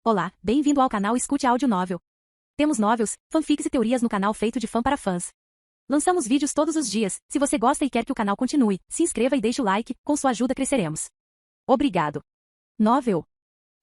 Olá, bem-vindo ao canal Escute Áudio Novel. Temos novels, fanfics e teorias no canal feito de fã para fãs. Lançamos vídeos todos os dias. Se você gosta e quer que o canal continue, se inscreva e deixe o like, com sua ajuda cresceremos. Obrigado. Novel.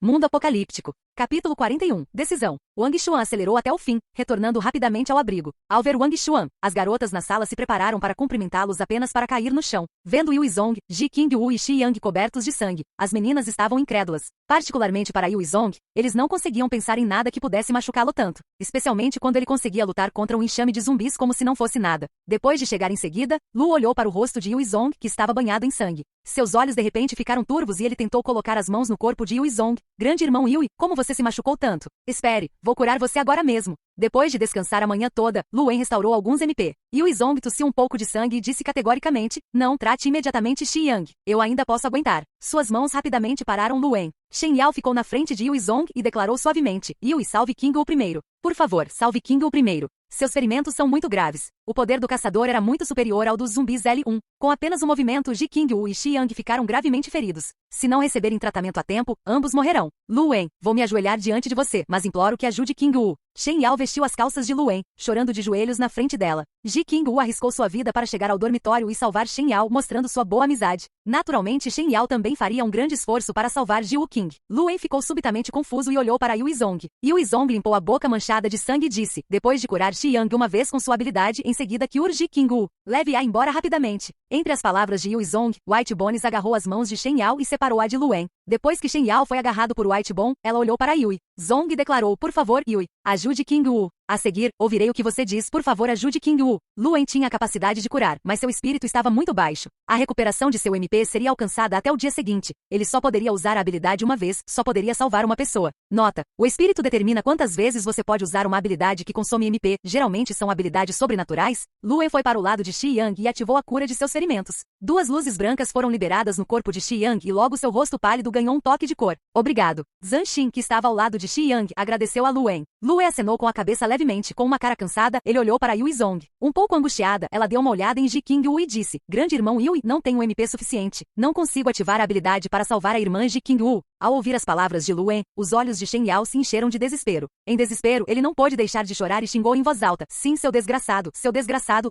Mundo Apocalíptico. Capítulo 41. Decisão. Wang Xuan acelerou até o fim, retornando rapidamente ao abrigo. Ao ver Wang Xuan, as garotas na sala se prepararam para cumprimentá-los apenas para cair no chão. Vendo Yuizong, Ji Qingwu e Xi Yang cobertos de sangue, as meninas estavam incrédulas. Particularmente para Yuizong, eles não conseguiam pensar em nada que pudesse machucá-lo tanto, especialmente quando ele conseguia lutar contra um enxame de zumbis como se não fosse nada. Depois de chegar em seguida, Lu olhou para o rosto de Yuizong, que estava banhado em sangue. Seus olhos de repente ficaram turvos e ele tentou colocar as mãos no corpo de Yuizong. Grande irmão Yui, como você se machucou tanto? Espere, vou curar você agora mesmo. Depois de descansar a manhã toda, Luen restaurou alguns MP. Yuizong tossiu um pouco de sangue e disse categoricamente, não, trate imediatamente Xi Yang. Eu ainda posso aguentar. Suas mãos rapidamente pararam Luen. Shen Yao ficou na frente de Yuizong e declarou suavemente, Yui, salve King o primeiro. Por favor, salve King o primeiro. Seus ferimentos são muito graves. O poder do caçador era muito superior ao dos zumbis L1. Com apenas um movimento, Ji Qingwu e Xi Yang ficaram gravemente feridos. Se não receberem tratamento a tempo, ambos morrerão. Luen, vou me ajoelhar diante de você, mas imploro que ajude Qingwu. Shen Yao vestiu as calças de Luen, chorando de joelhos na frente dela. Ji Qingwu arriscou sua vida para chegar ao dormitório e salvar Shen Yao, mostrando sua boa amizade. Naturalmente, Shen Yao também faria um grande esforço para salvar Ji Wuqing. Luen ficou subitamente confuso e olhou para Yuizong. Yuizong limpou a boca manchada de sangue e disse, depois de curar Xi Yang uma vez com sua habilidade, em seguida cure Ji Qingwu. Leve-a embora rapidamente. Entre as palavras de Yuizong, White Bones agarrou as mãos de Shen Yao e separou-a de Luen. Depois que Shen Yao foi agarrado por White Bone, ela olhou para Yui. Zong declarou, por favor, Yui, ajude Qingwu. A seguir, ouvirei o que você diz, por favor ajude Qingwu. Luen tinha a capacidade de curar, mas seu espírito estava muito baixo. A recuperação de seu MP seria alcançada até o dia seguinte. Ele só poderia usar a habilidade uma vez, só poderia salvar uma pessoa. Nota, o espírito determina quantas vezes você pode usar uma habilidade que consome MP, geralmente são habilidades sobrenaturais. Luen foi para o lado de Xi Yang e ativou a cura de seus ferimentos. Duas luzes brancas foram liberadas no corpo de Xi Yang e logo seu rosto pálido ganhou um toque de cor. Obrigado. Zhan Xin, que estava ao lado de Xi Yang, agradeceu a Luen. Luen acenou com a cabeça levemente, com uma cara cansada, ele olhou para Yuizong. Um pouco angustiada, ela deu uma olhada em Ji Qingwu e disse, grande irmão Yui, não tenho MP suficiente. Não consigo ativar a habilidade para salvar a irmã Ji Qingwu. Ao ouvir as palavras de Luen, os olhos de Shen Yao se encheram de desespero. Em desespero, ele não pôde deixar de chorar e xingou em voz alta. Sim, seu desgraçado,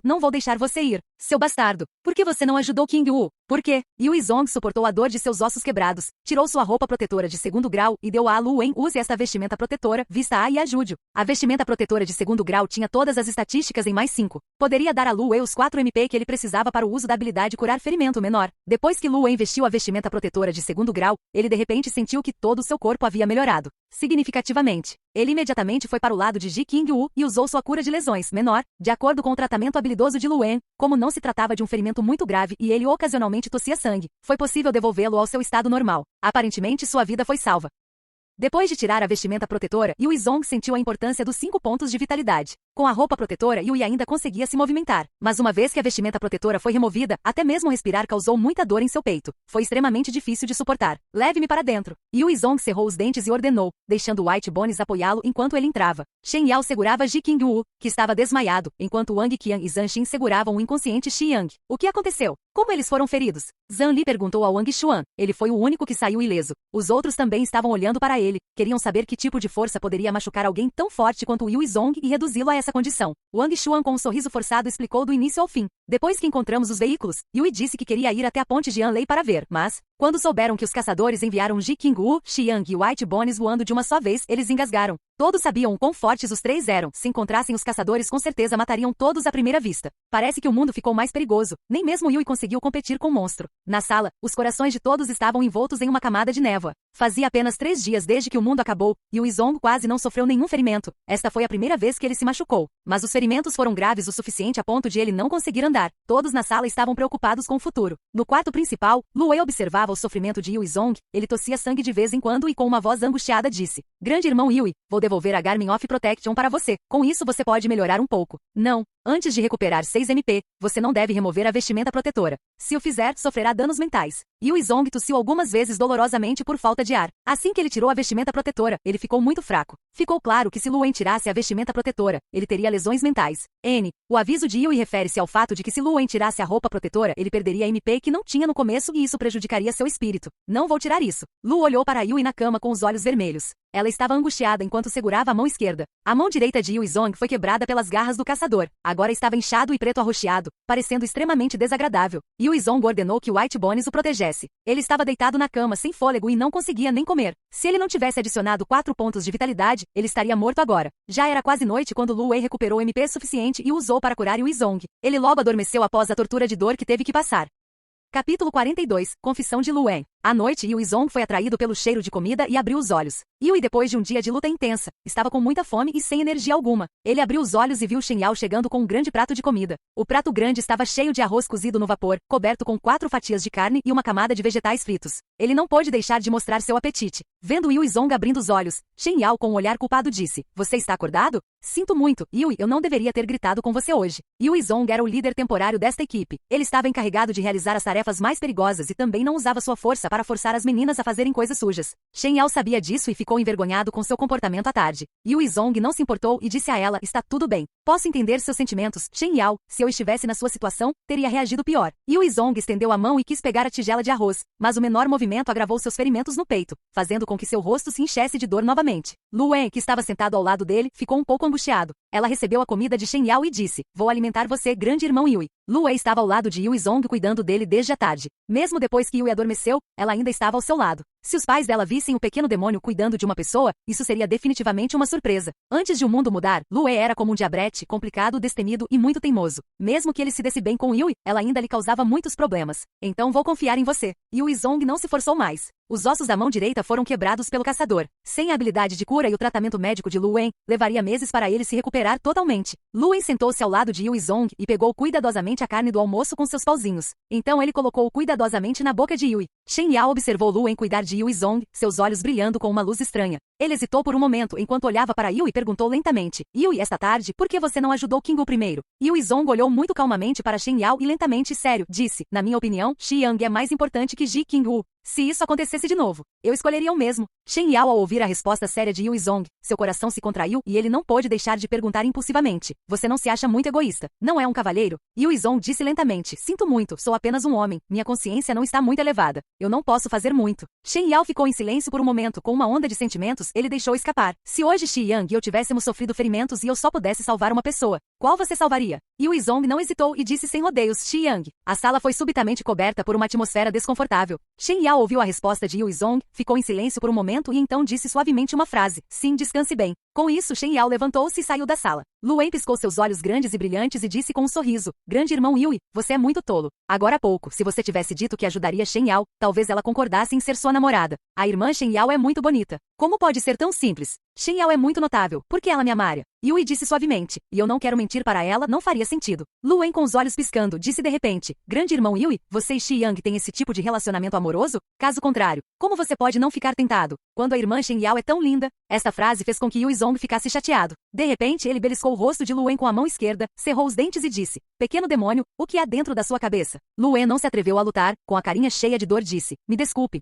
não vou deixar você ir. Seu bastardo, por que você não ajudou Qingwu? Por quê? Yuizong suportou a dor de seus ossos quebrados, tirou sua roupa protetora de segundo grau e deu a Luen, use esta vestimenta protetora, vista-a e ajude-o. A vestimenta protetora de segundo grau tinha todas as estatísticas em mais 5. Poderia dar a Luen os 4 MP que ele precisava para o uso da habilidade curar ferimento menor. Depois que Luen vestiu a vestimenta protetora de segundo grau, ele de repente sentiu que todo o seu corpo havia melhorado significativamente. Ele imediatamente foi para o lado de Ji Qingwu e usou sua cura de lesões menor, de acordo com o tratamento habilidoso de Luen. Como não se tratava de um ferimento muito grave e ele ocasionalmente tossia sangue, foi possível devolvê-lo ao seu estado normal. Aparentemente sua vida foi salva. Depois de tirar a vestimenta protetora, Yuizong sentiu a importância dos 5 pontos de vitalidade. Com a roupa protetora, Yui ainda conseguia se movimentar. Mas uma vez que a vestimenta protetora foi removida, até mesmo respirar causou muita dor em seu peito. Foi extremamente difícil de suportar. Leve-me para dentro. Yuizong cerrou os dentes e ordenou, deixando White Bones apoiá-lo enquanto ele entrava. Shen Yao segurava Ji Qingwu, que estava desmaiado, enquanto Wang Qian e Zhan Xin seguravam o inconsciente Xi Yang. O que aconteceu? Como eles foram feridos? Zhang Li perguntou a Wang Xuan. Ele foi o único que saiu ileso. Os outros também estavam olhando para ele. Queriam saber que tipo de força poderia machucar alguém tão forte quanto Yuizong e reduzi-lo a essa condição. Wang Xuan com um sorriso forçado explicou do início ao fim. Depois que encontramos os veículos, Yui disse que queria ir até a ponte de Anlei para ver, mas, quando souberam que os caçadores enviaram Ji Qingwu, Xi Yang e White Bones voando de uma só vez, eles engasgaram. Todos sabiam o quão fortes os três eram. Se encontrassem os caçadores com certeza matariam todos à primeira vista. Parece que o mundo ficou mais perigoso. Nem mesmo Yui conseguiu competir com o monstro. Na sala, os corações de todos estavam envoltos em uma camada de névoa. Fazia apenas 3 dias desde que o mundo acabou, e Yuizong quase não sofreu nenhum ferimento. Esta foi a primeira vez que ele se machucou. Mas os ferimentos foram graves o suficiente a ponto de ele não conseguir andar. Todos na sala estavam preocupados com o futuro. No quarto principal, Lue observava o sofrimento de Yuizong. Ele tossia sangue de vez em quando e com uma voz angustiada disse, grande irmão Yui, vou devolver a Garmin of Protection para você. Com isso você pode melhorar um pouco. Não. Antes de recuperar 6 MP, você não deve remover a vestimenta protetora. Se o fizer, sofrerá danos mentais. Yuizong tossiu algumas vezes dolorosamente por falta de ar. Assim que ele tirou a vestimenta protetora, ele ficou muito fraco. Ficou claro que se Luen tirasse a vestimenta protetora, ele teria lesões mentais. O aviso de Yui refere-se ao fato de que se Luen tirasse a roupa protetora, ele perderia a MP que não tinha no começo e isso prejudicaria seu espírito. Não vou tirar isso. Lu olhou para Yui na cama com os olhos vermelhos. Ela estava angustiada enquanto segurava a mão esquerda. A mão direita de Yuizong foi quebrada pelas garras do caçador. Agora estava inchado e preto arroxeado, parecendo extremamente desagradável. Yuizong ordenou que White Bones o protegesse. Ele estava deitado na cama sem fôlego e não conseguia nem comer. Se ele não tivesse adicionado 4 pontos de vitalidade, ele estaria morto agora. Já era quase noite quando Lu Wei recuperou MP suficiente e o usou para curar Yuizong. Ele logo adormeceu após a tortura de dor que teve que passar. Capítulo 42, Confissão de Lu Wei. À noite, Yuizong foi atraído pelo cheiro de comida e abriu os olhos. Yui, depois de um dia de luta intensa, estava com muita fome e sem energia alguma. Ele abriu os olhos e viu Shen Yao chegando com um grande prato de comida. O prato grande estava cheio de arroz cozido no vapor, coberto com 4 fatias de carne e uma camada de vegetais fritos. Ele não pôde deixar de mostrar seu apetite. Vendo Yuizong abrindo os olhos, Shen Yao com um olhar culpado disse: "Você está acordado? Sinto muito, Yui, eu não deveria ter gritado com você hoje." Yuizong era o líder temporário desta equipe. Ele estava encarregado de realizar as tarefas mais perigosas e também não usava sua força para forçar as meninas a fazerem coisas sujas. Shen Yao sabia disso e ficou envergonhado com seu comportamento à tarde. Yuizong não se importou e disse a ela: "Está tudo bem. Posso entender seus sentimentos, Shen Yao. Se eu estivesse na sua situação, teria reagido pior." Yuizong estendeu a mão e quis pegar a tigela de arroz, mas o menor movimento agravou seus ferimentos no peito, fazendo com que seu rosto se enchesse de dor novamente. Lu Wen, que estava sentado ao lado dele, ficou um pouco angustiado. Ela recebeu a comida de Shen Yao e disse: "Vou alimentar você, grande irmão Yui." Lu Wei estava ao lado de Yuizong cuidando dele desde a tarde. Mesmo depois que Yui adormeceu, ela ainda estava ao seu lado. Se os pais dela vissem o pequeno demônio cuidando de uma pessoa, isso seria definitivamente uma surpresa. Antes de o mundo mudar, Lu Wei era como um diabrete, complicado, destemido e muito teimoso. Mesmo que ele se desse bem com Yui, ela ainda lhe causava muitos problemas. "Então vou confiar em você." Yuizong não se forçou mais. Os ossos da mão direita foram quebrados pelo caçador. Sem a habilidade de cura e o tratamento médico de Lu Wen, levaria meses para ele se recuperar totalmente. Lu Wen sentou-se ao lado de Yuizong e pegou cuidadosamente a carne do almoço com seus pauzinhos. Então ele colocou cuidadosamente na boca de Yui. Shen Yao observou Lu Wen cuidar de Yuizong, seus olhos brilhando com uma luz estranha. Ele hesitou por um momento enquanto olhava para Yui e perguntou lentamente: "Yui, esta tarde, por que você não ajudou Kingu primeiro?" Yuizong olhou muito calmamente para Shen Yao e lentamente e sério, disse: "Na minha opinião, Shi Yang é mais importante que Ji Qingwu. Se isso acontecesse de novo, eu escolheria o mesmo." Shen Yao, ao ouvir a resposta séria de Yuizong, seu coração se contraiu e ele não pôde deixar de perguntar impulsivamente: "Você não se acha muito egoísta? Não é um cavalheiro?" Yuizong disse lentamente: "Sinto muito, sou apenas um homem. Minha consciência não está muito elevada. Eu não posso fazer muito." Shen Yao ficou em silêncio por um momento. Com uma onda de sentimentos, ele deixou escapar: "Se hoje Shi Yang e eu tivéssemos sofrido ferimentos e eu só pudesse salvar uma pessoa, qual você salvaria?" Yuizong não hesitou e disse sem rodeios: "Shi Yang." A sala foi subitamente coberta por uma atmosfera desconfortável. Shen Yao ouviu a resposta de Yuizong, ficou em silêncio por um momento e então disse suavemente uma frase: "Sim, descanse bem." Com isso, Shen Yao levantou-se e saiu da sala. Lu Wen piscou seus olhos grandes e brilhantes e disse com um sorriso: "Grande irmão Yui, você é muito tolo. Agora há pouco, se você tivesse dito que ajudaria Shen Yao, talvez ela concordasse em ser sua namorada. A irmã Shen Yao é muito bonita. Como pode ser tão simples? Shen Yao é muito notável. Por que ela me amaria?" Yui disse suavemente: "E eu não quero mentir para ela, não faria sentido." Lu Wen, com os olhos piscando, disse de repente: "Grande irmão Yui, você e Shi Yang têm esse tipo de relacionamento amoroso? Caso contrário, como você pode não ficar tentado? Quando a irmã Shen Yao é tão linda?" Esta frase fez com que Yuizong ficasse chateado. De repente, ele beliscou o rosto de Lu Wen com a mão esquerda, cerrou os dentes e disse: "Pequeno demônio, o que há dentro da sua cabeça?" Lu Wen não se atreveu a lutar, com a carinha cheia de dor disse: me desculpe,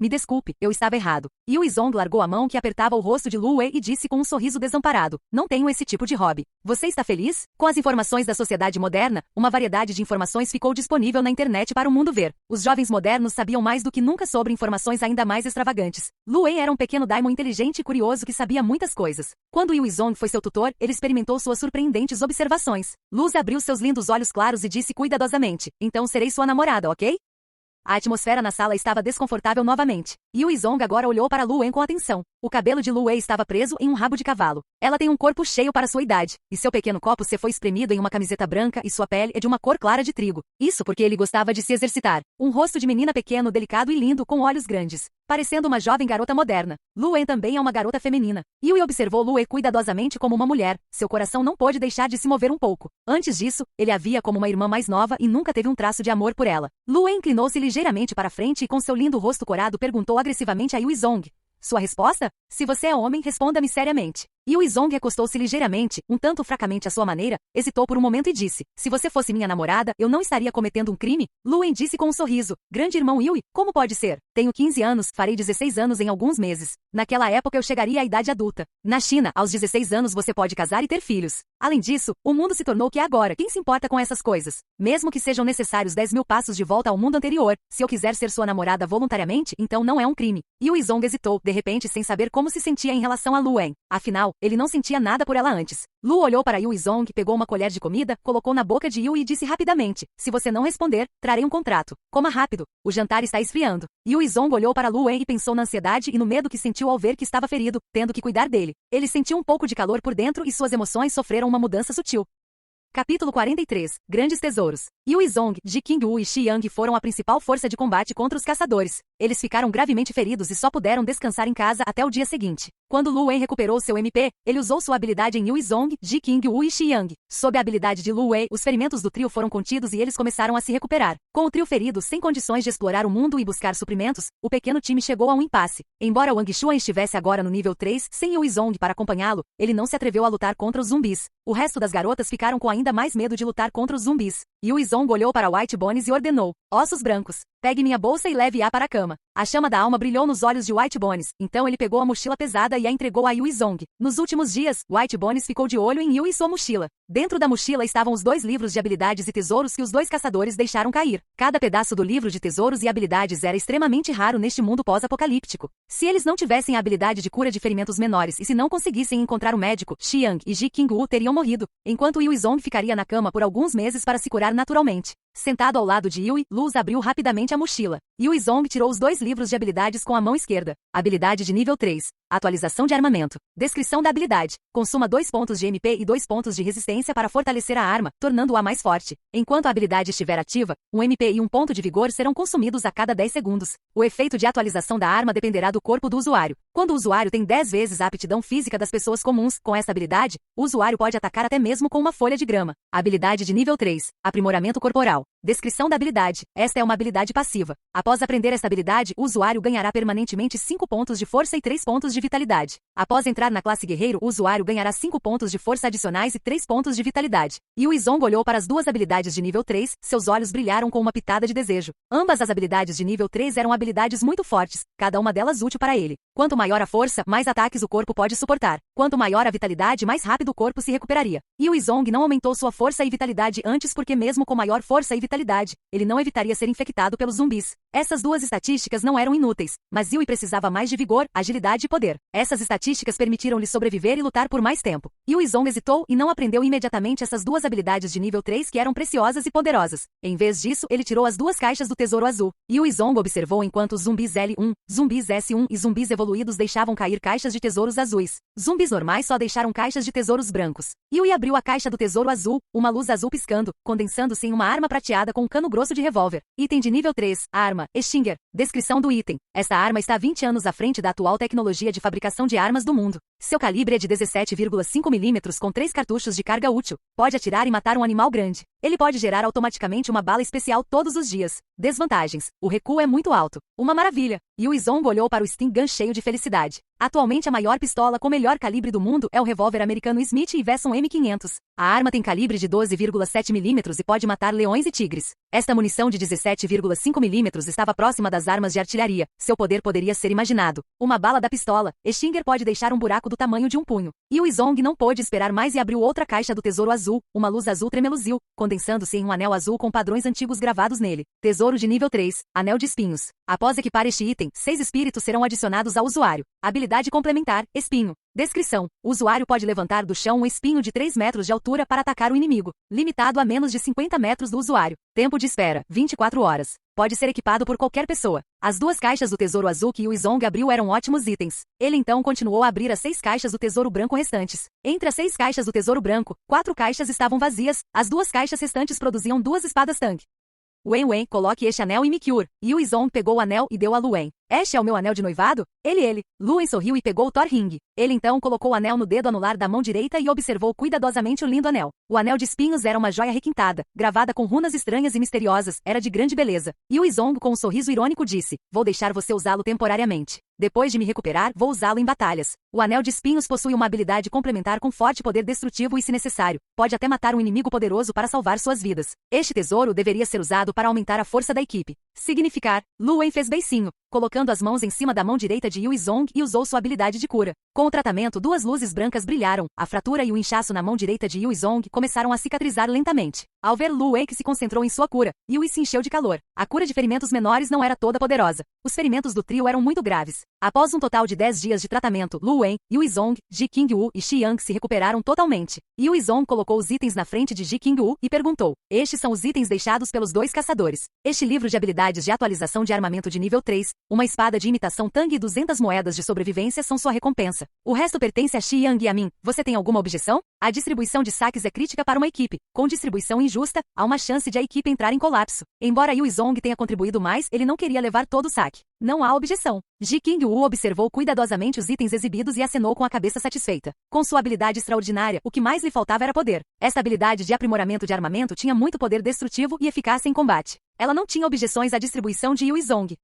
eu estava errado." Yuizong largou a mão que apertava o rosto de Lu Wen e disse com um sorriso desamparado: "Não tenho esse tipo de hobby. Você está feliz?" Com as informações da sociedade moderna, uma variedade de informações ficou disponível na internet para o mundo ver. Os jovens modernos sabiam mais do que nunca sobre informações ainda mais extravagantes. Lu Wen era um pequeno daimon inteligente e curioso que sabia muitas coisas. Quando Yuizong foi seu tutor, ele experimentou suas surpreendentes observações. Luz abriu seus lindos olhos claros e disse cuidadosamente: "Então serei sua namorada, ok?" A atmosfera na sala estava desconfortável novamente. Yuizong agora olhou para Lu Wen com atenção. O cabelo de Lu Wei estava preso em um rabo de cavalo. Ela tem um corpo cheio para sua idade, e seu pequeno copo se foi espremido em uma camiseta branca e sua pele é de uma cor clara de trigo. Isso porque ele gostava de se exercitar. Um rosto de menina pequeno, delicado e lindo com olhos grandes, parecendo uma jovem garota moderna. Lu Wen também é uma garota feminina. Yui observou Lu Wei cuidadosamente como uma mulher. Seu coração não pôde deixar de se mover um pouco. Antes disso, ele a via como uma irmã mais nova e nunca teve um traço de amor por ela. Lu Wen inclinou-se ligeiramente para frente e com seu lindo rosto corado perguntou agressivamente a Yuizong: "Sua resposta? Se você é homem, responda-me seriamente. Yu Zong recostou-se ligeiramente, um tanto fracamente à sua maneira, hesitou por um momento e disse, se você fosse minha namorada, eu não estaria cometendo um crime? Lu Wen disse com um sorriso, grande irmão Yui, como pode ser? Tenho 15 anos, farei 16 anos em alguns meses. Naquela época eu chegaria à idade adulta. Na China, aos 16 anos você pode casar e ter filhos. Além disso, o mundo se tornou o que é agora, quem se importa com essas coisas? Mesmo que sejam necessários 10.000 passos de volta ao mundo anterior, se eu quiser ser sua namorada voluntariamente, então não é um crime. Yu Zong hesitou, de repente sem saber como se sentia em relação a Lu Wen. Afinal, ele não sentia nada por ela antes. Lu olhou para Yu Zong, pegou uma colher de comida, colocou na boca de Yu e disse rapidamente, se você não responder, trarei um contrato. Coma rápido, o jantar está esfriando. Yu Zong olhou para Lu Wen e pensou na ansiedade e no medo que sentiu ao ver que estava ferido, tendo que cuidar dele. Ele sentiu um pouco de calor por dentro e suas emoções sofreram uma mudança sutil. Capítulo 43. Grandes tesouros. Yu Zong, Ji Qingwu e Xi Yang foram a principal força de combate contra os caçadores. Eles ficaram gravemente feridos e só puderam descansar em casa até o dia seguinte. Quando Lu Wen recuperou seu MP, ele usou sua habilidade em Yu Zong, Ji Qingwu e Xi Yang. Sob a habilidade de Lu Wei, os ferimentos do trio foram contidos e eles começaram a se recuperar. Com o trio ferido sem condições de explorar o mundo e buscar suprimentos, o pequeno time chegou a um impasse. Embora Wang Xuan estivesse agora no nível 3, sem Yu Zong para acompanhá-lo, ele não se atreveu a lutar contra os zumbis. O resto das garotas ficaram com ainda mais medo de lutar contra os zumbis. Yu Zong olhou para White Bones e ordenou, ossos brancos, pegue minha bolsa e leve-a para a cama. A chama da alma brilhou nos olhos de White Bones, então ele pegou a mochila pesada e a entregou a Yu Zong. Nos últimos dias, White Bones ficou de olho em Yu e sua mochila. Dentro da mochila estavam os 2 livros de habilidades e tesouros que os 2 caçadores deixaram cair. Cada pedaço do livro de tesouros e habilidades era extremamente raro neste mundo pós-apocalíptico. Se eles não tivessem a habilidade de cura de ferimentos menores e se não conseguissem encontrar o médico, Xi Yang e Ji Qingwu teriam morrido, enquanto Yu Zong ficaria na cama por alguns meses para se curar naturalmente. Sentado ao lado de Yui, Luz abriu rapidamente a mochila. Yu Zong tirou os 2 livros de habilidades com a mão esquerda. Habilidade de nível 3. Atualização de armamento. Descrição da habilidade. Consuma 2 pontos de MP e 2 pontos de resistência para fortalecer a arma, tornando-a mais forte. Enquanto a habilidade estiver ativa, um MP e um ponto de vigor serão consumidos a cada 10 segundos. O efeito de atualização da arma dependerá do corpo do usuário. Quando o usuário tem 10 vezes a aptidão física das pessoas comuns, com essa habilidade, o usuário pode atacar até mesmo com uma folha de grama. Habilidade de nível 3. Aprimoramento corporal. Descrição da habilidade. Esta é uma habilidade passiva. Após aprender esta habilidade, o usuário ganhará permanentemente 5 pontos de força e 3 pontos de vitalidade. Após entrar na classe guerreiro, o usuário ganhará 5 pontos de força adicionais e 3 pontos de vitalidade. Yu Zong olhou para as 2 habilidades de nível 3, seus olhos brilharam com uma pitada de desejo. Ambas as habilidades de nível 3 eram habilidades muito fortes, cada uma delas útil para ele. Quanto maior a força, mais ataques o corpo pode suportar. Quanto maior a vitalidade, mais rápido o corpo se recuperaria. Yu Zong não aumentou sua força e vitalidade antes porque mesmo com maior força e vitalidade, ele não evitaria ser infectado pelos zumbis. Essas 2 estatísticas não eram inúteis, mas Yui precisava mais de vigor, agilidade e poder. Essas estatísticas permitiram-lhe sobreviver e lutar por mais tempo. Yu Zong hesitou e não aprendeu imediatamente essas 2 habilidades de nível 3 que eram preciosas e poderosas. Em vez disso, ele tirou as 2 caixas do tesouro azul. Yu Zong observou enquanto os zumbis L1, zumbis S1 e zumbis evoluídos deixavam cair caixas de tesouros azuis. Zumbis normais só deixaram caixas de tesouros brancos. Yui abriu a caixa do tesouro azul, uma luz azul piscando, condensando-se em uma arma prateada com um cano grosso de revólver. Item de nível 3, arma, Stinger. Descrição do item. Esta arma está 20 anos à frente da atual tecnologia de fabricação de armas do mundo. Seu calibre é de 17,5 mm com 3 cartuchos de carga útil. Pode atirar e matar um animal grande. Ele pode gerar automaticamente uma bala especial todos os dias. Desvantagens. O recuo é muito alto. Uma maravilha. Yu Zong olhou para o Sting Gun cheio de felicidade. Atualmente a maior pistola com melhor calibre do mundo é o revólver americano Smith & Wesson M500. A arma tem calibre de 12,7 mm e pode matar leões e tigres. Esta munição de 17,5 mm estava próxima das armas de artilharia. Seu poder poderia ser imaginado. Uma bala da pistola, Stinger pode deixar um buraco do tamanho de um punho. Yu Zong não pôde esperar mais e abriu outra caixa do tesouro azul. Uma luz azul tremeluziu, condensando-se em um anel azul com padrões antigos gravados nele. Tesouro de nível 3, anel de espinhos. Após equipar este item, 6 espíritos serão adicionados ao usuário. Habilidade complementar, espinho. Descrição. O usuário pode levantar do chão um espinho de 3 metros de altura para atacar o inimigo. Limitado a menos de 50 metros do usuário. Tempo de espera, 24 horas. Pode ser equipado por qualquer pessoa. As 2 caixas do tesouro azul que Yu Zong abriu eram ótimos itens. Ele então continuou a abrir as 6 caixas do tesouro branco restantes. Entre as 6 caixas do tesouro branco, 4 caixas estavam vazias. As 2 caixas restantes produziam 2 espadas tanque. Wen, coloque este anel e me cure. Yu Zong pegou o anel e deu a Lu Wen. Este é o meu anel de noivado? Ele. Luen sorriu e pegou o Thor Ring. Ele então colocou o anel no dedo anular da mão direita e observou cuidadosamente o lindo anel. O anel de espinhos era uma joia requintada, gravada com runas estranhas e misteriosas, era de grande beleza. E o Izong, com um sorriso irônico, disse: vou deixar você usá-lo temporariamente. Depois de me recuperar, vou usá-lo em batalhas. O anel de espinhos possui uma habilidade complementar com forte poder destrutivo e, se necessário, pode até matar um inimigo poderoso para salvar suas vidas. Este tesouro deveria ser usado para aumentar a força da equipe. Significar, Luen fez beicinho, colocando as mãos em cima da mão direita de Izong e usou sua habilidade de cura. Com o tratamento, duas luzes brancas brilharam, a fratura e o inchaço na mão direita de Izong começaram a cicatrizar lentamente. Ao ver Luen que se concentrou em sua cura, Yui se encheu de calor. A cura de ferimentos menores não era toda poderosa. Os ferimentos do trio eram muito graves. Após um total de 10 dias de tratamento, Luen, Izong, Ji Qingwu e Xi Yang se recuperaram totalmente. Izong colocou os itens na frente de Ji Qingwu e perguntou: estes são os itens deixados pelos dois caçadores. Este livro de habilidades de atualização de armamento de nível 3, uma espada de imitação Tang e 200 moedas de sobrevivência são sua recompensa. O resto pertence a Xi Yang e a mim. Você tem alguma objeção? A distribuição de saques é crítica para uma equipe. Com distribuição injusta, há uma chance de a equipe entrar em colapso. Embora Izong tenha contribuído mais, ele não queria levar todo o saque. Não há objeção. Ji Qingwu observou cuidadosamente os itens exibidos e acenou com a cabeça satisfeita. Com sua habilidade extraordinária, o que mais lhe faltava era poder. Esta habilidade de aprimoramento de armamento tinha muito poder destrutivo e eficácia em combate. Ela não tinha objeções à distribuição de Izong.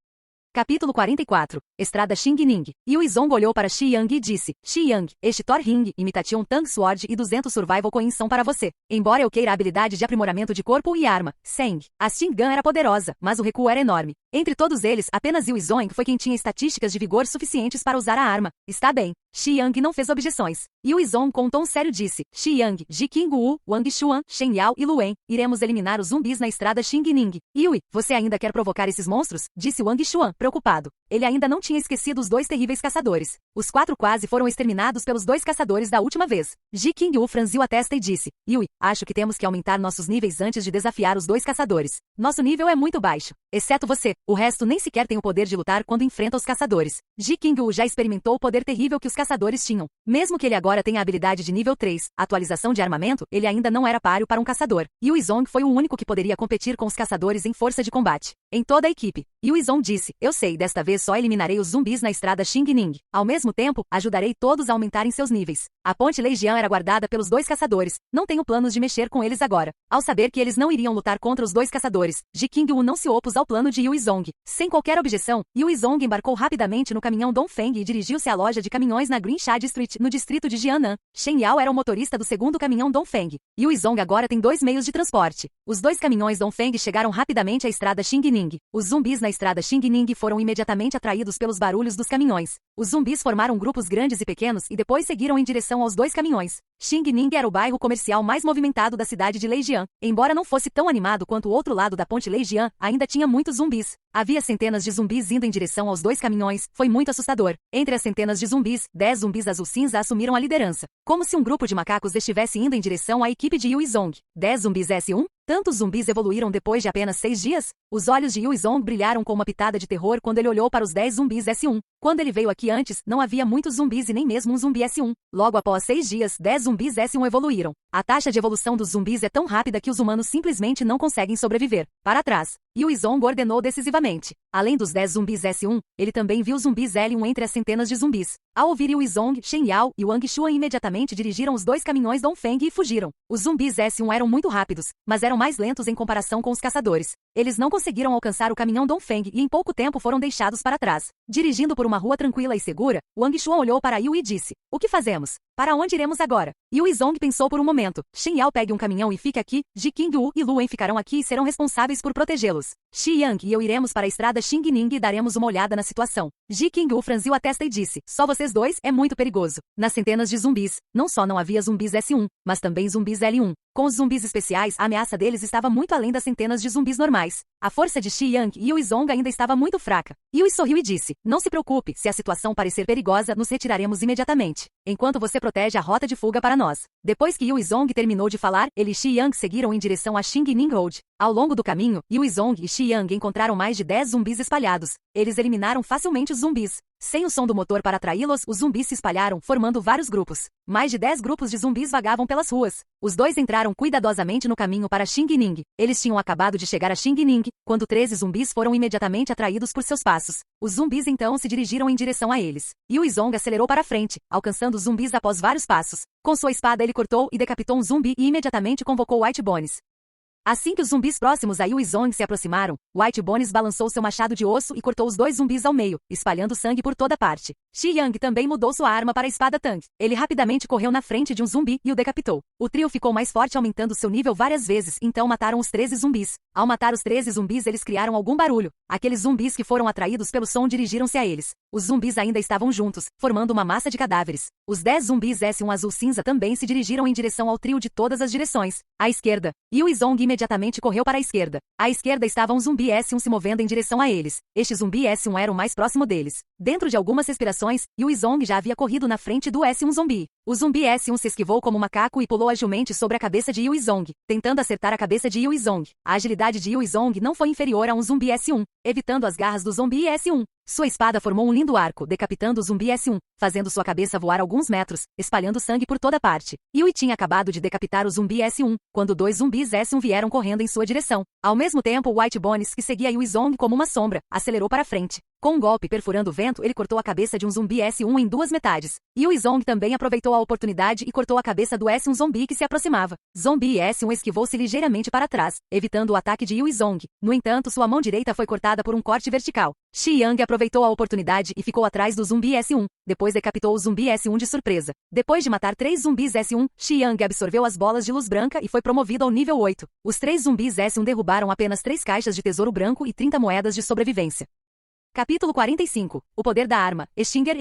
Capítulo 44. Estrada Xingning. Izong olhou para Xi Yang e disse: Xi Yang, este Thor Ring, Imitation Tang Sword e 200 Survival Coins são para você. Embora eu queira a habilidade de aprimoramento de corpo e arma, Seng, a Sting Gun era poderosa, mas o recuo era enorme. Entre todos eles, apenas Izong foi quem tinha estatísticas de vigor suficientes para usar a arma. Está bem. Xi Yang não fez objeções. Izong com um tom sério disse: Xi Yang, Ji Qingwu, Wang Xuan, Shen Yao e Luen, iremos eliminar os zumbis na estrada Xingning. Yui, você ainda quer provocar esses monstros? Disse Wang Xuan, preocupado. Ele ainda não tinha esquecido os dois terríveis caçadores. Os 4 quase foram exterminados pelos 2 caçadores da última vez. Ji Qingwu franziu a testa e disse: Yui, acho que temos que aumentar nossos níveis antes de desafiar os 2 caçadores. Nosso nível é muito baixo. Exceto você, o resto nem sequer tem o poder de lutar quando enfrenta os caçadores. Ji Qingwu já experimentou o poder terrível que os caçadores tinham. Mesmo que ele agora tenha a habilidade de nível 3, atualização de armamento, ele ainda não era páreo para um caçador. Izong foi o único que poderia competir com os caçadores em força de combate. Em toda a equipe, Izong disse: eu sei, desta vez só eliminarei os zumbis na estrada Xingning. Ao mesmo tempo, ajudarei todos a aumentarem seus níveis. A ponte Leijian era guardada pelos 2 caçadores. Não tenho planos de mexer com eles agora. Ao saber que eles não iriam lutar contra os 2 caçadores, Ji Qingwu não se opôs ao plano de Izong. Sem qualquer objeção, Izong embarcou rapidamente no caminhão Dongfeng e dirigiu-se à loja de caminhões na Green Shad Street, no distrito de Jianan. Shen Yao era o motorista do segundo caminhão Dongfeng. Izong agora tem 2 meios de transporte. Os 2 caminhões Dongfeng chegaram rapidamente à estrada Xingning. Os zumbis na estrada Xingning foram imediatamente atraídos pelos barulhos dos caminhões. Os zumbis formaram grupos grandes e pequenos e depois seguiram em direção aos 2 caminhões. Xingning era o bairro comercial mais movimentado da cidade de Leijian. Embora não fosse tão animado quanto o outro lado da ponte Leijian, ainda tinha muitos zumbis. Havia centenas de zumbis indo em direção aos 2 caminhões, foi muito assustador. Entre as centenas de zumbis, 10 zumbis azul-cinza assumiram a liderança. Como se um grupo de macacos estivesse indo em direção à equipe de Izong. 10 zumbis S1? Tantos zumbis evoluíram depois de apenas 6 dias? Os olhos de Izong brilharam com uma pitada de terror quando ele olhou para os 10 zumbis S1. Quando ele veio aqui antes, não havia muitos zumbis e nem mesmo um zumbi S1. Logo após 6 dias, 10 zumbis S1 evoluíram. A taxa de evolução dos zumbis é tão rápida que os humanos simplesmente não conseguem sobreviver. Para trás. Izong ordenou decisivamente. Além dos 10 zumbis S1, ele também viu zumbis L1 entre as centenas de zumbis. Ao ouvir Izong, Shen Yao e Wang Xuan imediatamente dirigiram os 2 caminhões Dongfeng e fugiram. Os zumbis S1 eram muito rápidos, mas eram mais lentos em comparação com os caçadores. Eles não conseguiram alcançar o caminhão Dongfeng e em pouco tempo foram deixados para trás. Dirigindo por uma rua tranquila e segura, Wang Xuan olhou para Yu e disse: o que fazemos? Para onde iremos agora? Izong pensou por um momento. Shen Yao pegue um caminhão e fique aqui, Ji Qingwu e Luen ficarão aqui e serão responsáveis por protegê-los. Xi Yang e eu iremos para a estrada Xingning e daremos uma olhada na situação. Ji Qingwu franziu a testa e disse: só vocês 2 é muito perigoso. Nas centenas de zumbis, não só não havia zumbis S1, mas também zumbis L1. Com os zumbis especiais, a ameaça deles estava muito além das centenas de zumbis normais. A força de Xi Yang e Izong ainda estava muito fraca. Yui sorriu e disse: não se preocupe, se a situação parecer perigosa, nos retiraremos imediatamente, enquanto você protege a rota de fuga para nós. Depois que Izong terminou de falar, ele e Xi Yang seguiram em direção a Xingning Road. Ao longo do caminho, Yu Zhong e Shi Yang encontraram mais de 10 zumbis espalhados. Eles eliminaram facilmente os zumbis. Sem o som do motor para atraí-los, os zumbis se espalharam, formando vários grupos. Mais de 10 grupos de zumbis vagavam pelas ruas. Os dois entraram cuidadosamente no caminho para Xingning. Eles tinham acabado de chegar a Xingning, quando 13 zumbis foram imediatamente atraídos por seus passos. Os zumbis então se dirigiram em direção a eles. Yu Zhong acelerou para frente, alcançando os zumbis após vários passos. Com sua espada ele cortou e decapitou um zumbi e imediatamente convocou White Bones. Assim que os zumbis próximos a Yu Zhong se aproximaram, White Bones balançou seu machado de osso e cortou os dois zumbis ao meio, espalhando sangue por toda parte. Shi Yang também mudou sua arma para a espada Tang. Ele rapidamente correu na frente de um zumbi e o decapitou. O trio ficou mais forte, aumentando seu nível várias vezes, então mataram os 13 zumbis. Ao matar os 13 zumbis, eles criaram algum barulho. Aqueles zumbis que foram atraídos pelo som dirigiram-se a eles. Os zumbis ainda estavam juntos, formando uma massa de cadáveres. Os 10 zumbis S1 azul cinza também se dirigiram em direção ao trio de todas as direções. À esquerda, Yu Zhong imediatamente correu para a esquerda. À esquerda estava um zumbi S1 se movendo em direção a eles. Este zumbi S1 era o mais próximo deles. Dentro de algumas respirações, Yu Zhong já havia corrido na frente do S1 zumbi. O zumbi S1 se esquivou como um macaco e pulou agilmente sobre a cabeça de Yu Zhong, tentando acertar a cabeça de Yu Zhong. A agilidade de Yu Zhong não foi inferior a um zumbi S1, evitando as garras do zumbi S1. Sua espada formou um lindo arco, decapitando o zumbi S1, fazendo sua cabeça voar alguns metros, espalhando sangue por toda parte. Yui tinha acabado de decapitar o zumbi S1, quando 2 zumbis S1 vieram correndo em sua direção. Ao mesmo tempo, White Bones, que seguia Yu Zhong como uma sombra, acelerou para frente. Com um golpe perfurando o vento, ele cortou a cabeça de um zumbi S1 em 2 metades. Yu Zhong também aproveitou a oportunidade e cortou a cabeça do S1 zumbi que se aproximava. Zumbi S1 esquivou-se ligeiramente para trás, evitando o ataque de Yu Zhong. No entanto, sua mão direita foi cortada por um corte vertical. Shi Yang aproveitou a oportunidade e ficou atrás do zumbi S1, depois decapitou o zumbi S1 de surpresa. Depois de matar 3 zumbis S1, Shi Yang absorveu as bolas de luz branca e foi promovido ao nível 8. Os 3 zumbis S1 derrubaram apenas 3 caixas de tesouro branco e 30 moedas de sobrevivência. Capítulo 45. O poder da arma. Extinger.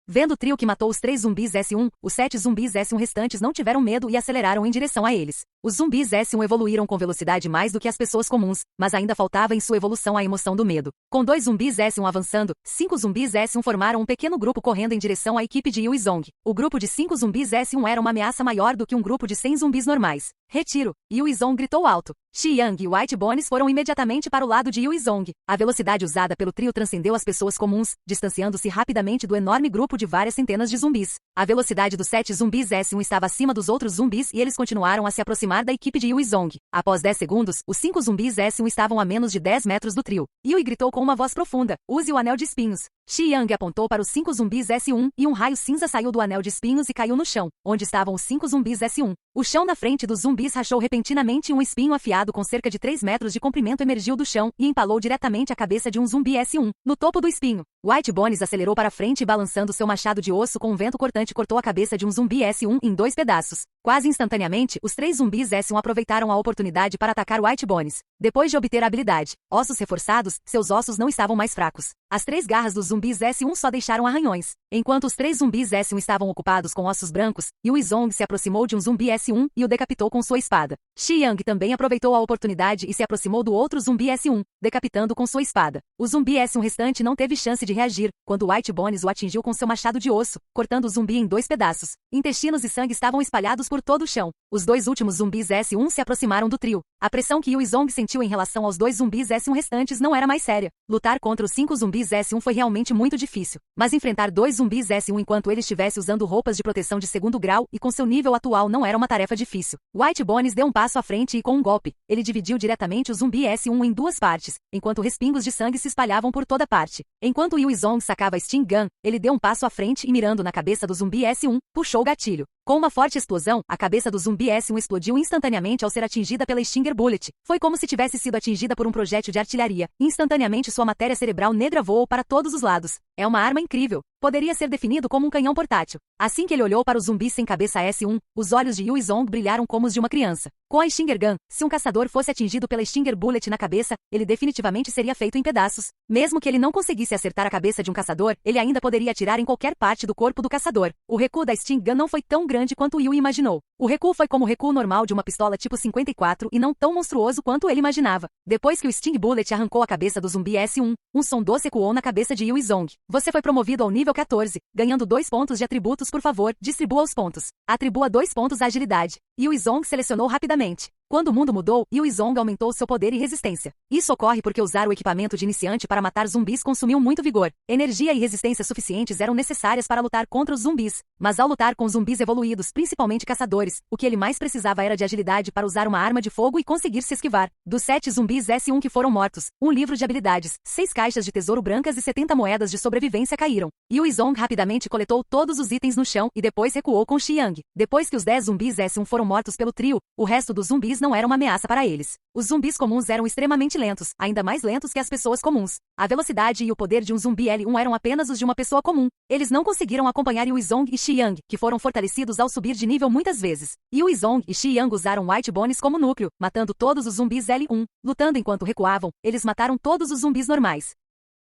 Vendo o trio que matou os 3 zumbis S1, os 7 zumbis S1 restantes não tiveram medo e aceleraram em direção a eles. Os zumbis S1 evoluíram com velocidade mais do que as pessoas comuns, mas ainda faltava em sua evolução a emoção do medo. Com 2 zumbis S1 avançando, 5 zumbis S1 formaram um pequeno grupo correndo em direção à equipe de Yu Zhong. O grupo de 5 zumbis S1 era uma ameaça maior do que um grupo de 100 zumbis normais. Retiro! Yu Zhong gritou alto. Shi Yang e White Bones foram imediatamente para o lado de Yu Zhong. A velocidade usada pelo trio transcendeu as pessoas comuns, distanciando-se rapidamente do enorme grupo de várias centenas de zumbis. A velocidade dos 7 zumbis S1 estava acima dos outros zumbis e eles continuaram a se aproximar da equipe de Yu Zhong. Após 10 segundos, os 5 zumbis S1 estavam a menos de 10 metros do trio. Yui gritou com uma voz profunda: use o anel de espinhos. Shi Yang apontou para os 5 zumbis S1 e um raio cinza saiu do anel de espinhos e caiu no chão, onde estavam os 5 zumbis S1. O chão na frente dos zumbis rachou repentinamente e um espinho afiado com cerca de 3 metros de comprimento emergiu do chão e empalou diretamente a cabeça de um zumbi S1. No topo do espinho, White Bones acelerou para frente e balançando seu machado de osso com um vento cortante cortou a cabeça de um zumbi S1 em 2 pedaços. Quase instantaneamente, os 3 zumbis S1 aproveitaram a oportunidade para atacar White Bones. Depois de obter a habilidade, ossos reforçados, seus ossos não estavam mais fracos. As 3 garras dos zumbis S1 só deixaram arranhões. Enquanto os 3 zumbis S1 estavam ocupados com ossos brancos, Yu Zhong se aproximou de um zumbi S1 e o decapitou com sua espada. Shi Yang também aproveitou a oportunidade e se aproximou do outro zumbi S1, decapitando com sua espada. O zumbi S1 restante não teve chance de reagir, quando White Bones o atingiu com seu machado de osso, cortando o zumbi em 2 pedaços. Intestinos e sangue estavam espalhados por todo o chão. Os 2 últimos zumbis S1 se aproximaram do trio. A pressão que Yu Zhong sentiu em relação aos 2 zumbis S1 restantes não era mais séria. Lutar contra os 5 zumbis S1 foi realmente muito difícil. Mas enfrentar 2 zumbis S1 enquanto ele estivesse usando roupas de proteção de 2º grau e com seu nível atual não era uma tarefa difícil. White Bones deu um passo à frente e com um golpe, ele dividiu diretamente o zumbi S1 em 2 partes, enquanto respingos de sangue se espalhavam por toda parte. Enquanto Yu Zhong sacava a Sting Gun, ele deu um passo à frente e mirando na cabeça do zumbi S1, puxou o gatilho. Com uma forte explosão, a cabeça do zumbi S1 explodiu instantaneamente ao ser atingida pela Stinger Bullet. Foi como se tivesse sido atingida por um projétil de artilharia. Instantaneamente sua matéria cerebral negra voou para todos os lados. É uma arma incrível. Poderia ser definido como um canhão portátil. Assim que ele olhou para o zumbi sem cabeça S1, os olhos de Yu Zhong brilharam como os de uma criança. Com a Stinger Gun, se um caçador fosse atingido pela Stinger Bullet na cabeça, ele definitivamente seria feito em pedaços. Mesmo que ele não conseguisse acertar a cabeça de um caçador, ele ainda poderia atirar em qualquer parte do corpo do caçador. O recuo da Sting Gun não foi tão grande quanto Yu imaginou. O recuo foi como o recuo normal de uma pistola tipo 54 e não tão monstruoso quanto ele imaginava. Depois que o Sting Bullet arrancou a cabeça do zumbi S1, um som doce ecoou na cabeça de Yu Zhong. Você foi promovido ao nível 14, ganhando 2 pontos de atributos. Por favor, distribua os pontos. Atribua 2 pontos à agilidade. Yu Zhong selecionou rapidamente. Quando o mundo mudou, Yu Zong aumentou seu poder e resistência. Isso ocorre porque usar o equipamento de iniciante para matar zumbis consumiu muito vigor. Energia e resistência suficientes eram necessárias para lutar contra os zumbis. Mas ao lutar com zumbis evoluídos, principalmente caçadores, o que ele mais precisava era de agilidade para usar uma arma de fogo e conseguir se esquivar. Dos 7 zumbis S1 que foram mortos, um livro de habilidades, 6 caixas de tesouro brancas e 70 moedas de sobrevivência caíram. Yu Zong rapidamente coletou todos os itens no chão e depois recuou com Xiang. Depois que os 10 zumbis S1 foram mortos pelo trio, o resto dos zumbis não era uma ameaça para eles. Os zumbis comuns eram extremamente lentos, ainda mais lentos que as pessoas comuns. A velocidade e o poder de um zumbi L1 eram apenas os de uma pessoa comum. Eles não conseguiram acompanhar Yu Zong e Xiang, que foram fortalecidos ao subir de nível muitas vezes. Yu Zong e Xiang usaram White Bones como núcleo, matando todos os zumbis L1. Lutando enquanto recuavam, eles mataram todos os zumbis normais.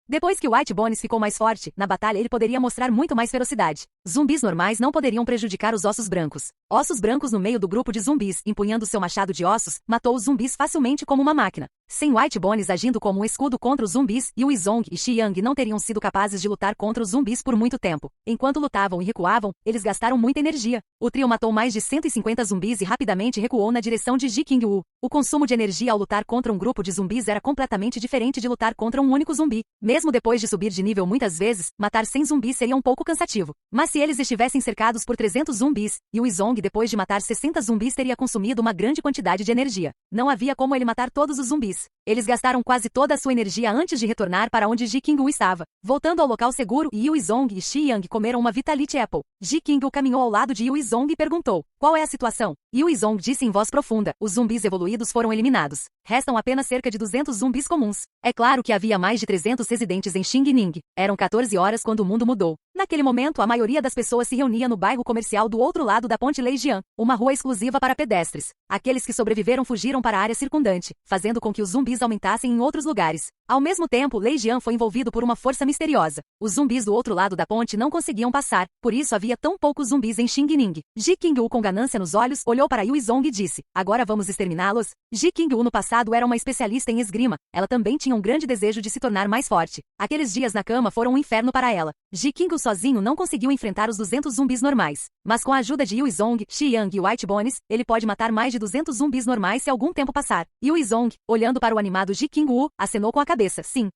Depois que o White Bones ficou mais forte, na batalha ele poderia mostrar muito mais ferocidade. Zumbis normais não poderiam prejudicar os ossos brancos. Ossos brancos no meio do grupo de zumbis, empunhando seu machado de ossos, matou os zumbis facilmente como uma máquina. Sem White Bones agindo como um escudo contra os zumbis, Yu Zong e Xiang não teriam sido capazes de lutar contra os zumbis por muito tempo. Enquanto lutavam e recuavam, eles gastaram muita energia. O trio matou mais de 150 zumbis e rapidamente recuou na direção de Ji Qingwu. O consumo de energia ao lutar contra um grupo de zumbis era completamente diferente de lutar contra um único zumbi. Mesmo depois de subir de nível muitas vezes, matar 100 zumbis seria um pouco cansativo. Mas se eles estivessem cercados por 300 zumbis, Yu Zong depois de matar 60 zumbis teria consumido uma grande quantidade de energia. Não havia como ele matar todos os zumbis. Eles gastaram quase toda a sua energia antes de retornar para onde Ji Qingwu estava. Voltando ao local seguro, Yu Zong e Xiang comeram uma Vitality Apple. Ji Qingwu caminhou ao lado de Yu Zong e perguntou: qual é a situação? Yu Zong disse em voz profunda: os zumbis evoluídos foram eliminados. Restam apenas cerca de 200 zumbis comuns. É claro que havia mais de 300 residentes em Xingning. Eram 14 horas quando o mundo mudou. Naquele momento, a maioria das pessoas se reunia no bairro comercial do outro lado da Ponte Leijian, uma rua exclusiva para pedestres. Aqueles que sobreviveram fugiram para a área circundante, fazendo com que os zumbis aumentassem em outros lugares. Ao mesmo tempo, Leijian foi envolvido por uma força misteriosa. Os zumbis do outro lado da ponte não conseguiam passar, por isso havia tão poucos zumbis em Xingning. Ji Qingwu, com ganância nos olhos, olhou para Yu Zong e disse: agora vamos exterminá-los? Ji Qingwu no passado era uma especialista em esgrima. Ela também tinha um grande desejo de se tornar mais forte. Aqueles dias na cama foram um inferno para ela. Ji Qingwu sozinho não conseguiu enfrentar os 200 zumbis normais. Mas com a ajuda de Yu Zong, Xiang e White Bones, ele pode matar mais de 200 zumbis normais se algum tempo passar. Yu Zong, olhando para o animado Ji Qingwu, acenou com a cabeça: sim.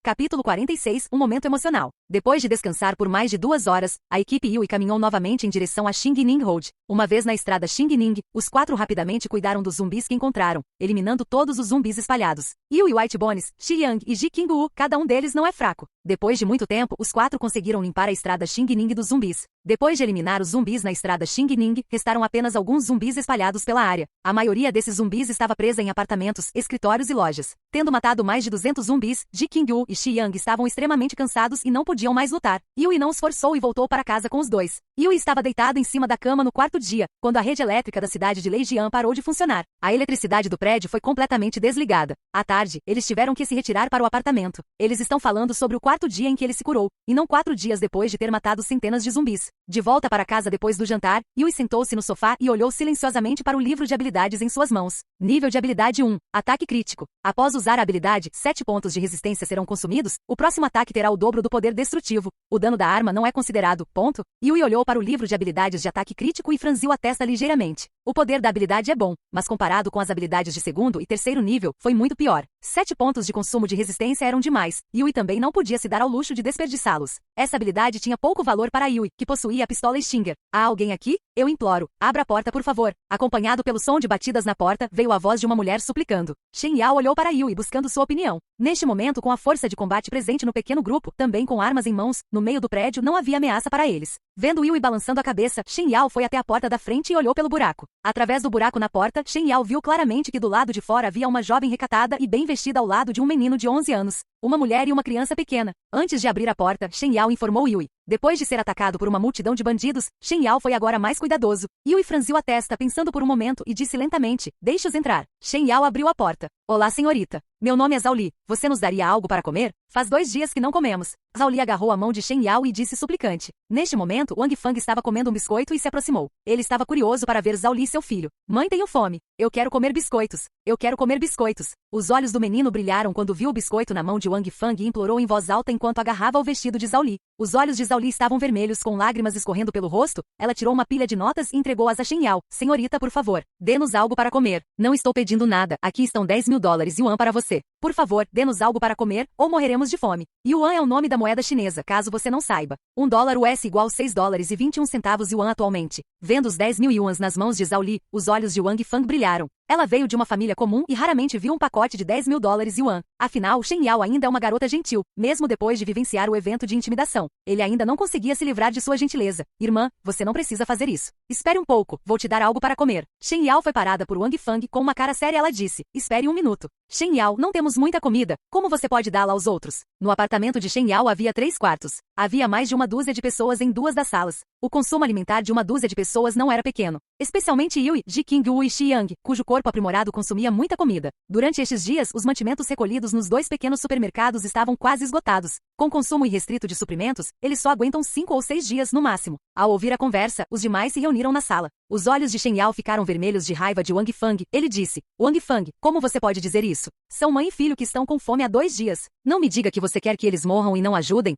Capítulo 46, um momento emocional. Depois de descansar por mais de 2 horas, a equipe Yui caminhou novamente em direção a Xingning Road. Uma vez na estrada Xingning, os 4 rapidamente cuidaram dos zumbis que encontraram, eliminando todos os zumbis espalhados. Yui e White Bones, Xiang e Ji Qingwu, cada um deles não é fraco. Depois de muito tempo, os 4 conseguiram limpar a estrada Xingning dos zumbis. Depois de eliminar os zumbis na estrada Xingning, restaram apenas alguns zumbis espalhados pela área. A maioria desses zumbis estava presa em apartamentos, escritórios e lojas. Tendo matado mais de 200 zumbis, Ji Qingwu e Xiang estavam extremamente cansados e não podiam mais lutar. Yui não os forçou e voltou para casa com os dois. Yui estava deitado em cima da cama no quarto dia, quando a rede elétrica da cidade de Leijian parou de funcionar. A eletricidade do prédio foi completamente desligada. À tarde, eles tiveram que se retirar para o apartamento. Eles estão falando sobre o 4º dia em que ele se curou, e não 4 dias depois de ter matado centenas de zumbis. De volta para casa depois do jantar, Yui sentou-se no sofá e olhou silenciosamente para o livro de habilidades em suas mãos. Nível de habilidade 1. Ataque crítico. Após usar a habilidade, 7 pontos de resistência serão consumidos. O próximo ataque terá o dobro do poder destrutivo. O dano da arma não é considerado. Ponto. Yui olhou para o livro de habilidades de ataque crítico e franziu a testa ligeiramente. O poder da habilidade é bom, mas comparado com as habilidades de 2º e 3º nível, foi muito pior. 7 pontos de consumo de resistência eram demais. Yui também não podia se dar ao luxo de desperdiçá-los. Essa habilidade tinha pouco valor para Yui, que possuía a pistola Stinger. Há alguém aqui? Eu imploro. Abra a porta, por favor. Acompanhado pelo som de batidas na porta, veio a voz de uma mulher suplicando. Shen Yao olhou para Yui buscando sua opinião. Neste momento, com a força de combate presente no pequeno grupo, também com armas em mãos, no meio do prédio não havia ameaça para eles. Vendo Yui balançando a cabeça, Shen Yao foi até a porta da frente e olhou pelo buraco. Através do buraco na porta, Shen Yao viu claramente que do lado de fora havia uma jovem recatada e bem vestida ao lado de um menino de 11 anos. Uma mulher e uma criança pequena. Antes de abrir a porta, Shen Yao informou Yui. Depois de ser atacado por uma multidão de bandidos, Shen Yao foi agora mais cuidadoso. Yui franziu a testa pensando por um momento e disse lentamente, deixe-os entrar. Shen Yao abriu a porta. Olá, senhorita. Meu nome é Zhao Li. Você nos daria algo para comer? Faz 2 dias que não comemos. Zhao Li agarrou a mão de Shen Yao e disse suplicante. Neste momento, Wang Fang estava comendo um biscoito e se aproximou. Ele estava curioso para ver Zhao Li e seu filho. Mãe, tenho fome. Eu quero comer biscoitos. Eu quero comer biscoitos. Os olhos do menino brilharam quando viu o biscoito na mão de Wang Fang e implorou em voz alta enquanto agarrava o vestido de Zhao Li. Os olhos de Zhao Li estavam vermelhos com lágrimas escorrendo pelo rosto. Ela tirou uma pilha de notas e entregou-as a Shen Yao. Senhorita, por favor, dê-nos algo para comer. Não estou pedindo nada. Aqui estão 10.000 yuan para você. Por favor, dê-nos algo para comer, ou morreremos de fome. Yuan é o nome da moeda chinesa, caso você não saiba. $1 US igual $6,21 yuan atualmente. Vendo os 10.000 yuans nas mãos de Zhao Li, os olhos de Wang Fang brilharam. Ela veio de uma família comum e raramente viu um pacote de 10.000 yuan. Afinal, Shen Yao ainda é uma garota gentil, mesmo depois de vivenciar o evento de intimidação. Ele ainda não conseguia se livrar de sua gentileza. Irmã, você não precisa fazer isso. Espere um pouco, vou te dar algo para comer. Shen Yao foi parada por Wang Fang com uma cara séria. Ela disse, espere 1 minuto. Shen Yao, não temos muita comida. Como você pode dá-la aos outros? No apartamento de Shen Yao havia 3 quartos. Havia mais de 1 dúzia de pessoas em 2 das salas. O consumo alimentar de 1 dúzia de pessoas não era pequeno. Especialmente Yui, Jiqing Wu e Xiang, cujo corpo aprimorado consumia muita comida. Durante estes dias, os mantimentos recolhidos nos 2 pequenos supermercados estavam quase esgotados. Com consumo irrestrito de suprimentos, eles só aguentam 5 ou 6 dias no máximo. Ao ouvir a conversa, os demais se reuniram na sala. Os olhos de Shen Yao ficaram vermelhos de raiva de Wang Fang. Ele disse, Wang Fang, como você pode dizer isso? São mãe e filho que estão com fome há 2 dias. Não me diga que você quer que eles morram e não ajudem.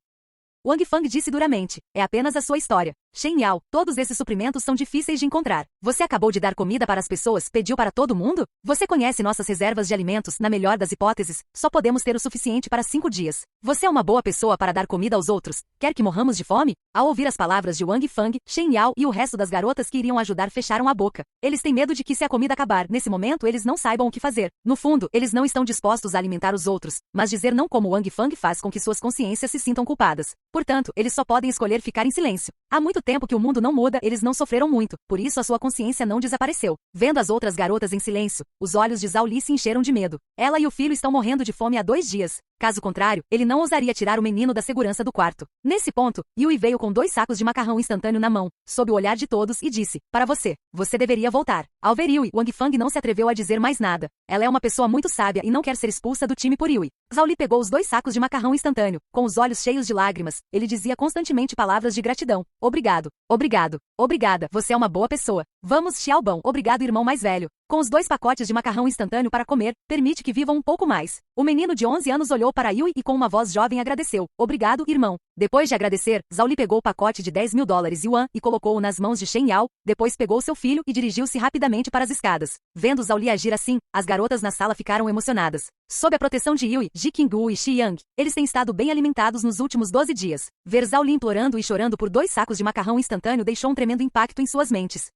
Wang Fang disse duramente, é apenas a sua história. Shen Yao, todos esses suprimentos são difíceis de encontrar. Você acabou de dar comida para as pessoas, pediu para todo mundo? Você conhece nossas reservas de alimentos, na melhor das hipóteses, só podemos ter o suficiente para 5 dias. Você é uma boa pessoa para dar comida aos outros. Quer que morramos de fome? Ao ouvir as palavras de Wang Fang, Shen Yao e o resto das garotas que iriam ajudar fecharam a boca. Eles têm medo de que se a comida acabar, nesse momento eles não saibam o que fazer. No fundo, eles não estão dispostos a alimentar os outros, mas dizer não como Wang Fang faz com que suas consciências se sintam culpadas. Portanto, eles só podem escolher ficar em silêncio. Há muito tempo que o mundo não muda, eles não sofreram muito, por isso a sua consciência não desapareceu. Vendo as outras garotas em silêncio, os olhos de Zhao Li se encheram de medo. Ela e o filho estão morrendo de fome há 2 dias. Caso contrário, ele não ousaria tirar o menino da segurança do quarto. Nesse ponto, Yui veio com 2 sacos de macarrão instantâneo na mão, sob o olhar de todos e disse, para você, você deveria voltar. Ao ver Yui, Wang Fang não se atreveu a dizer mais nada. Ela é uma pessoa muito sábia e não quer ser expulsa do time por Yui. Zhao Li pegou os 2 sacos de macarrão instantâneo, com os olhos cheios de lágrimas. Ele dizia constantemente palavras de gratidão. Obrigado. Obrigado. Obrigada. Você é uma boa pessoa. Vamos, Xiaobão. Obrigado, irmão mais velho. Com os 2 pacotes de macarrão instantâneo para comer, permite que vivam um pouco mais. O menino de 11 anos olhou para Yui e com uma voz jovem agradeceu. Obrigado, irmão. Depois de agradecer, Zhao Li pegou o pacote de 10.000 yuan e colocou-o nas mãos de Shen Yao, depois pegou seu filho e dirigiu-se rapidamente para as escadas. Vendo Zhao Li agir assim, as garotas na sala ficaram emocionadas. Sob a proteção de Yui, Jiqing Wu e Xiang, eles têm estado bem alimentados nos últimos 12 dias. Ver Zhao Li implorando e chorando por 2 sacos de macarrão instantâneo deixou um tremendo impacto em suas mentes.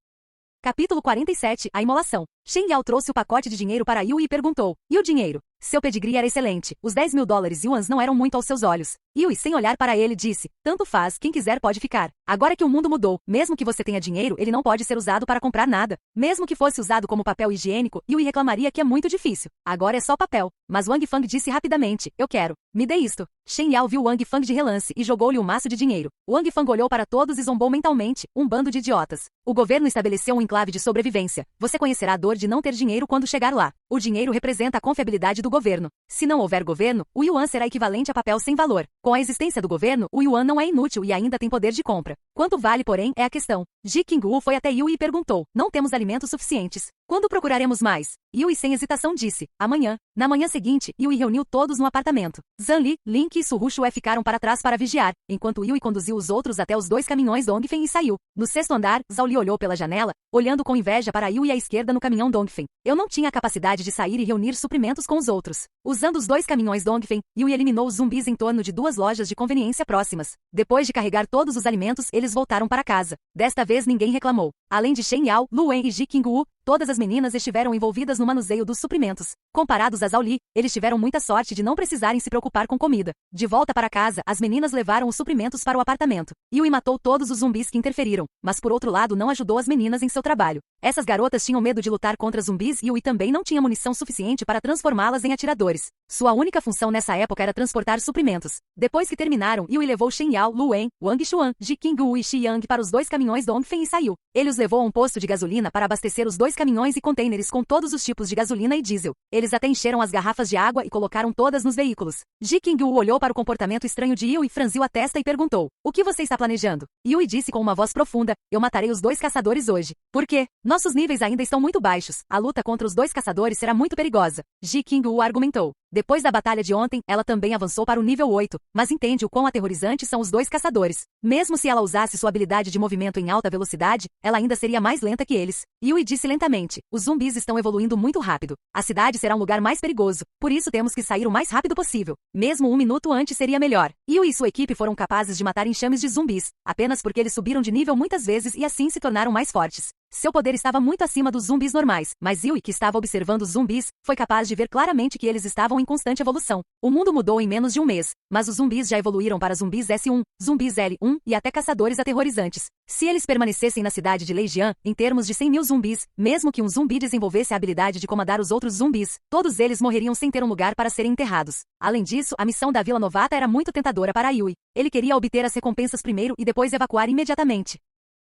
Capítulo 47, a imolação. Shen Yao trouxe o pacote de dinheiro para Yui e perguntou, e o dinheiro? Seu pedigree era excelente, os 10.000 yuans não eram muito aos seus olhos. Yui, sem olhar para ele, disse, tanto faz, quem quiser pode ficar. Agora que o mundo mudou, mesmo que você tenha dinheiro, ele não pode ser usado para comprar nada. Mesmo que fosse usado como papel higiênico, Yui reclamaria que é muito difícil. Agora é só papel. Mas Wang Fang disse rapidamente, eu quero. Me dê isto. Shen Yao viu Wang Fang de relance e jogou-lhe um maço de dinheiro. Wang Fang olhou para todos e zombou mentalmente, um bando de idiotas. O governo estabeleceu um enclave de sobrevivência. Você conhecerá a dor de não ter dinheiro quando chegar lá. O dinheiro representa a confiabilidade do governo. Se não houver governo, o yuan será equivalente a papel sem valor. Com a existência do governo, o yuan não é inútil e ainda tem poder de compra. Quanto vale, porém, é a questão. Jiqing Wu foi até Yui e perguntou, não temos alimentos suficientes. Quando procuraremos mais? Yui sem hesitação disse, amanhã. Na manhã seguinte, Yui reuniu todos no apartamento. Zhang Li, Link e Su Rushue ficaram para trás para vigiar, enquanto Yui conduziu os outros até os 2 caminhões Dongfeng e saiu. No 6º andar, Zhao Li olhou pela janela, olhando com inveja para Yui à esquerda no caminhão Dongfeng. Eu não tinha a capacidade de sair e reunir suprimentos com os outros. Usando os 2 caminhões Dongfeng, Yui eliminou os zumbis em torno de 2 lojas de conveniência próximas. Depois de carregar todos os alimentos, eles voltaram para casa. Desta vez ninguém reclamou. Além de Shen Yao, Lu Wen e Jiqing Wu, todas as meninas estiveram envolvidas no manuseio dos suprimentos. Comparados a Zhao Li, eles tiveram muita sorte de não precisarem se preocupar com comida. De volta para casa, as meninas levaram os suprimentos para o apartamento. Yui matou todos os zumbis que interferiram, mas por outro lado não ajudou as meninas em seu trabalho. Essas garotas tinham medo de lutar contra zumbis e Yui também não tinha munição suficiente para transformá-las em atiradores. Sua única função nessa época era transportar suprimentos. Depois que terminaram, Yui levou Shen Yao, Lu Wen, Wang Xuan, Jiqing Wu e Xiang para os 2 caminhões Dongfeng e saiu. Ele os levou a um posto de gasolina para abastecer os 2 2 caminhões e contêineres com todos os tipos de gasolina e diesel. Eles até encheram as garrafas de água e colocaram todas nos veículos. Ji King-woo olhou para o comportamento estranho de Yui, franziu a testa e perguntou: "O que você está planejando?" Yui disse com uma voz profunda: "Eu matarei os 2 caçadores hoje. Por quê? Nossos níveis ainda estão muito baixos. A luta contra os 2 caçadores será muito perigosa." Ji King-woo argumentou. Depois da batalha de ontem, ela também avançou para o nível 8, mas entende o quão aterrorizantes são os 2 caçadores. Mesmo se ela usasse sua habilidade de movimento em alta velocidade, ela ainda seria mais lenta que eles. Yui disse lentamente: "Os zumbis estão evoluindo muito rápido. A cidade será um lugar mais perigoso, por isso temos que sair o mais rápido possível. Mesmo 1 minuto antes seria melhor." Yui e sua equipe foram capazes de matar enxames de zumbis, apenas porque eles subiram de nível muitas vezes e assim se tornaram mais fortes. Seu poder estava muito acima dos zumbis normais, mas Yui, que estava observando os zumbis, foi capaz de ver claramente que eles estavam em constante evolução. O mundo mudou em menos de um mês, mas os zumbis já evoluíram para zumbis S1, zumbis L1 e até caçadores aterrorizantes. Se eles permanecessem na cidade de Leijian, em termos de 100.000 zumbis, mesmo que um zumbi desenvolvesse a habilidade de comandar os outros zumbis, todos eles morreriam sem ter um lugar para serem enterrados. Além disso, a missão da Vila Novata era muito tentadora para Yui. Ele queria obter as recompensas primeiro e depois evacuar imediatamente.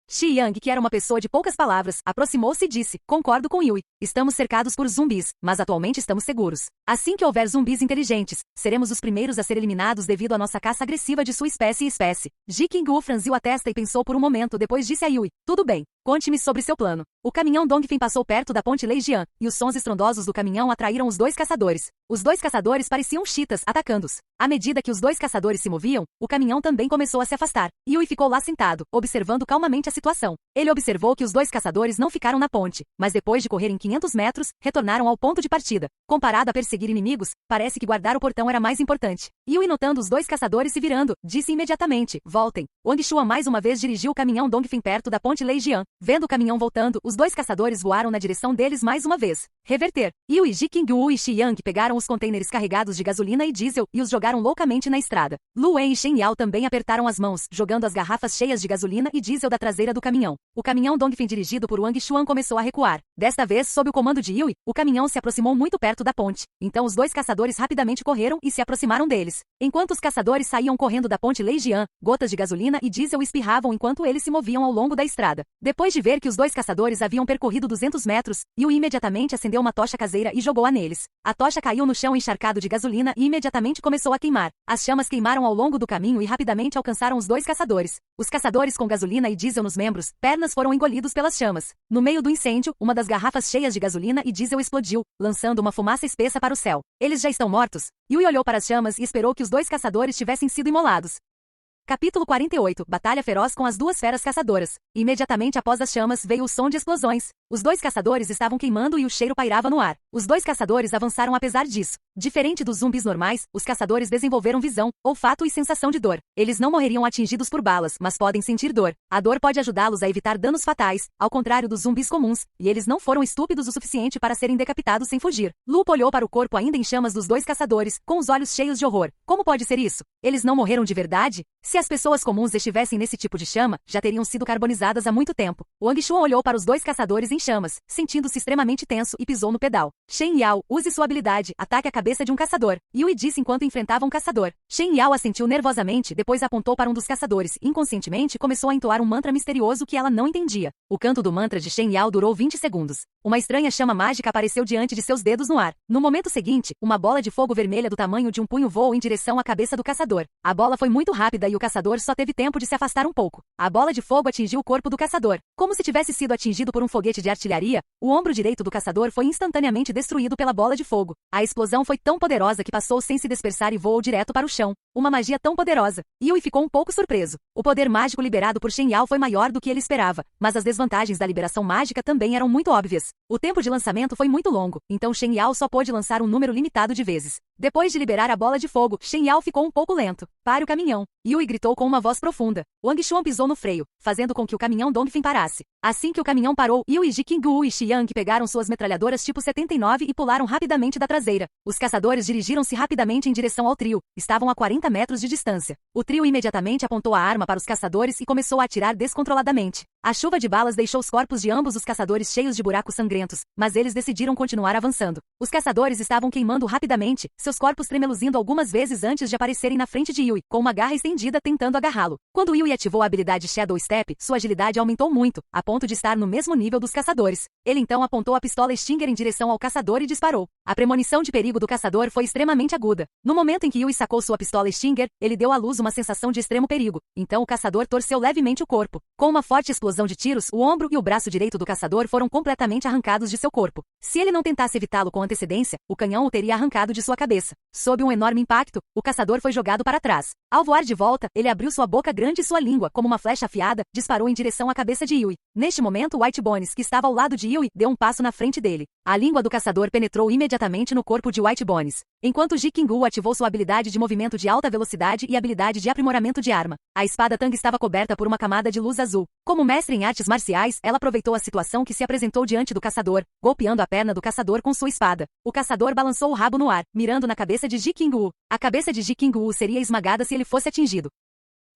Shi Yang, que era uma pessoa de poucas palavras, aproximou-se e disse: "Concordo com Yui. Estamos cercados por zumbis, mas atualmente estamos seguros. Assim que houver zumbis inteligentes, seremos os primeiros a ser eliminados devido à nossa caça agressiva de sua espécie. Ji King-woo franziu a testa e pensou por um momento, depois disse a Yui: "Tudo bem. Conte-me sobre seu plano." O caminhão Dongfeng passou perto da ponte Leijian, e os sons estrondosos do caminhão atraíram os 2 caçadores. Os 2 caçadores pareciam cheetahs atacando-os. À medida que os 2 caçadores se moviam, o caminhão também começou a se afastar. Yui ficou lá sentado, observando calmamente a situação. Ele observou que os 2 caçadores não ficaram na ponte, mas depois de correrem 500 metros, retornaram ao ponto de partida. Comparado a perseguir inimigos, parece que guardar o portão era mais importante. Yui, notando os 2 caçadores se virando, disse imediatamente: "Voltem." Wang Xuan mais uma vez dirigiu o caminhão Dongfeng perto da ponte Leijian. Vendo o caminhão voltando, os 2 caçadores voaram na direção deles mais uma vez. Reverter. Yui, Ji King-woo e Shi Yang pegaram os contêineres carregados de gasolina e diesel e os jogaram loucamente na estrada. Lu Wen e Shen Yao também apertaram as mãos, jogando as garrafas cheias de gasolina e diesel da traseira do caminhão. O caminhão Dongfeng dirigido por Wang Xuan começou a recuar. Desta vez, sob o comando de Yui, o caminhão se aproximou muito perto da ponte. Então os 2 caçadores rapidamente correram e se aproximaram deles. Enquanto os caçadores saíam correndo da ponte Leijian, gotas de gasolina e diesel espirravam enquanto eles se moviam ao longo da estrada. Depois de ver que os 2 caçadores haviam percorrido 200 metros, Yui imediatamente acendeu uma tocha caseira e jogou-a neles. A tocha caiu no chão encharcado de gasolina e imediatamente começou a queimar. As chamas queimaram ao longo do caminho e rapidamente alcançaram os 2 caçadores. Os caçadores com gasolina e diesel nos membros, pernas foram engolidos pelas chamas. No meio do incêndio, uma das garrafas cheias de gasolina e diesel explodiu, lançando uma fumaça espessa para o céu. Eles já estão mortos? Yui olhou para as chamas e esperou que os 2 caçadores tivessem sido imolados. Capítulo 48. Batalha feroz com as 2 feras caçadoras. Imediatamente após as chamas veio o som de explosões. Os 2 caçadores estavam queimando e o cheiro pairava no ar. Os 2 caçadores avançaram apesar disso. Diferente dos zumbis normais, os caçadores desenvolveram visão, olfato e sensação de dor. Eles não morreriam atingidos por balas, mas podem sentir dor. A dor pode ajudá-los a evitar danos fatais, ao contrário dos zumbis comuns, e eles não foram estúpidos o suficiente para serem decapitados sem fugir. Lupo olhou para o corpo ainda em chamas dos 2 caçadores, com os olhos cheios de horror. Como pode ser isso? Eles não morreram de verdade? Se as pessoas comuns estivessem nesse tipo de chama, já teriam sido carbonizadas há muito tempo. Wang Xuan olhou para os 2 caçadores em chamas, sentindo-se extremamente tenso e pisou no pedal. Shen Yao, use sua habilidade, ataque a cabeça de um caçador. Yui disse enquanto enfrentava um caçador. Shen Yao assentiu nervosamente, depois apontou para um dos caçadores e inconscientemente começou a entoar um mantra misterioso que ela não entendia. O canto do mantra de Shen Yao durou 20 segundos. Uma estranha chama mágica apareceu diante de seus dedos no ar. No momento seguinte, uma bola de fogo vermelha do tamanho de um punho voou em direção à cabeça do caçador. A bola foi muito rápida e o caçador só teve tempo de se afastar um pouco. A bola de fogo atingiu o corpo do caçador. Como se tivesse sido atingido por um foguete de artilharia, o ombro direito do caçador foi instantaneamente destruído pela bola de fogo. A explosão foi tão poderosa que passou sem se dispersar e voou direto para o chão. Uma magia tão poderosa. Yui ficou um pouco surpreso. O poder mágico liberado por Shen Yao foi maior do que ele esperava, mas as desvantagens da liberação mágica também eram muito óbvias. O tempo de lançamento foi muito longo, então Shen Yao só pôde lançar um número limitado de vezes. Depois de liberar a bola de fogo, Shen Yao ficou um pouco lento. Pare o caminhão. Yui gritou com uma voz profunda. Wang Xuan pisou no freio, fazendo com que o caminhão Dongfeng parasse. Assim que o caminhão parou, Yui, Ji King-woo e Shi Yang pegaram suas metralhadoras tipo 79 e pularam rapidamente da traseira. Os caçadores dirigiram-se rapidamente em direção ao trio. Estavam a 40 metros de distância. O trio imediatamente apontou a arma para os caçadores e começou a atirar descontroladamente. A chuva de balas deixou os corpos de ambos os caçadores cheios de buracos sangrentos, mas eles decidiram continuar avançando. Os caçadores estavam queimando rapidamente, seus corpos tremeluzindo algumas vezes antes de aparecerem na frente de Yui, com uma garra estendida tentando agarrá-lo. Quando Yui ativou a habilidade Shadow Step, sua agilidade aumentou muito, a ponto de estar no mesmo nível dos caçadores. Ele então apontou a pistola Stinger em direção ao caçador e disparou. A premonição de perigo do caçador foi extremamente aguda. No momento em que Yui sacou sua pistola Stinger, ele deu à luz uma sensação de extremo perigo. Então o caçador torceu levemente o corpo. Com uma forte explosão de tiros, o ombro e o braço direito do caçador foram completamente arrancados de seu corpo. Se ele não tentasse evitá-lo com antecedência, o canhão o teria arrancado de sua cabeça. Sob um enorme impacto, o caçador foi jogado para trás. Ao voar de volta, ele abriu sua boca grande e sua língua, como uma flecha afiada, disparou em direção à cabeça de Yui. Neste momento, White Bones, que estava ao lado de Yui, deu um passo na frente dele. A língua do caçador penetrou imediatamente no corpo de White Bones. Enquanto Ji Qingwu ativou sua habilidade de movimento de alta velocidade e habilidade de aprimoramento de arma, a espada Tang estava coberta por uma camada de luz azul. Como mestre em artes marciais, ela aproveitou a situação que se apresentou diante do caçador, golpeando a perna do caçador com sua espada. O caçador balançou o rabo no ar, mirando na cabeça de Ji Qingwu. A cabeça de Ji Qingwu seria esmagada se ele fosse atingido.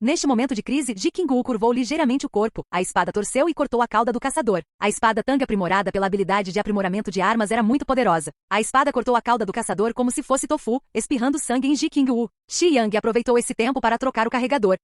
Neste momento de crise, Ji Qingwu curvou ligeiramente o corpo, a espada torceu e cortou a cauda do caçador. A espada Tang aprimorada pela habilidade de aprimoramento de armas era muito poderosa. A espada cortou a cauda do caçador como se fosse tofu, espirrando sangue em Ji Qingwu. Shi Yang aproveitou esse tempo para trocar o carregador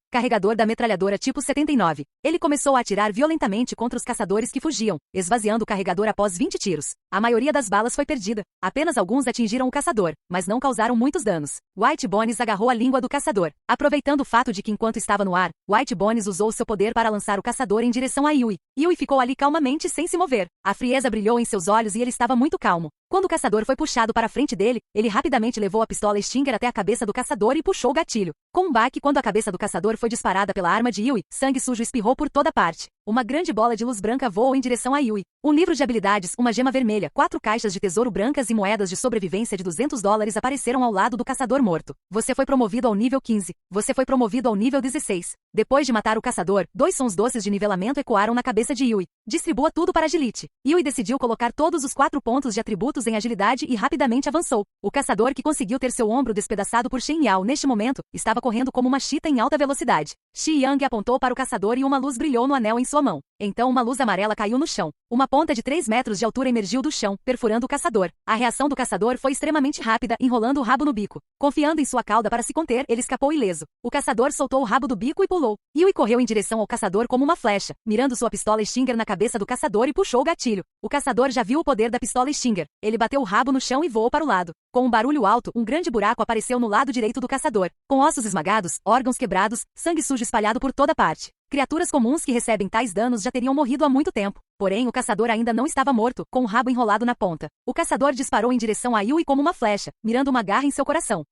da metralhadora tipo 79. Ele começou a atirar violentamente contra os caçadores que fugiam, esvaziando o carregador após 20 tiros. A maioria das balas foi perdida. Apenas alguns atingiram o caçador, mas não causaram muitos danos. White Bones agarrou a língua do caçador. Aproveitando o fato de que enquanto estava no ar, White Bones usou seu poder para lançar o caçador em direção a Yui. Yui ficou ali calmamente sem se mover. A frieza brilhou em seus olhos e ele estava muito calmo. Quando o caçador foi puxado para a frente dele, ele rapidamente levou a pistola Stinger até a cabeça do caçador e puxou o gatilho. Com um baque, quando a cabeça do caçador foi disparada pela arma de Yui, sangue sujo espirrou por toda parte. Uma grande bola de luz branca voou em direção a Yui. Um livro de habilidades, uma gema vermelha, 4 caixas de tesouro brancas e moedas de sobrevivência de $200 apareceram ao lado do caçador morto. Você foi promovido ao nível 15. Você foi promovido ao nível 16. Depois de matar o caçador, 2 sons doces de nivelamento ecoaram na cabeça de Yui. Distribua tudo para agilite. Yui decidiu colocar todos os 4 pontos de atributos em agilidade e rapidamente avançou. O caçador, que conseguiu ter seu ombro despedaçado por Shen Yao neste momento, estava correndo como uma chita em alta velocidade. Shi Yang apontou para o caçador e uma luz brilhou no anel em sua mão. Então uma luz amarela caiu no chão. Uma ponta de 3 metros de altura emergiu do chão, perfurando o caçador. A reação do caçador foi extremamente rápida, enrolando o rabo no bico. Confiando em sua cauda para se conter, ele escapou ileso. O caçador soltou o rabo do bico e pulou. Yui correu em direção ao caçador como uma flecha, mirando sua pistola Stinger na cabeça do caçador e puxou o gatilho. O caçador já viu o poder da pistola Stinger. Ele bateu o rabo no chão e voou para o lado. Com um barulho alto, um grande buraco apareceu no lado direito do caçador, com ossos esmagados, órgãos quebrados, sangue sujo espalhado por toda parte. Criaturas comuns que recebem tais danos já teriam morrido há muito tempo. Porém, o caçador ainda não estava morto, com o rabo enrolado na ponta. O caçador disparou em direção a Yui como uma flecha, mirando uma garra em seu coração.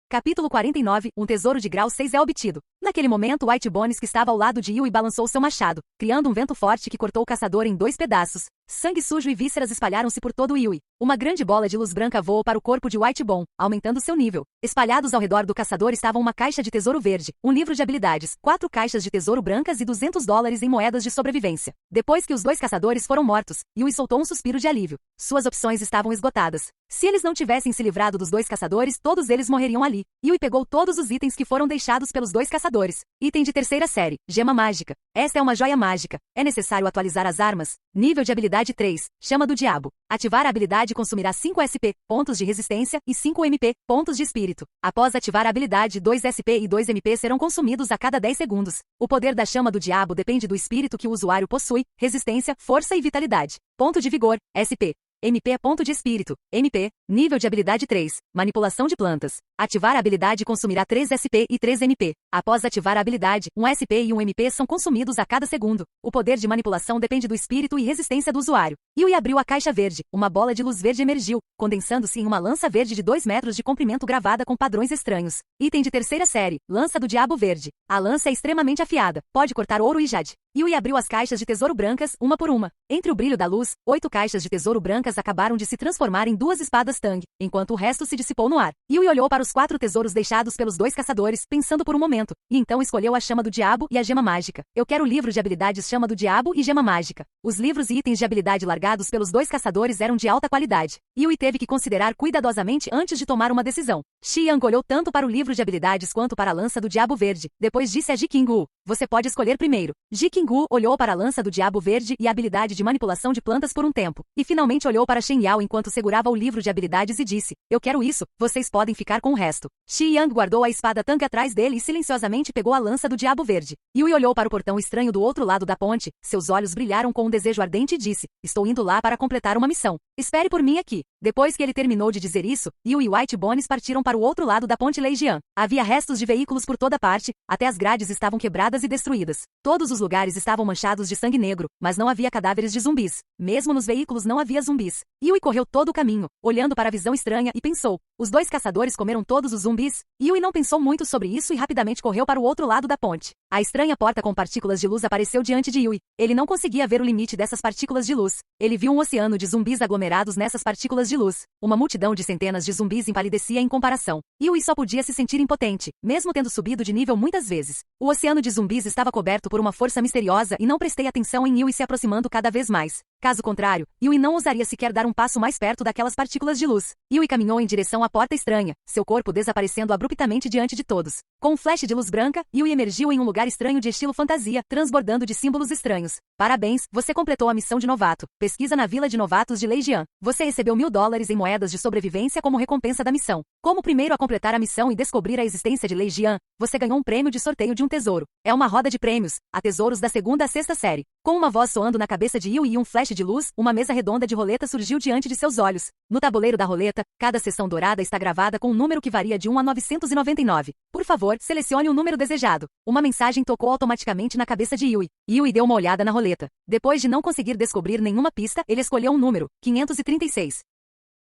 Capítulo 49, um tesouro de grau 6 é obtido. Naquele momento, White Bones, que estava ao lado de Yui, balançou seu machado, criando um vento forte que cortou o caçador em 2 pedaços. Sangue sujo e vísceras espalharam-se por todo o Yui. Uma grande bola de luz branca voou para o corpo de White Bone, aumentando seu nível. Espalhados ao redor do caçador estavam uma caixa de tesouro verde, um livro de habilidades, 4 caixas de tesouro brancas e $200 em moedas de sobrevivência. Depois que os 2 caçadores foram mortos, Yui soltou um suspiro de alívio. Suas opções estavam esgotadas. Se eles não tivessem se livrado dos 2 caçadores, todos eles morreriam ali. Yui pegou todos os itens que foram deixados pelos 2 caçadores. Item de 3ª série, gema mágica. Esta é uma joia mágica. É necessário atualizar as armas. Nível de habilidade 3, chama do diabo. Ativar a habilidade consumirá 5 SP, pontos de resistência, e 5 MP, pontos de espírito. Após ativar a habilidade, 2 SP e 2 MP serão consumidos a cada 10 segundos. O poder da chama do diabo depende do espírito que o usuário possui, resistência, força e vitalidade. Ponto de vigor, SP. MP é ponto de espírito. MP, nível de habilidade 3, manipulação de plantas. Ativar a habilidade consumirá 3 SP e 3 MP. Após ativar a habilidade, 1 SP e 1 MP são consumidos a cada segundo. O poder de manipulação depende do espírito e resistência do usuário. Yui abriu a caixa verde. Uma bola de luz verde emergiu, condensando-se em uma lança verde de 2 metros de comprimento gravada com padrões estranhos. Item de 3ª série, lança do diabo verde. A lança é extremamente afiada, pode cortar ouro e jade. Yui abriu as caixas de tesouro brancas, uma por uma. Entre o brilho da luz, 8 caixas de tesouro brancas acabaram de se transformar em 2 espadas Tang, enquanto o resto se dissipou no ar. Yui olhou para os 4 tesouros deixados pelos 2 caçadores, pensando por um momento. pensamento, e então escolheu a chama do diabo e a gema mágica. Eu quero o livro de habilidades chama do diabo e gema mágica. Os livros e itens de habilidade largados pelos dois caçadores eram de alta qualidade. Yui teve que considerar cuidadosamente antes de tomar uma decisão. Shi Yang olhou tanto para o livro de habilidades quanto para a lança do diabo verde. Depois disse a Ji Qinggu: você pode escolher primeiro. Ji Qinggu olhou para a lança do diabo verde e a habilidade de manipulação de plantas por um tempo. E finalmente olhou para Shen Yao enquanto segurava o livro de habilidades e disse: eu quero isso, vocês podem ficar com o resto. Shi Yang guardou a espada tanque atrás dele e silenciosamente pegou a lança do diabo verde. Yui olhou para o portão estranho do outro lado da ponte, seus olhos brilharam com um desejo ardente e disse: estou indo lá para completar uma missão. Espere por mim aqui. Depois que ele terminou de dizer isso, Yui e White Bones partiram para o outro lado da ponte Leijian. Havia restos de veículos por toda parte, até as grades estavam quebradas e destruídas. Todos os lugares estavam manchados de sangue negro, mas não havia cadáveres de zumbis. Mesmo nos veículos não havia zumbis. Yui correu todo o caminho, olhando para a visão estranha e pensou: os dois caçadores comeram todos os zumbis? Yui não pensou muito sobre isso e rapidamente correu para o outro lado da ponte. A estranha porta com partículas de luz apareceu diante de Yui. Ele não conseguia ver o limite dessas partículas de luz. Ele viu um oceano de zumbis aglomerados nessas partículas de luz. Uma multidão de centenas de zumbis empalidecia em comparação. Yui só podia se sentir impotente, mesmo tendo subido de nível muitas vezes. O oceano de zumbis estava coberto por uma força misteriosa e não prestei atenção em Yui se aproximando cada vez mais. Caso contrário, Yui não ousaria sequer dar um passo mais perto daquelas partículas de luz. Yui caminhou em direção à porta estranha, seu corpo desaparecendo abruptamente diante de todos. Com um flash de luz branca, Yui emergiu em um lugar estranho de estilo fantasia, transbordando de símbolos estranhos. Parabéns, você completou a missão de novato. Pesquisa na Vila de Novatos de Leijian. Você recebeu $1000 em moedas de sobrevivência como recompensa da missão. Como primeiro a completar a missão e descobrir a existência de Leijian, você ganhou um prêmio de sorteio de um tesouro. É uma roda de prêmios, a tesouros da 2ª à 6ª série. Com uma voz soando na cabeça de Yui e um flash de luz, uma mesa redonda de roleta surgiu diante de seus olhos. No tabuleiro da roleta, cada seção dourada está gravada com um número que varia de 1 a 999. Por favor, selecione o número desejado. Uma mensagem tocou automaticamente na cabeça de Yui. Yui deu uma olhada na roleta. Depois de não conseguir descobrir nenhuma pista, ele escolheu um número: 536.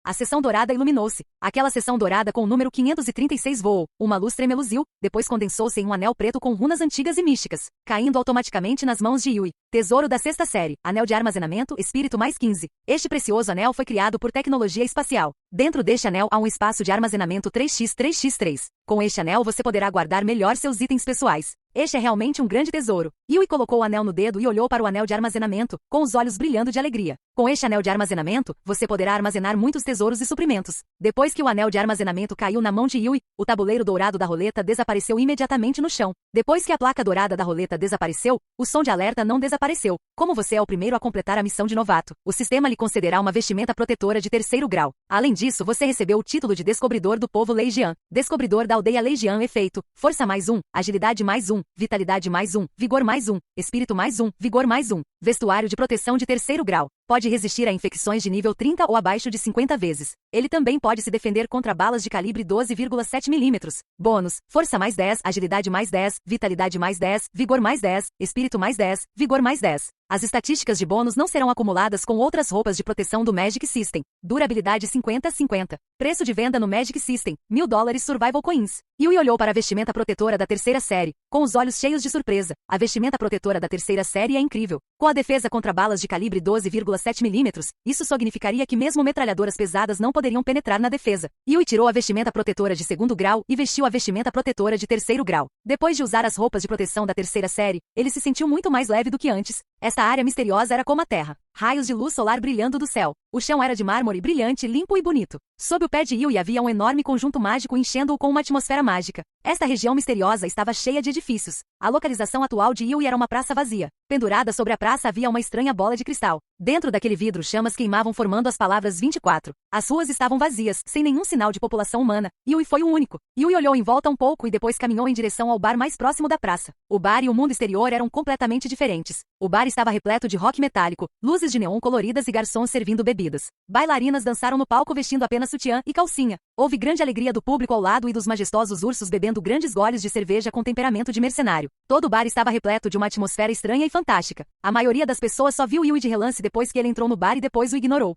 A seção dourada iluminou-se. Aquela seção dourada com o número 536 voou. Uma luz tremeluziu, depois condensou-se em um anel preto com runas antigas e místicas, caindo automaticamente nas mãos de Yui. Tesouro da 6ª série. Anel de armazenamento, espírito mais 15. Este precioso anel foi criado por tecnologia espacial. Dentro deste anel há um espaço de armazenamento 3x3x3. Com este anel você poderá guardar melhor seus itens pessoais. Este é realmente um grande tesouro. Yui colocou o anel no dedo e olhou para o anel de armazenamento, com os olhos brilhando de alegria. Com este anel de armazenamento, você poderá armazenar muitos tesouros e suprimentos. Depois que o anel de armazenamento caiu na mão de Yui, o tabuleiro dourado da roleta desapareceu imediatamente no chão. Depois que a placa dourada da roleta desapareceu, o som de alerta não desapareceu. Como você é o primeiro a completar a missão de novato, o sistema lhe concederá uma vestimenta protetora de 3º grau. Além disso, você recebeu o título de Descobridor do Povo Leijian. Descobridor da aldeia Leijian. Efeito: força mais 1, agilidade mais 1, vitalidade mais 1, vigor mais 1, espírito mais 1, vigor mais 1. Vestuário de proteção de 3º grau. Pode resistir a infecções de nível 30 ou abaixo de 50 vezes. Ele também pode se defender contra balas de calibre 12,7 mm. Bônus: força mais 10, agilidade mais 10, vitalidade mais 10, vigor mais 10, espírito mais 10, vigor mais 10. As estatísticas de bônus não serão acumuladas com outras roupas de proteção do Magic System. Durabilidade 50/50. Preço de venda no Magic System: $1000 Survival Coins. Yui olhou para a vestimenta protetora da 3ª série, com os olhos cheios de surpresa. A vestimenta protetora da 3ª série é incrível. Com a defesa contra balas de calibre 12,7 mm, isso significaria que mesmo metralhadoras pesadas não poderiam penetrar na defesa. Yui tirou a vestimenta protetora de 2º grau e vestiu a vestimenta protetora de 3º grau. Depois de usar as roupas de proteção da 3ª série, ele se sentiu muito mais leve do que antes. Esta área misteriosa era como a Terra. Raios de luz solar brilhando do céu. O chão era de mármore brilhante, limpo e bonito. Sob o pé de Yui havia um enorme conjunto mágico enchendo-o com uma atmosfera mágica. Esta região misteriosa estava cheia de edifícios. A localização atual de Yui era uma praça vazia. Pendurada sobre a praça havia uma estranha bola de cristal. Dentro daquele vidro chamas queimavam formando as palavras 24. As ruas estavam vazias, sem nenhum sinal de população humana. Yui foi o único. Yui olhou em volta um pouco e depois caminhou em direção ao bar mais próximo da praça. O bar e o mundo exterior eram completamente diferentes. O bar estava repleto de rock metálico, luzes de neon coloridas e garçons servindo bebidas. Bailarinas dançaram no palco vestindo apenas sutiã e calcinha. Houve grande alegria do público ao lado e dos majestosos ursos bebendo grandes goles de cerveja com temperamento de mercenário. Todo o bar estava repleto de uma atmosfera estranha e fantástica. A maioria das pessoas só viu Yui de relance depois que ele entrou no bar e depois o ignorou.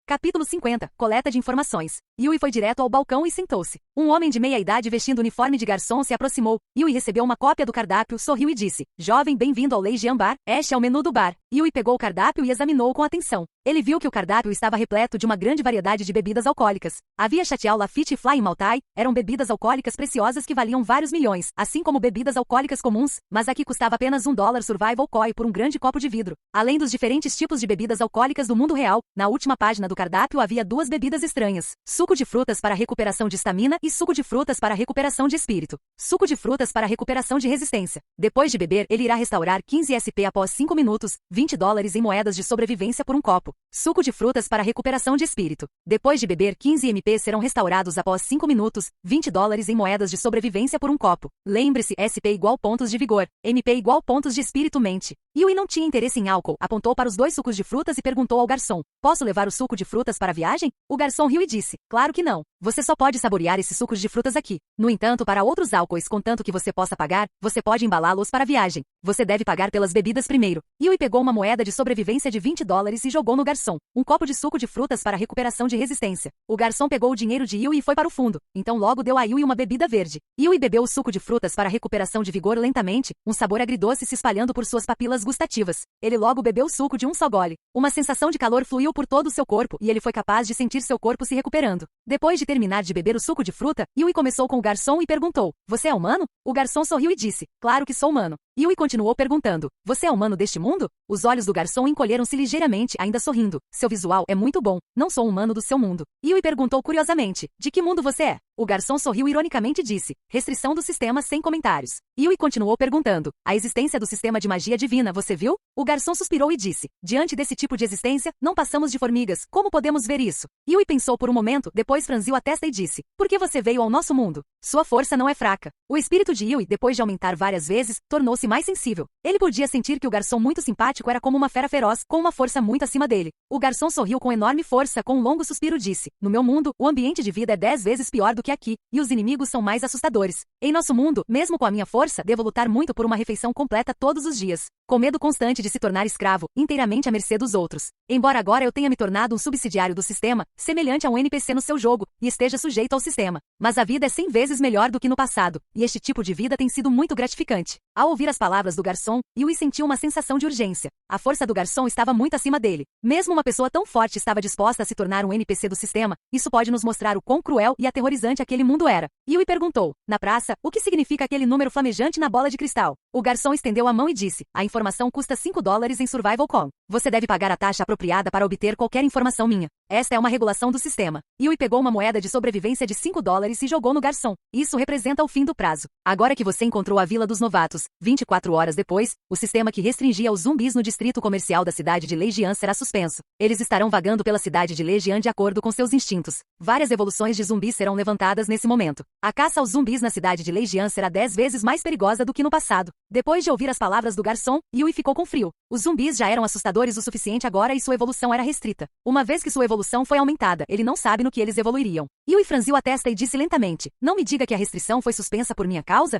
Capítulo 50. Coleta de informações. Yui foi direto ao balcão e sentou-se. Um homem de meia idade vestindo uniforme de garçom se aproximou. Yui recebeu uma cópia do cardápio, sorriu e disse: Jovem, bem-vindo ao Leijian Bar. Este é o menu do bar. Yui pegou o cardápio e examinou com atenção. Ele viu que o cardápio estava repleto de uma grande variedade de bebidas alcoólicas. Havia Chatial Lafite e Flying Maltai, eram bebidas alcoólicas preciosas que valiam vários milhões, assim como bebidas alcoólicas comuns, mas aqui custava apenas $1 Survival Koi por um grande copo de vidro. Além dos diferentes tipos de bebidas alcoólicas do mundo real, na última página do cardápio havia duas bebidas estranhas: suco de frutas para recuperação de estamina e suco de frutas para recuperação de espírito. Suco de frutas para recuperação de resistência. Depois de beber, ele irá restaurar 15 SP após 5 minutos, $20 em moedas de sobrevivência por um copo. Suco de frutas para recuperação de espírito. Depois de beber, 15 MP serão restaurados após 5 minutos, $20 em moedas de sobrevivência por um copo. Lembre-se, SP igual pontos de vigor, MP igual pontos de espírito mente. Yui não tinha interesse em álcool, apontou para os 2 sucos de frutas e perguntou ao garçom: Posso levar o suco de frutas para a viagem? O garçom riu e disse: Claro que não. Você só pode saborear esses sucos de frutas aqui. No entanto, para outros álcoois, contanto que você possa pagar, você pode embalá-los para a viagem. Você deve pagar pelas bebidas primeiro. Yui pegou uma moeda de sobrevivência de $20 e jogou no garçom. Um copo de suco de frutas para recuperação de resistência. O garçom pegou o dinheiro de Yui e foi para o fundo. Então logo deu a Yui uma bebida verde. Yui bebeu o suco de frutas para recuperação de vigor lentamente, um sabor agridoce se espalhando por suas papilas gustativas. Ele logo bebeu o suco de um só gole. Uma sensação de calor fluiu por todo o seu corpo e ele foi capaz de sentir seu corpo se recuperando. Depois de terminar de beber o suco de fruta, Yui começou com o garçom e perguntou: Você é humano? O garçom sorriu e disse: Claro que sou humano. Yui continuou perguntando: Você é humano deste mundo? Os olhos do garçom encolheram-se ligeiramente, ainda sorrindo. Seu visual é muito bom. Não sou humano do seu mundo. Yui perguntou curiosamente: De que mundo você é? O garçom sorriu ironicamente e disse: Restrição do sistema sem comentários. Yui continuou perguntando: A existência do sistema de magia divina, você viu? O garçom suspirou e disse: Diante desse tipo de existência, não passamos de formigas. Como podemos ver isso? Yui pensou por um momento, depois franziu a testa e disse: Por que você veio ao nosso mundo? Sua força não é fraca. O espírito de Yui, depois de aumentar várias vezes, tornou-se mais sensível. Ele podia sentir que o garçom muito simpático era como uma fera feroz, com uma força muito acima dele. O garçom sorriu com enorme força, com um longo suspiro disse: No meu mundo, o ambiente de vida é 10 vezes pior do que aqui, e os inimigos são mais assustadores. Em nosso mundo, mesmo com a minha força, devo lutar muito por uma refeição completa todos os dias, com medo constante de se tornar escravo, inteiramente à mercê dos outros. Embora agora eu tenha me tornado um subsidiário do sistema, semelhante a um NPC no seu jogo, e esteja sujeito ao sistema. Mas a vida é 100 vezes melhor do que no passado, e este tipo de vida tem sido muito gratificante. Ao ouvir as palavras do garçom, Yui sentiu uma sensação de urgência. A força do garçom estava muito acima dele. Mesmo uma pessoa tão forte estava disposta a se tornar um NPC do sistema, isso pode nos mostrar o quão cruel e aterrorizante aquele mundo era. Yui perguntou: Na praça, o que significa aquele número flamejante na bola de cristal? O garçom estendeu a mão e disse: A informação custa $5 em Survival Com. Você deve pagar a taxa apropriada para obter qualquer informação minha. Esta é uma regulação do sistema. Yui pegou uma moeda de sobrevivência de $5 e jogou no garçom. Isso representa o fim do prazo. Agora que você encontrou a Vila dos Novatos, 24 horas depois, o sistema que restringia os zumbis no distrito comercial da cidade de Leijian será suspenso. Eles estarão vagando pela cidade de Leijian de acordo com seus instintos. Várias evoluções de zumbis serão levantadas nesse momento. A caça aos zumbis na cidade de Leijian será 10 vezes mais perigosa do que no passado. Depois de ouvir as palavras do garçom, Yui ficou com frio. Os zumbis já eram assustadores o suficiente agora e sua evolução era restrita. Uma vez que sua evolução foi aumentada, ele não sabe no que eles evoluiriam. Yui franziu a testa e disse lentamente: Não me diga que a restrição foi suspensa por minha causa?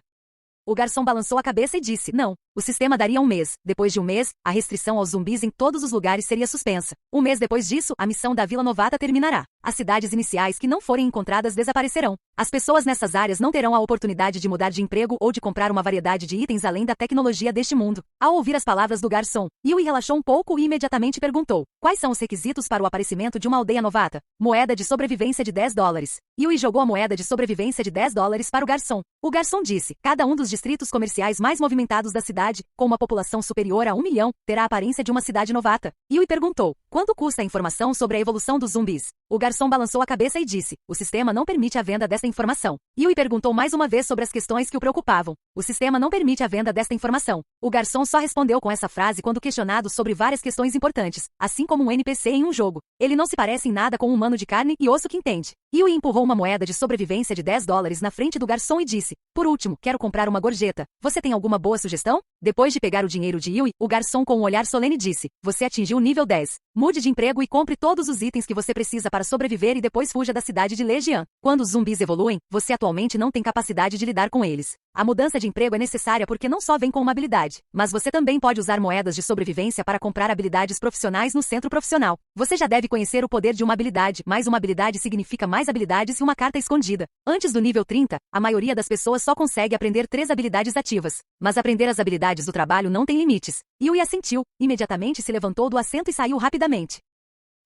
O garçom balançou a cabeça e disse: Não. O sistema daria um mês. Depois de um mês, a restrição aos zumbis em todos os lugares seria suspensa. Um mês depois disso, a missão da Vila Novata terminará. As cidades iniciais que não forem encontradas desaparecerão. As pessoas nessas áreas não terão a oportunidade de mudar de emprego ou de comprar uma variedade de itens além da tecnologia deste mundo. Ao ouvir as palavras do garçom, Yui relaxou um pouco e imediatamente perguntou: Quais são os requisitos para o aparecimento de uma aldeia novata? Moeda de sobrevivência de $10. Yui jogou a moeda de sobrevivência de $10 para o garçom. O garçom disse: Cada um dos distritos comerciais mais movimentados da cidade, com uma população superior a 1 milhão, terá a aparência de uma cidade novata. Yui perguntou: Quanto custa a informação sobre a evolução dos zumbis? O garçom balançou a cabeça e disse: O sistema não permite a venda desta informação. Yui perguntou mais uma vez sobre as questões que o preocupavam. O sistema não permite a venda desta informação. O garçom só respondeu com essa frase quando questionado sobre várias questões importantes, assim como um NPC em um jogo. Ele não se parece em nada com um humano de carne e osso que entende. Yui empurrou uma moeda de sobrevivência de $10 na frente do garçom e disse: Por último, quero comprar uma gorjeta. Você tem alguma boa sugestão? Depois de pegar o dinheiro de Yui, o garçom com um olhar solene disse: Você atingiu o nível 10. Mude de emprego e compre todos os itens que você precisa para sobreviver e depois fuja da cidade de Leijian. Quando os zumbis evoluem, você atualmente não tem capacidade de lidar com eles. A mudança de emprego é necessária porque não só vem com uma habilidade, mas você também pode usar moedas de sobrevivência para comprar habilidades profissionais no centro profissional. Você já deve conhecer o poder de uma habilidade, mais uma habilidade significa mais habilidades e uma carta escondida. Antes do nível 30, a maioria das pessoas só consegue aprender 3 habilidades ativas. Mas aprender as habilidades do trabalho não tem limites. Yui assentiu, imediatamente se levantou do assento e saiu rapidamente.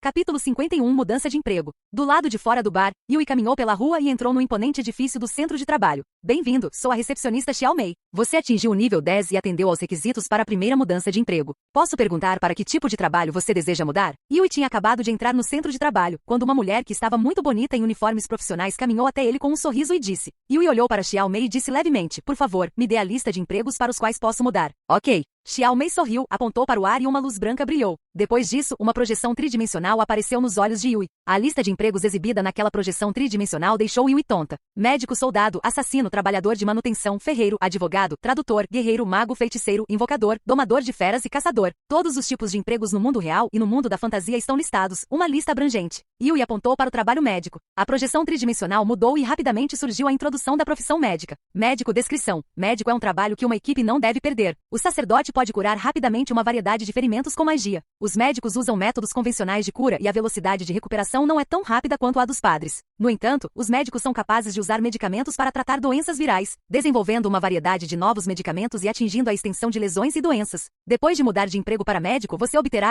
Capítulo 51 Mudança de emprego. Do lado de fora do bar, Yui caminhou pela rua e entrou no imponente edifício do centro de trabalho. Bem-vindo, sou a recepcionista Xiao Mei. Você atingiu o nível 10 e atendeu aos requisitos para a primeira mudança de emprego. Posso perguntar para que tipo de trabalho você deseja mudar? Yui tinha acabado de entrar no centro de trabalho, quando uma mulher que estava muito bonita em uniformes profissionais caminhou até ele com um sorriso e disse. Yui olhou para Xiao Mei e disse levemente, por favor, me dê a lista de empregos para os quais posso mudar. Ok. Xiao Mei sorriu, apontou para o ar e uma luz branca brilhou. Depois disso, uma projeção tridimensional apareceu nos olhos de Yui. A lista de empregos exibida naquela projeção tridimensional deixou Yui tonta. Médico, soldado, assassino, trabalhador de manutenção, ferreiro, advogado, tradutor, guerreiro, mago, feiticeiro, invocador, domador de feras e caçador. Todos os tipos de empregos no mundo real e no mundo da fantasia estão listados, uma lista abrangente. Yui apontou para o trabalho médico. A projeção tridimensional mudou e rapidamente surgiu a introdução da profissão médica. Médico, descrição. Médico é um trabalho que uma equipe não deve perder. O sacerdote pode curar rapidamente uma variedade de ferimentos com magia. Os médicos usam métodos convencionais de cura e a velocidade de recuperação não é tão rápida quanto a dos padres. No entanto, os médicos são capazes de usar medicamentos para tratar doenças virais, desenvolvendo uma variedade de novos medicamentos e atingindo a extensão de lesões e doenças. Depois de mudar de emprego para médico, você obterá a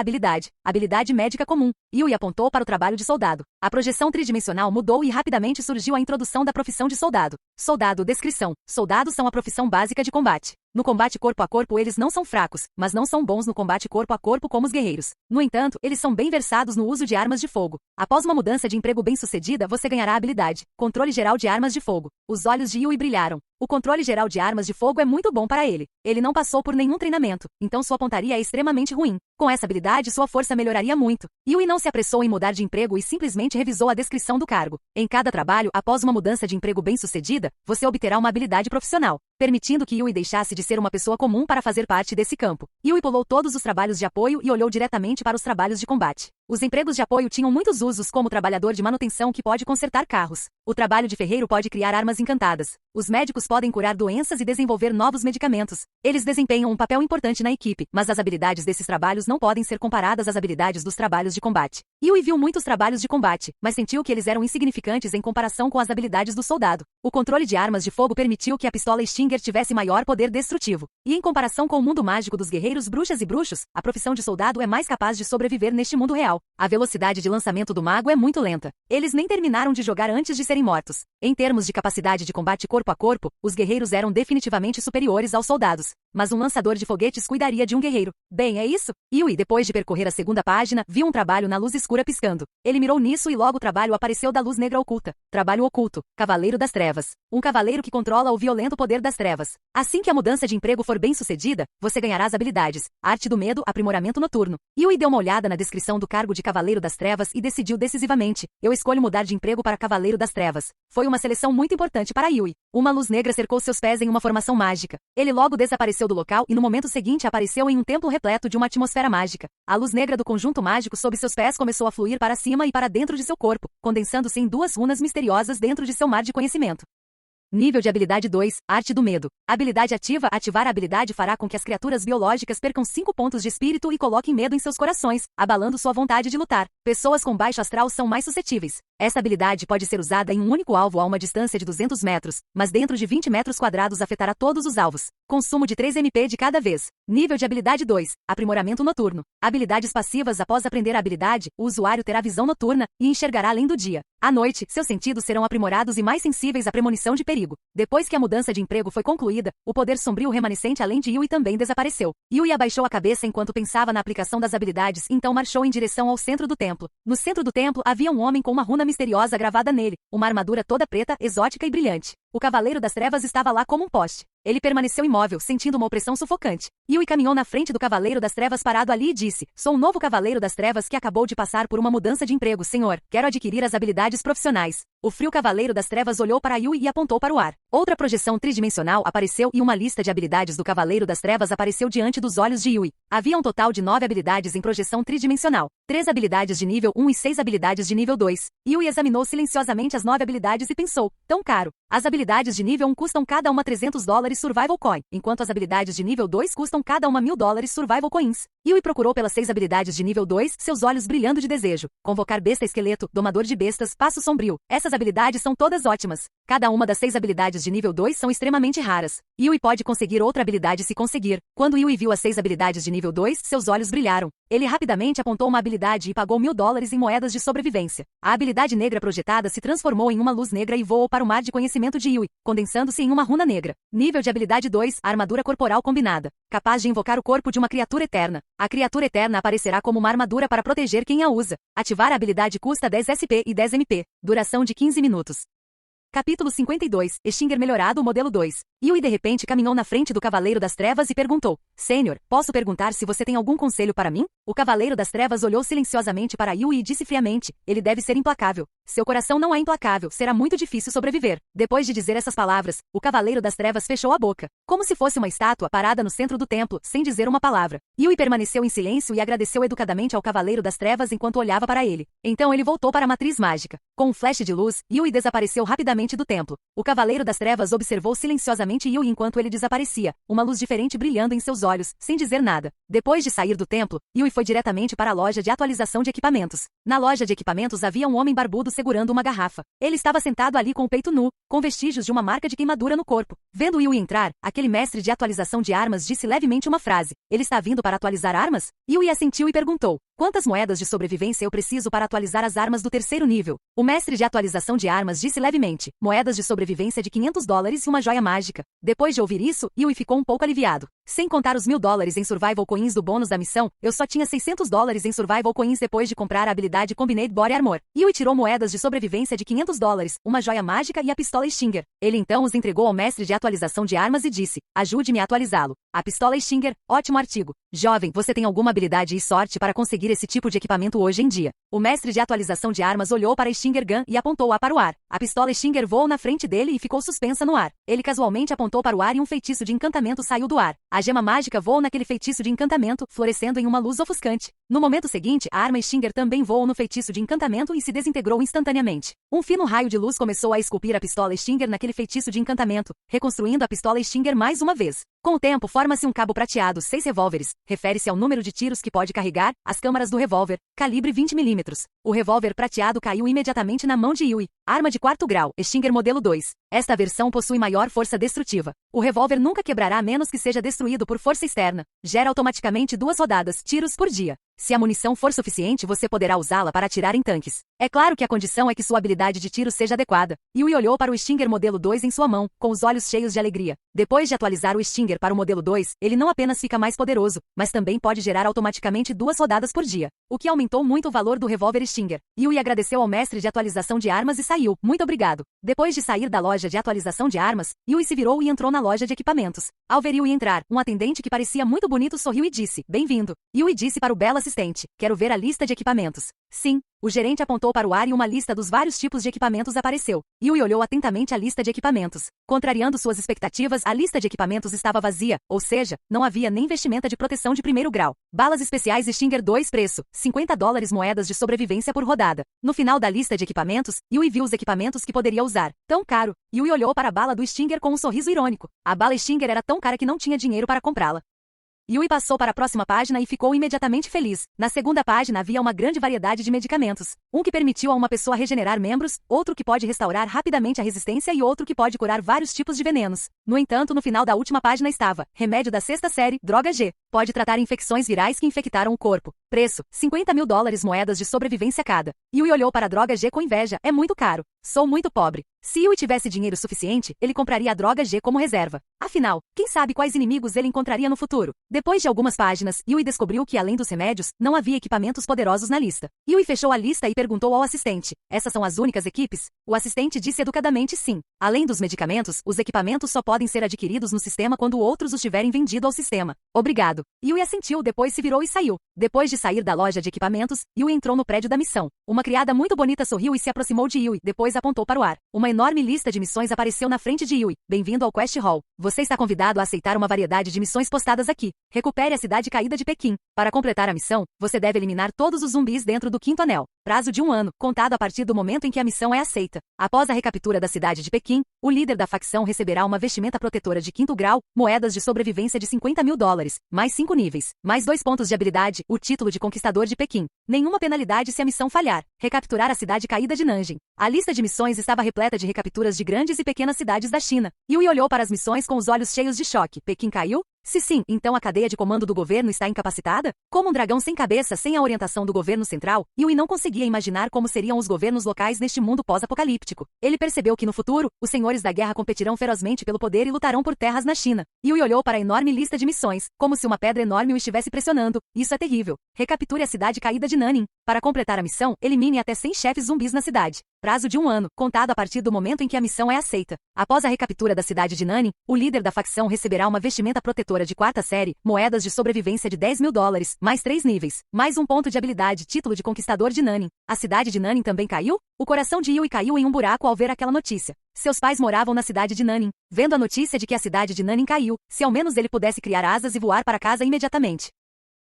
habilidade médica comum. Yui apontou para o trabalho de soldado. A projeção tridimensional mudou e rapidamente surgiu a introdução da profissão de soldado. Soldado, descrição. Soldados são a profissão básica de combate. No combate corpo a corpo eles não são fracos, mas não são bons no combate corpo a corpo como os guerreiros. No entanto, eles são bem versados no uso de armas de fogo. Após uma mudança de emprego bem-sucedida, você ganhará a habilidade Controle Geral de Armas de Fogo. Os olhos de Yui brilharam. O controle geral de armas de fogo é muito bom para ele. Ele não passou por nenhum treinamento, então sua pontaria é extremamente ruim. Com essa habilidade, sua força melhoraria muito. Yui não se apressou em mudar de emprego e simplesmente revisou a descrição do cargo. Em cada trabalho, após uma mudança de emprego bem-sucedida, você obterá uma habilidade profissional, permitindo que Yui deixasse de ser uma pessoa comum para fazer parte desse campo. Yui pulou todos os trabalhos de apoio e olhou diretamente para os trabalhos de combate. Os empregos de apoio tinham muitos usos, como trabalhador de manutenção que pode consertar carros. O trabalho de ferreiro pode criar armas encantadas. Os médicos podem curar doenças e desenvolver novos medicamentos. Eles desempenham um papel importante na equipe, mas as habilidades desses trabalhos não podem ser comparadas às habilidades dos trabalhos de combate. Yui viu muitos trabalhos de combate, mas sentiu que eles eram insignificantes em comparação com as habilidades do soldado. O controle de armas de fogo permitiu que a pistola Stinger tivesse maior poder destrutivo. E em comparação com o mundo mágico dos guerreiros, bruxas e bruxos, a profissão de soldado é mais capaz de sobreviver neste mundo real. A velocidade de lançamento do mago é muito lenta. Eles nem terminaram de jogar antes de serem mortos. Em termos de capacidade de combate corpo a corpo, os guerreiros eram definitivamente superiores aos soldados. Mas um lançador de foguetes cuidaria de um guerreiro. Bem, é isso? Yui, depois de percorrer a segunda página, viu um trabalho na luz escura piscando. Ele mirou nisso e logo o trabalho apareceu da luz negra oculta. Trabalho oculto. Cavaleiro das Trevas. Um cavaleiro que controla o violento poder das trevas. Assim que a mudança de emprego for bem sucedida, você ganhará as habilidades Arte do Medo, Aprimoramento Noturno. Yui deu uma olhada na descrição do cargo de Cavaleiro das Trevas e decidiu decisivamente. Eu escolho mudar de emprego para Cavaleiro das Trevas. Foi uma seleção muito importante para Yui. Uma luz negra cercou seus pés em uma formação mágica. Ele logo desapareceu do local e no momento seguinte apareceu em um templo repleto de uma atmosfera mágica. A luz negra do conjunto mágico sob seus pés começou a fluir para cima e para dentro de seu corpo, condensando-se em 2 runas misteriosas dentro de seu mar de conhecimento. Nível de habilidade 2, Arte do Medo. Habilidade ativa. Ativar a habilidade fará com que as criaturas biológicas percam 5 pontos de espírito e coloquem medo em seus corações, abalando sua vontade de lutar. Pessoas com baixo astral são mais suscetíveis. Essa habilidade pode ser usada em um único alvo a uma distância de 200 metros, mas dentro de 20 metros quadrados afetará todos os alvos. Consumo de 3 MP de cada vez. Nível de habilidade 2, Aprimoramento Noturno. Habilidades passivas. Após aprender a habilidade, o usuário terá visão noturna e enxergará além do dia. À noite, seus sentidos serão aprimorados e mais sensíveis à premonição de perigo. Depois que a mudança de emprego foi concluída, o poder sombrio remanescente além de Yui também desapareceu. Yui abaixou a cabeça enquanto pensava na aplicação das habilidades, então marchou em direção ao centro do templo. No centro do templo havia um homem com uma runa misteriosa gravada nele, uma armadura toda preta, exótica e brilhante. O Cavaleiro das Trevas estava lá como um poste. Ele permaneceu imóvel, sentindo uma opressão sufocante. Yui caminhou na frente do Cavaleiro das Trevas parado ali e disse, sou um novo Cavaleiro das Trevas que acabou de passar por uma mudança de emprego, senhor. Quero adquirir as habilidades profissionais. O frio Cavaleiro das Trevas olhou para Yui e apontou para o ar. Outra projeção tridimensional apareceu e uma lista de habilidades do Cavaleiro das Trevas apareceu diante dos olhos de Yui. Havia um total de 9 habilidades em projeção tridimensional. 3 habilidades de nível 1 e 6 habilidades de nível 2. Yui examinou silenciosamente as 9 habilidades e pensou, tão caro. As habilidades habilidades de nível 1 custam cada uma $300 Survival Coin, enquanto as habilidades de nível 2 custam cada uma $1000 Survival Coins. Yui procurou pelas 6 habilidades de nível 2, seus olhos brilhando de desejo. Convocar besta esqueleto, domador de bestas, passo sombrio. Essas habilidades são todas ótimas. Cada uma das 6 habilidades de nível 2 são extremamente raras. Yui pode conseguir outra habilidade se conseguir. Quando Yui viu as 6 habilidades de nível 2, seus olhos brilharam. Ele rapidamente apontou uma habilidade e pagou $1000 em moedas de sobrevivência. A habilidade negra projetada se transformou em uma luz negra e voou para o mar de conhecimento de Yui, condensando-se em uma runa negra. Nível de habilidade 2, armadura corporal combinada. Capaz de invocar o corpo de uma criatura eterna. A criatura eterna aparecerá como uma armadura para proteger quem a usa. Ativar a habilidade custa 10 SP e 10 MP. Duração de 15 minutos. Capítulo 52, Stinger melhorado modelo 2. Yui de repente caminhou na frente do Cavaleiro das Trevas e perguntou: Senhor, posso perguntar se você tem algum conselho para mim? O Cavaleiro das Trevas olhou silenciosamente para Yui e disse friamente: ele deve ser implacável. Seu coração não é implacável, será muito difícil sobreviver. Depois de dizer essas palavras, o Cavaleiro das Trevas fechou a boca, como se fosse uma estátua parada no centro do templo, sem dizer uma palavra. Yui permaneceu em silêncio e agradeceu educadamente ao Cavaleiro das Trevas enquanto olhava para ele. Então ele voltou para a matriz mágica. Com um flash de luz, Yui desapareceu rapidamente do templo. O Cavaleiro das Trevas observou silenciosamente Yui enquanto ele desaparecia, uma luz diferente brilhando em seus olhos, sem dizer nada. Depois de sair do templo, Yui foi diretamente para a loja de atualização de equipamentos. Na loja de equipamentos havia um homem barbudo segurando uma garrafa. Ele estava sentado ali com o peito nu, com vestígios de uma marca de queimadura no corpo. Vendo Yui entrar, aquele mestre de atualização de armas disse levemente uma frase: ele está vindo para atualizar armas? Yui assentiu e perguntou: quantas moedas de sobrevivência eu preciso para atualizar as armas do 3º nível? O mestre de atualização de armas disse levemente: moedas de sobrevivência de $500 e uma joia mágica. Depois de ouvir isso, Yui ficou um pouco aliviado. Sem contar os $1000 em Survival Coins do bônus da missão, eu só tinha $600 em Survival Coins depois de comprar a habilidade Combined Body Armor. Yui tirou moedas de sobrevivência de $500, uma joia mágica e a pistola Stinger. Ele então os entregou ao mestre de atualização de armas e disse: ajude-me a atualizá-lo. A pistola Stinger, ótimo artigo. Jovem, você tem alguma habilidade e sorte para conseguir esse tipo de equipamento hoje em dia? O mestre de atualização de armas olhou para a Stinger Gun e apontou-a para o ar. A pistola Stinger voou na frente dele e ficou suspensa no ar. Ele casualmente apontou para o ar e um feitiço de encantamento saiu do ar. A gema mágica voou naquele feitiço de encantamento, florescendo em uma luz ofuscante. No momento seguinte, a arma Stinger também voou no feitiço de encantamento e se desintegrou instantaneamente. Um fino raio de luz começou a esculpir a pistola Stinger naquele feitiço de encantamento, reconstruindo a pistola Stinger mais uma vez. Com o tempo, forma-se um cabo prateado 6 revólveres, refere-se ao número de tiros que pode carregar, as câmaras do revólver, calibre 20 mm. O revólver prateado caiu imediatamente na mão de Yui. Arma de 4º grau, Stinger modelo 2. Esta versão possui maior força destrutiva. O revólver nunca quebrará a menos que seja destruído por força externa. Gera automaticamente 2 rodadas, tiros por dia. Se a munição for suficiente, você poderá usá-la para atirar em tanques. É claro que a condição é que sua habilidade de tiro seja adequada. Yui olhou para o Stinger modelo 2 em sua mão, com os olhos cheios de alegria. Depois de atualizar o Stinger para o modelo 2, ele não apenas fica mais poderoso, mas também pode gerar automaticamente 2 rodadas por dia, o que aumentou muito o valor do revólver Stinger. Yui agradeceu ao mestre de atualização de armas e saiu. Muito obrigado. Depois de sair da loja de atualização de armas, Yui se virou e entrou na loja de equipamentos. Ao ver Yui entrar, um atendente que parecia muito bonito sorriu e disse: bem-vindo. Yui disse para o belo assistente: quero ver a lista de equipamentos. Sim. O gerente apontou para o ar e uma lista dos vários tipos de equipamentos apareceu. Yui olhou atentamente a lista de equipamentos. Contrariando suas expectativas, a lista de equipamentos estava vazia, ou seja, não havia nem vestimenta de proteção de 1º grau. Balas especiais Stinger 2 preço, $50 moedas de sobrevivência por rodada. No final da lista de equipamentos, Yui viu os equipamentos que poderia usar. Tão caro. Yui olhou para a bala do Stinger com um sorriso irônico. A bala Stinger era tão cara que não tinha dinheiro para comprá-la. Yui passou para a próxima página e ficou imediatamente feliz. Na segunda página havia uma grande variedade de medicamentos. Um que permitiu a uma pessoa regenerar membros, outro que pode restaurar rapidamente a resistência e outro que pode curar vários tipos de venenos. No entanto, no final da última página estava: remédio da 6ª série, droga G. Pode tratar infecções virais que infectaram o corpo. Preço: $50.000 moedas de sobrevivência cada. Yui olhou para a droga G com inveja. É muito caro. Sou muito pobre. Se Yui tivesse dinheiro suficiente, ele compraria a droga G como reserva. Afinal, quem sabe quais inimigos ele encontraria no futuro? Depois de algumas páginas, Yui descobriu que, além dos remédios, não havia equipamentos poderosos na lista. Yui fechou a lista e perguntou ao assistente: essas são as únicas equipes? O assistente disse educadamente sim. Além dos medicamentos, os equipamentos só podem ser adquiridos no sistema quando outros os tiverem vendido ao sistema. Obrigado. Yui assentiu, depois se virou e saiu. Depois de sair da loja de equipamentos, Yui entrou no prédio da missão. Uma criada muito bonita sorriu e se aproximou de Yui, depois apontou para o ar. Uma enorme lista de missões apareceu na frente de Yui. Bem-vindo ao Quest Hall. Você está convidado a aceitar uma variedade de missões postadas aqui. Recupere a cidade caída de Pequim. Para completar a missão, você deve eliminar todos os zumbis dentro do 5º anel. prazo de 1 ano, contado a partir do momento em que a missão é aceita. Após a recaptura da cidade de Pequim, o líder da facção receberá uma vestimenta protetora de 5º grau, moedas de sobrevivência de $50 mil, mais 5 níveis, mais 2 pontos de habilidade, o título de conquistador de Pequim. Nenhuma penalidade se a missão falhar. Recapturar a cidade caída de Nanjing. A lista de missões estava repleta de recapturas de grandes e pequenas cidades da China. Yui olhou para as missões com os olhos cheios de choque. Pequim caiu? Se sim, então a cadeia de comando do governo está incapacitada? Como um dragão sem cabeça sem a orientação do governo central, Yui não conseguia imaginar como seriam os governos locais neste mundo pós-apocalíptico. Ele percebeu que no futuro, os senhores da guerra competirão ferozmente pelo poder e lutarão por terras na China. Yui olhou para a enorme lista de missões, como se uma pedra enorme o estivesse pressionando. Isso é terrível. Recapture a cidade caída de Nanning. Para completar a missão, elimine até 100 chefes zumbis na cidade. Prazo de 1 ano, contado a partir do momento em que a missão é aceita. Após a recaptura da cidade de Nanning, o líder da facção receberá uma vestimenta protetora de 4ª série, moedas de sobrevivência de $10 mil, mais 3 níveis, mais 1 ponto de habilidade, título de conquistador de Nanning. A cidade de Nanning também caiu? O coração de Yui caiu em um buraco ao ver aquela notícia. Seus pais moravam na cidade de Nanning. Vendo a notícia de que a cidade de Nanning caiu, se ao menos ele pudesse criar asas e voar para casa imediatamente.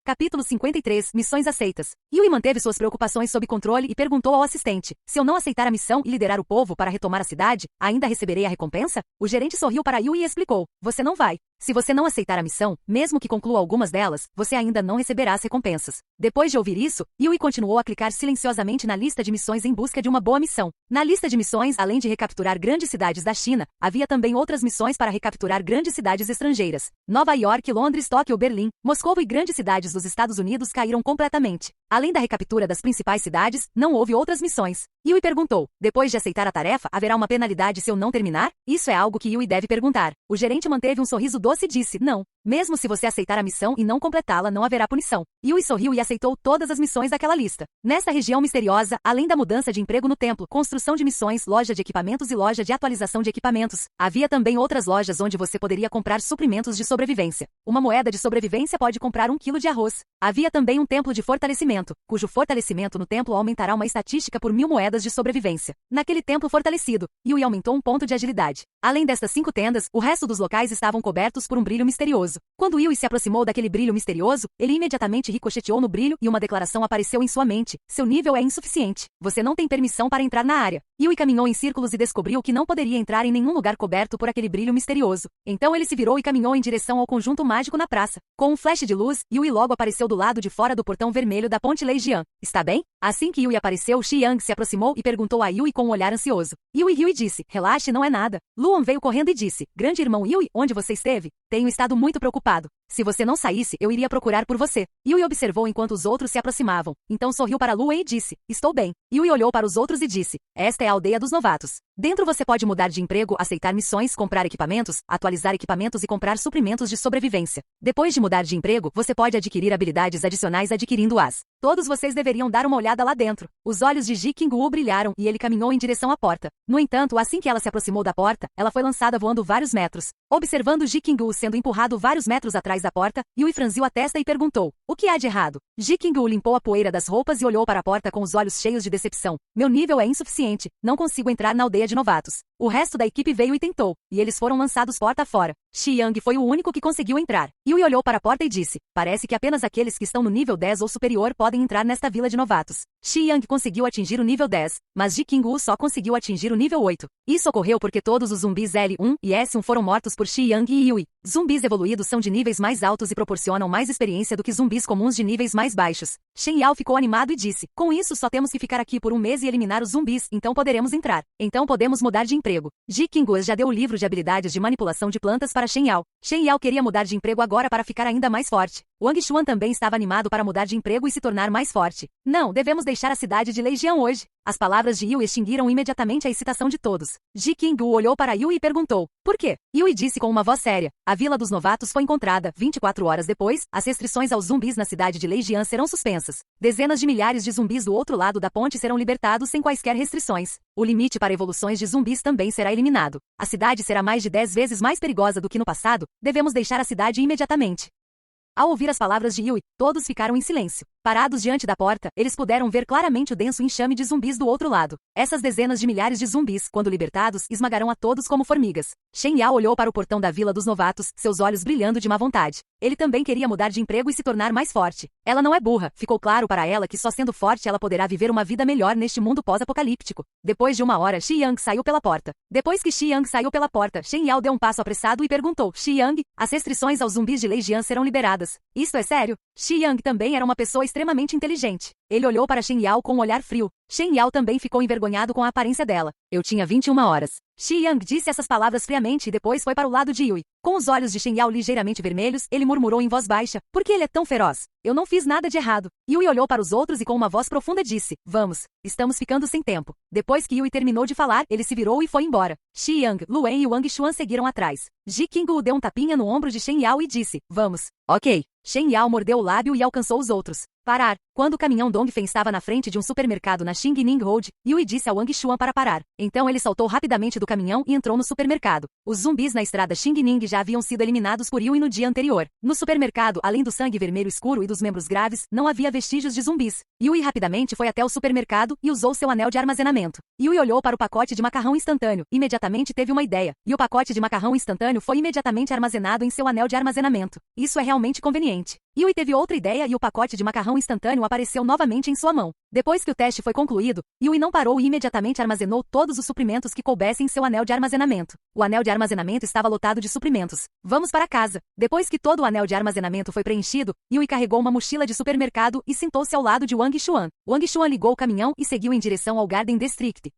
Capítulo 53, Missões aceitas. Yui manteve suas preocupações sob controle e perguntou ao assistente: se eu não aceitar a missão e liderar o povo para retomar a cidade, ainda receberei a recompensa? O gerente sorriu para Yui e explicou: você não vai. Se você não aceitar a missão, mesmo que conclua algumas delas, você ainda não receberá as recompensas. Depois de ouvir isso, Yui continuou a clicar silenciosamente na lista de missões em busca de uma boa missão. Na lista de missões, além de recapturar grandes cidades da China, havia também outras missões para recapturar grandes cidades estrangeiras. Nova York, Londres, Tóquio, Berlim, Moscou e grandes cidades dos Estados Unidos caíram completamente. Além da recaptura das principais cidades, não houve outras missões. Yui perguntou: depois de aceitar a tarefa, haverá uma penalidade se eu não terminar? Isso é algo que Yui deve perguntar. O gerente manteve um sorriso doce e disse: não. Mesmo se você aceitar a missão e não completá-la, não haverá punição. Yui sorriu e aceitou todas as missões daquela lista. Nesta região misteriosa, além da mudança de emprego no templo, construção de missões, loja de equipamentos e loja de atualização de equipamentos, havia também outras lojas onde você poderia comprar suprimentos de sobrevivência. Uma moeda de sobrevivência pode comprar 1 quilo de arroz. Havia também um templo de fortalecimento, cujo fortalecimento no templo aumentará uma estatística por 1000 moedas de sobrevivência. Naquele templo fortalecido, Yui aumentou 1 ponto de agilidade. Além destas 5 tendas, o resto dos locais estavam cobertos por um brilho misterioso. Quando Yui se aproximou daquele brilho misterioso, ele imediatamente ricocheteou no brilho e uma declaração apareceu em sua mente: seu nível é insuficiente. Você não tem permissão para entrar na área. Yui caminhou em círculos e descobriu que não poderia entrar em nenhum lugar coberto por aquele brilho misterioso. Então ele se virou e caminhou em direção ao conjunto mágico na praça. Com um flash de luz, Yui logo apareceu do lado de fora do portão vermelho da ponte Leijian. Está bem? Assim que Yui apareceu, Shi Yang se aproximou e perguntou a Yui com um olhar ansioso. Yui riu e disse: relaxe, não é nada. Luan veio correndo e disse: grande irmão Yui, onde você esteve? Tenho estado muito preocupado. Se você não saísse, eu iria procurar por você. Yui observou enquanto os outros se aproximavam. Então sorriu para Luan e disse: estou bem. Yui olhou para os outros e disse: esta é a aldeia dos novatos. Dentro você pode mudar de emprego, aceitar missões, comprar equipamentos, atualizar equipamentos e comprar suprimentos de sobrevivência. Depois de mudar de emprego, você pode adquirir habilidades adicionais adquirindo-as. Todos vocês deveriam dar uma olhada lá dentro. Os olhos de Ji Qingwu brilharam e ele caminhou em direção à porta. No entanto, assim que ela se aproximou da porta, ela foi lançada voando vários metros. Observando Ji Qingwu sendo empurrado vários metros atrás da porta, Yui franziu a testa e perguntou: o que há de errado? Ji Qingwu limpou a poeira das roupas e olhou para a porta com os olhos cheios de decepção. Meu nível é insuficiente. Não consigo entrar na aldeia de novatos. O resto da equipe veio e tentou, e eles foram lançados porta fora. Shi Yang foi o único que conseguiu entrar. Yui olhou para a porta e disse: parece que apenas aqueles que estão no nível 10 ou superior podem entrar nesta vila de novatos. Shi Yang conseguiu atingir o nível 10, mas Ji Qingwu só conseguiu atingir o nível 8. Isso ocorreu porque todos os zumbis L1 e S1 foram mortos por Shi Yang e Yui. Zumbis evoluídos são de níveis mais altos e proporcionam mais experiência do que zumbis comuns de níveis mais baixos. Shen Yao ficou animado e disse: com isso só temos que ficar aqui por 1 mês e eliminar os zumbis, então poderemos entrar. Então podemos mudar de emprego. Ji Qingwu já deu o livro de habilidades de manipulação de plantas para Shen Yao. Shen Yao queria mudar de emprego agora para ficar ainda mais forte. Wang Xuan também estava animado para mudar de emprego e se tornar mais forte. Não, devemos deixar a cidade de Leijian hoje. As palavras de Yui extinguiram imediatamente a excitação de todos. Ji Qingwu olhou para Yui e perguntou: por quê? Yui disse com uma voz séria: a Vila dos Novatos foi encontrada. 24 horas depois, as restrições aos zumbis na cidade de Leijian serão suspensas. Dezenas de milhares de zumbis do outro lado da ponte serão libertados sem quaisquer restrições. O limite para evoluções de zumbis também será eliminado. A cidade será mais de 10 vezes mais perigosa do que no passado. Devemos deixar a cidade imediatamente. Ao ouvir as palavras de Yui, todos ficaram em silêncio. Parados diante da porta, eles puderam ver claramente o denso enxame de zumbis do outro lado. Essas dezenas de milhares de zumbis, quando libertados, esmagarão a todos como formigas. Shen Yao olhou para o portão da Vila dos Novatos, seus olhos brilhando de má vontade. Ele também queria mudar de emprego e se tornar mais forte. Ela não é burra, ficou claro para ela que só sendo forte ela poderá viver uma vida melhor neste mundo pós-apocalíptico. Depois de uma hora, Xi Yang saiu pela porta. Depois que Xi Yang saiu pela porta, Shen Yao deu um passo apressado e perguntou: Xi Yang, as restrições aos zumbis de Leijian serão liberadas. Isto é sério? Xi Yang também era uma pessoa extremamente inteligente. Ele olhou para Shen Yao com um olhar frio. Shen Yao também ficou envergonhado com a aparência dela. Eu tinha 21 horas. Xi Yang disse essas palavras friamente e depois foi para o lado de Yui. Com os olhos de Shen Yao ligeiramente vermelhos, ele murmurou em voz baixa: por que ele é tão feroz? Eu não fiz nada de errado. Yui olhou para os outros e com uma voz profunda disse: vamos, estamos ficando sem tempo. Depois que Yui terminou de falar, ele se virou e foi embora. Xi Yang, Lu Wen e Wang Xuan seguiram atrás. Ji Qinggu deu um tapinha no ombro de Shen Yao e disse: vamos. Ok. Shen Yao mordeu o lábio e alcançou os outros. Parar. Quando o caminhão Dongfeng estava na frente de um supermercado na Xingning Road, Yui disse a Wang Xuan para parar. Então ele saltou rapidamente do caminhão e entrou no supermercado. Os zumbis na estrada Xingning já haviam sido eliminados por Yui no dia anterior. No supermercado, além do sangue vermelho escuro e dos membros graves, não havia vestígios de zumbis. Yui rapidamente foi até o supermercado e usou seu anel de armazenamento. Yui olhou para o pacote de macarrão instantâneo, imediatamente teve uma ideia, e o pacote de macarrão instantâneo foi imediatamente armazenado em seu anel de armazenamento. Isso é realmente conveniente. Yui teve outra ideia e o pacote de macarrão instantâneo apareceu novamente em sua mão. Depois que o teste foi concluído, Yui não parou e imediatamente armazenou todos os suprimentos que coubessem em seu anel de armazenamento. O anel de armazenamento estava lotado de suprimentos. Vamos para casa. Depois que todo o anel de armazenamento foi preenchido, Yui carregou uma mochila de supermercado e sentou-se ao lado de Wang Xuan. Wang Xuan ligou o caminhão e seguiu em direção ao Garden District.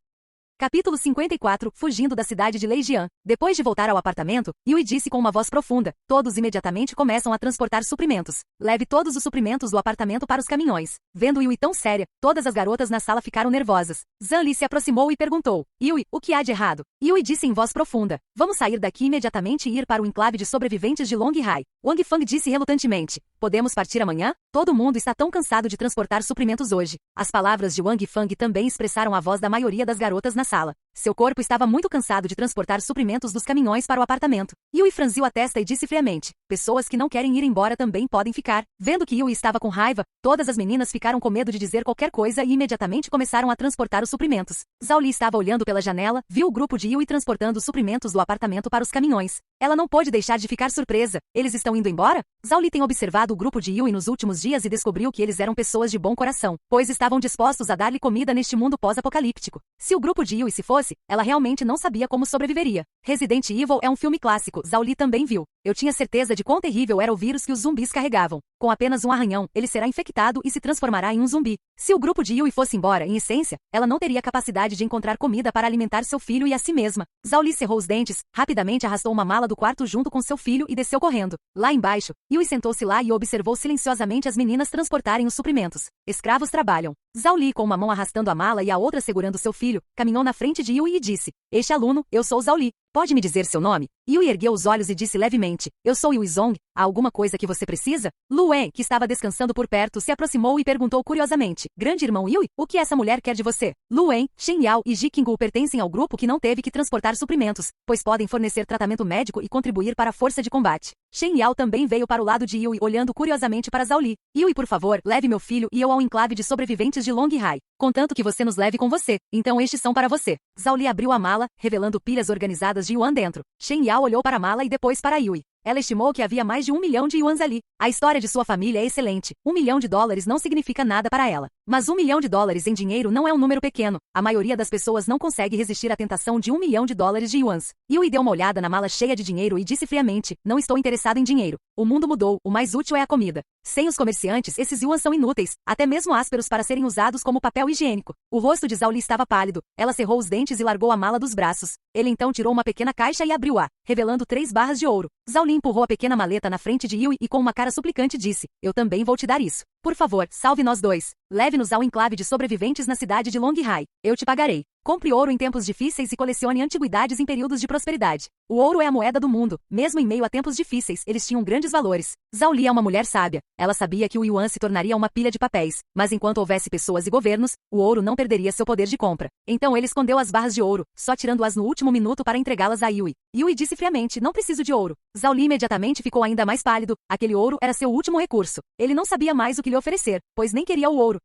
Capítulo 54, fugindo da cidade de Leijian. Depois de voltar ao apartamento, Yui disse com uma voz profunda: todos imediatamente começam a transportar suprimentos. Leve todos os suprimentos do apartamento para os caminhões. Vendo Yui tão séria, todas as garotas na sala ficaram nervosas. Zhang Li se aproximou e perguntou: Yui, o que há de errado? Yui disse em voz profunda: vamos sair daqui imediatamente e ir para o enclave de sobreviventes de Longhai. Wang Fang disse relutantemente: podemos partir amanhã? Todo mundo está tão cansado de transportar suprimentos hoje. As palavras de Wang Fang também expressaram a voz da maioria das garotas na sala. Seu corpo estava muito cansado de transportar suprimentos dos caminhões para o apartamento. Yui franziu a testa e disse friamente: pessoas que não querem ir embora também podem ficar. Vendo que Yui estava com raiva, todas as meninas ficaram com medo de dizer qualquer coisa e imediatamente começaram a transportar os suprimentos. Zhao Li estava olhando pela janela, viu o grupo de Yui transportando os suprimentos do apartamento para os caminhões. Ela não pôde deixar de ficar surpresa. Eles estão indo embora? Zhao Li tem observado o grupo de Yui nos últimos dias e descobriu que eles eram pessoas de bom coração, pois estavam dispostos a dar-lhe comida neste mundo pós-apocalíptico. Se o grupo de Yui se fosse, ela realmente não sabia como sobreviveria. Resident Evil é um filme clássico, Zhao Li também viu. Eu tinha certeza de quão terrível era o vírus que os zumbis carregavam. Com apenas um arranhão, ele será infectado e se transformará em um zumbi. Se o grupo de Yui fosse embora, em essência, ela não teria capacidade de encontrar comida para alimentar seu filho e a si mesma. Zhao Li cerrou os dentes, rapidamente arrastou uma mala do quarto junto com seu filho e desceu correndo. Lá embaixo, Yui sentou-se lá e observou silenciosamente as meninas transportarem os suprimentos. Escravos trabalham. Zhao Li, com uma mão arrastando a mala e a outra segurando seu filho, caminhou na frente de Yui e disse: este aluno, eu sou Zhao Li. Pode me dizer seu nome? Yui ergueu os olhos e disse levemente: eu sou Yui Zong. Há alguma coisa que você precisa? Lu Wen, que estava descansando por perto, se aproximou e perguntou curiosamente: grande irmão Yui, o que essa mulher quer de você? Lu Wen, Shen Yao e Ji Qinggu pertencem ao grupo que não teve que transportar suprimentos, pois podem fornecer tratamento médico e contribuir para a força de combate. Shen Yao também veio para o lado de Yui, olhando curiosamente para Zhao Li. Yui, por favor, leve meu filho e eu ao enclave de sobreviventes de Longhai. Contanto que você nos leve com você. Então estes são para você. Zhao Li abriu a mala, revelando pilhas organizadas de yuan dentro. Shen Yao olhou para a mala e depois para Yui. Ela estimou que havia mais de 1 milhão de yuans ali. A história de sua família é excelente. $1 milhão não significa nada para ela. Mas $1 milhão em dinheiro não é um número pequeno. A maioria das pessoas não consegue resistir à tentação de $1 milhão de yuans. Yui deu uma olhada na mala cheia de dinheiro e disse friamente: não estou interessado em dinheiro. O mundo mudou, o mais útil é a comida. Sem os comerciantes, esses yuans são inúteis, até mesmo ásperos para serem usados como papel higiênico. O rosto de Zhao Li estava pálido. Ela cerrou os dentes e largou a mala dos braços. Ele então tirou uma pequena caixa e abriu-a, revelando 3 barras de ouro. Zhao Li empurrou a pequena maleta na frente de Yui e com uma cara suplicante disse: eu também vou te dar isso. Por favor, salve nós dois. Leve-nos ao enclave de sobreviventes na cidade de Longhai. Eu te pagarei. Compre ouro em tempos difíceis e colecione antiguidades em períodos de prosperidade. O ouro é a moeda do mundo. Mesmo em meio a tempos difíceis, eles tinham grandes valores. Zhao Li é uma mulher sábia. Ela sabia que o yuan se tornaria uma pilha de papéis, mas enquanto houvesse pessoas e governos, o ouro não perderia seu poder de compra. Então ele escondeu as barras de ouro, só tirando-as no último minuto para entregá-las a Yui. Yui disse friamente: não preciso de ouro. Zhao Li imediatamente ficou ainda mais pálido. Aquele ouro era seu último recurso. Ele não sabia mais o que que lhe oferecer, pois nem queria o ouro.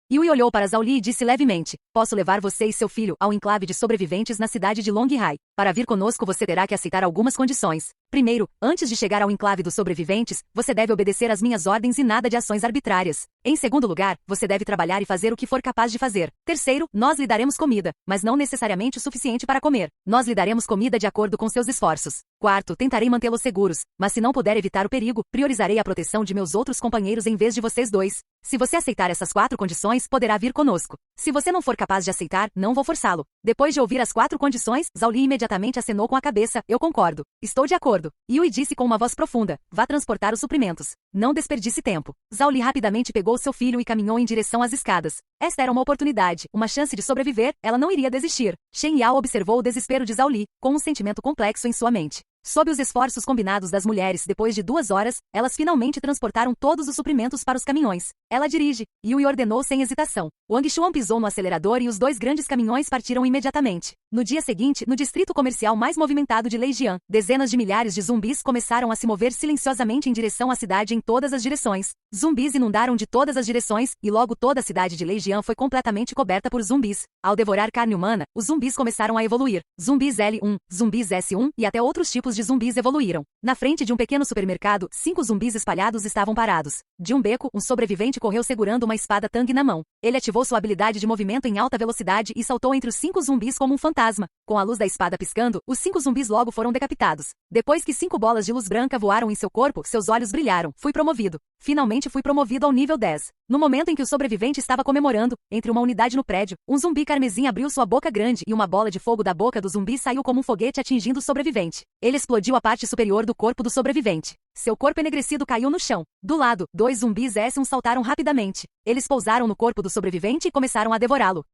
Yui olhou para Zhao Li e disse levemente, posso levar você e seu filho ao enclave de sobreviventes na cidade de Longhai. Para vir conosco você terá que aceitar algumas condições. Primeiro, antes de chegar ao enclave dos sobreviventes, você deve obedecer às minhas ordens e nada de ações arbitrárias. Em segundo lugar, você deve trabalhar e fazer o que for capaz de fazer. Terceiro, nós lhe daremos comida, mas não necessariamente o suficiente para comer. Nós lhe daremos comida de acordo com seus esforços. Quarto, tentarei mantê-los seguros, mas se não puder evitar o perigo, priorizarei a proteção de meus outros companheiros em vez de vocês dois. Se você aceitar essas 4 condições, poderá vir conosco. Se você não for capaz de aceitar, não vou forçá-lo. Depois de ouvir as 4 condições, Zhao Li imediatamente acenou com a cabeça, eu concordo. Estou de acordo. Yui disse com uma voz profunda, vá transportar os suprimentos. Não desperdice tempo. Zhao Li rapidamente pegou seu filho e caminhou em direção às escadas. Esta era uma oportunidade, uma chance de sobreviver, ela não iria desistir. Shen Yao observou o desespero de Zhao Li, com um sentimento complexo em sua mente. Sob os esforços combinados das mulheres, depois de 2 horas, elas finalmente transportaram todos os suprimentos para os caminhões. Ela dirige. Yui ordenou sem hesitação. Wang Xuan pisou no acelerador e os 2 grandes caminhões partiram imediatamente. No dia seguinte, no distrito comercial mais movimentado de Leijian, dezenas de milhares de zumbis começaram a se mover silenciosamente em direção à cidade em todas as direções. Zumbis inundaram de todas as direções, e logo toda a cidade de Leijian foi completamente coberta por zumbis. Ao devorar carne humana, os zumbis começaram a evoluir. Zumbis L1, zumbis S1 e até outros tipos de zumbis evoluíram. Na frente de um pequeno supermercado, 5 zumbis espalhados estavam parados. De um beco, um sobrevivente correu segurando uma espada Tang na mão. Ele ativou sua habilidade de movimento em alta velocidade e saltou entre os 5 zumbis como um fantasma. Com a luz da espada piscando, os 5 zumbis logo foram decapitados. Depois que 5 bolas de luz branca voaram em seu corpo, seus olhos brilharam. Fui promovido. Finalmente fui promovido ao nível 10. No momento em que o sobrevivente estava comemorando, entre uma unidade no prédio, um zumbi carmesim abriu sua boca grande e uma bola de fogo da boca do zumbi saiu como um foguete atingindo o sobrevivente. Ele explodiu a parte superior do corpo do sobrevivente. Seu corpo enegrecido caiu no chão. Do lado, 2 zumbis S1 saltaram rapidamente. Eles pousaram no corpo do sobrevivente e começaram a devorá-lo.